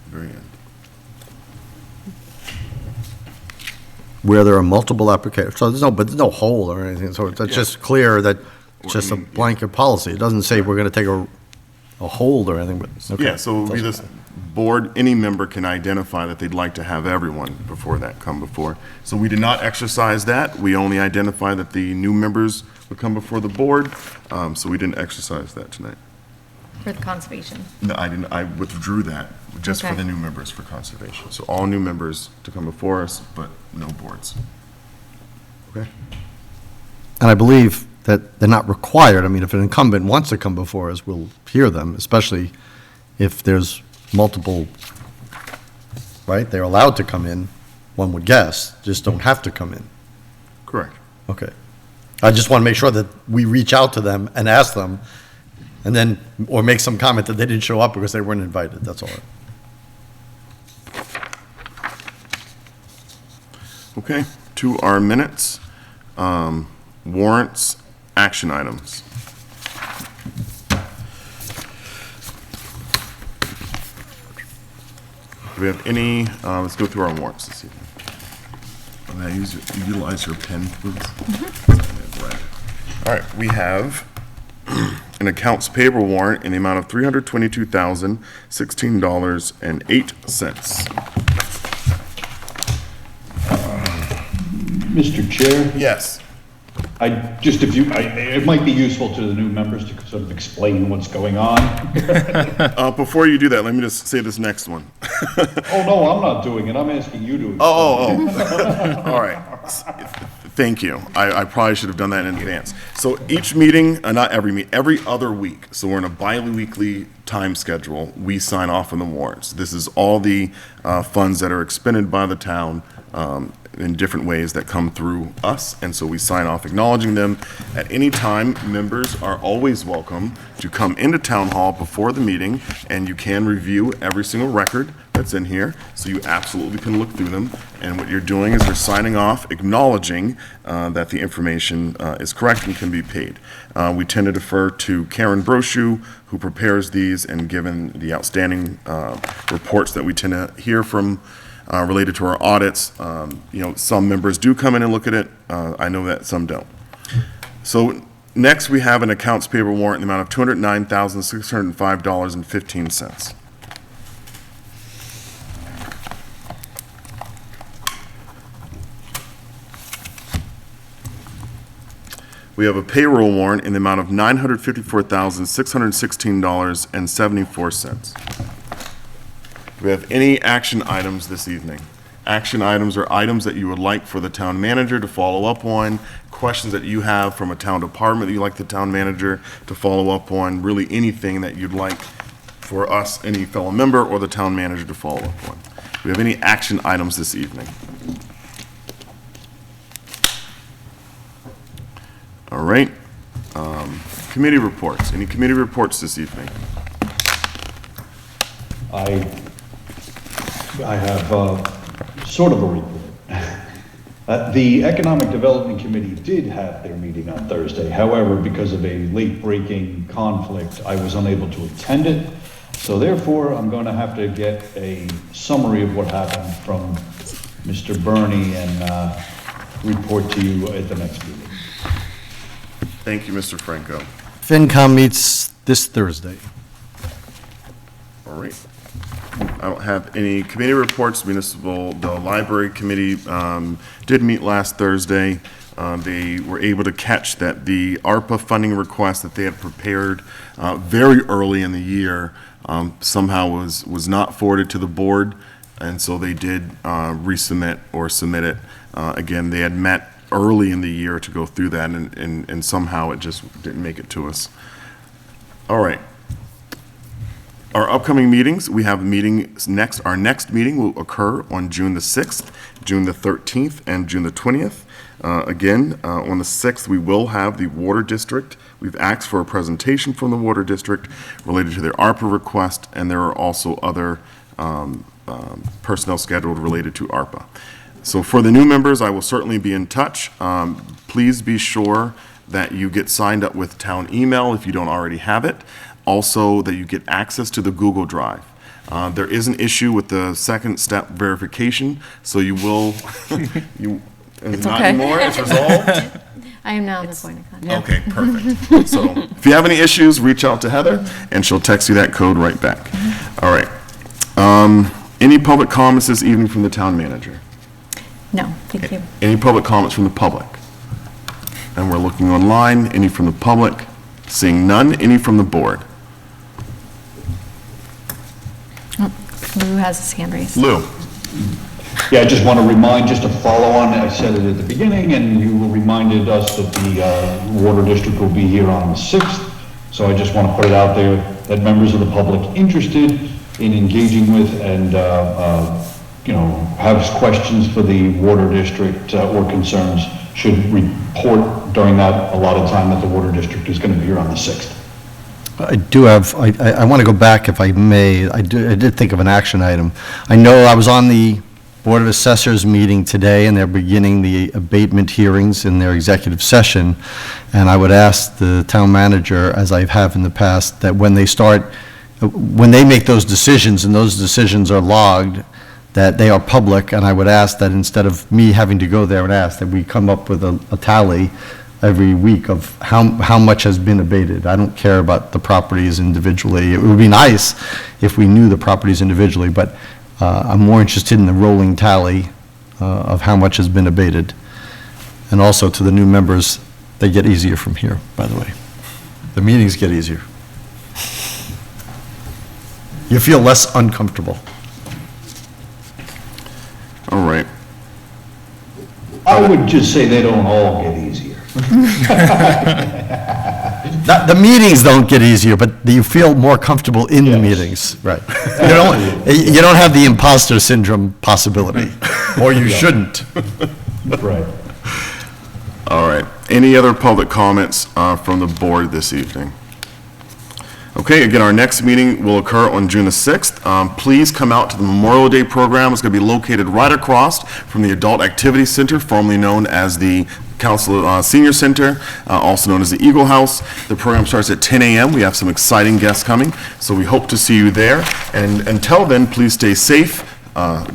Very end. where there are multiple applications. So there's no hold or anything. So it's just clear that it's just a blanket policy. It doesn't say we're going to take a hold or anything, but, okay. Yeah, so it would be this board, any member can identify that they'd like to have everyone before that come before. So we did not exercise that. We only identified that the new members would come before the board, so we didn't exercise that tonight. For the conservation. No, I didn't, I withdrew that, just for Okay. the new members for conservation. So all new members to come before us, but no boards. Okay? And I believe that they're not required. I mean, if an incumbent wants to come before us, we'll hear them, especially if there's multiple, right? They're allowed to come in, one would guess, just don't have to come in. Correct. Okay. I just want to make sure that we reach out to them and ask them, and then, or make some comment that they didn't show up because they weren't invited, that's all. Okay, to our minutes, warrants, action items. Do we have any, let's go through our warrants this evening. May I utilize your pen, please? All right, we have an accounts payable warrant in the amount of $322,016.08. Mr. Chair? Yes. It might be useful to the new members to sort of explain what's going on. Before you do that, let me just say this next one. Oh, no, I'm not doing it. I'm asking you to explain. All right. Thank you. I probably should have done that in advance. So each meeting, not every meeting, every other week, so we're in a bi-weekly time schedule, we sign off on the warrants. This is all the funds that are expended by the town in different ways that come through us, and so we sign off acknowledging them. At any time, members are always welcome to come into Town Hall before the meeting, and you can review every single record that's in here, so you absolutely can look through them. And what you're doing is you're signing off, acknowledging that the information is correct and can be paid. We tend to defer to Karen Brochu, who prepares these, and given the outstanding reports that we tend to hear from related to our audits, some members do come in and look at it. I know that some don't. So next, we have an accounts payable warrant in the amount of $209,605.15. We have a payroll warrant in the amount of $954,616.74. Do we have any action items this evening? Action items are items that you would like for the town manager to follow up on, questions that you have from a town department that you'd like the town manager to follow up on, really anything that you'd like for us, any fellow member, or the town manager to follow up on. Do we have any action items this evening? All right. Committee reports. Any committee reports this evening? I have sort of a report. The Economic Development Committee did have their meeting on Thursday. However, because of a late-breaking conflict, I was unable to attend it. So therefore, I'm going to have to get a summary of what happened from Mr. Burney and report to you at the next meeting. Thank you, Mr. Franco. FinCom meets this Thursday. All right. I don't have any committee reports. The library committee did meet last Thursday. They were able to catch that the ARPA funding request that they had prepared very early in the year somehow was not forwarded to the board, and so they did resubmit or submit it. Again, they had met early in the year to go through that, and somehow it just didn't make it to us. All right. Our upcoming meetings, we have meetings next. Our next meeting will occur on June the 6th, June the 13th, and June the 20th. Again, on the 6th, we will have the Water District. We've asked for a presentation from the Water District related to their ARPA request, and there are also other personnel scheduled related to ARPA. So for the new members, I will certainly be in touch. Please be sure that you get signed up with town email if you don't already have it. Also, that you get access to the Google Drive. There is an issue with the second step verification, so you will, it's not okay. anymore, it's resolved. I am now the point of contact. Okay, perfect. So if you have any issues, reach out to Heather, and she'll text you that code right back. All right. Any public comments this evening from the town manager? No, thank you. Any public comments from the public? And we're looking online. Any from the public? Seeing none. Any from the board? Lou has his hand raised. Lou? Yeah, I just want to remind, just to follow on, I said it at the beginning, and you reminded us that the water district will be here on the 6th. So I just want to put it out there that members of the public interested in engaging with and, have questions for the water district or concerns should report during that allotted time that the water district is going to be here on the 6th. I do have, I want to go back if I may. I did think of an action item. I know I was on the Board of Assessors meeting today, and they're beginning the abatement hearings in their executive session. And I would ask the town manager, as I have in the past, that when they make those decisions, and those decisions are logged, that they are public, and I would ask that instead of me having to go there and ask, that we come up with a tally every week of how much has been abated. I don't care about the properties individually. It would be nice if we knew the properties individually, but I'm more interested in the rolling tally of how much has been abated. And also to the new members, they get easier from here, by the way. The meetings get easier. You feel less uncomfortable. All right. I would just say they don't all get easier. The meetings don't get easier, but you feel more comfortable in the meetings, right? You don't have the imposter syndrome possibility, or you shouldn't. Right. All right. Any other public comments from the board this evening? Okay, again, our next meeting will occur on June the 6th. Please come out to the Memorial Day program. It's going to be located right across from the Adult Activity Center, formerly known as the Council Senior Center, also known as the Eagle House. The program starts at 10 a.m. We have some exciting guests coming, so we hope to see you there. And until then, please stay safe.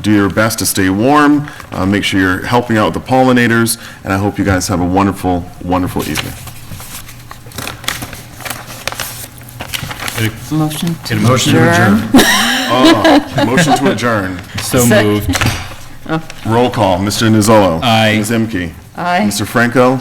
Do your best to stay warm. Make sure you're helping out with the pollinators, and I hope you guys have a wonderful, wonderful evening. Motion to Motion to adjourn. Motion to adjourn. So moved. Roll call. Mr. Nizzolo. Aye. Ms. Imke. Aye. Mr. Franco.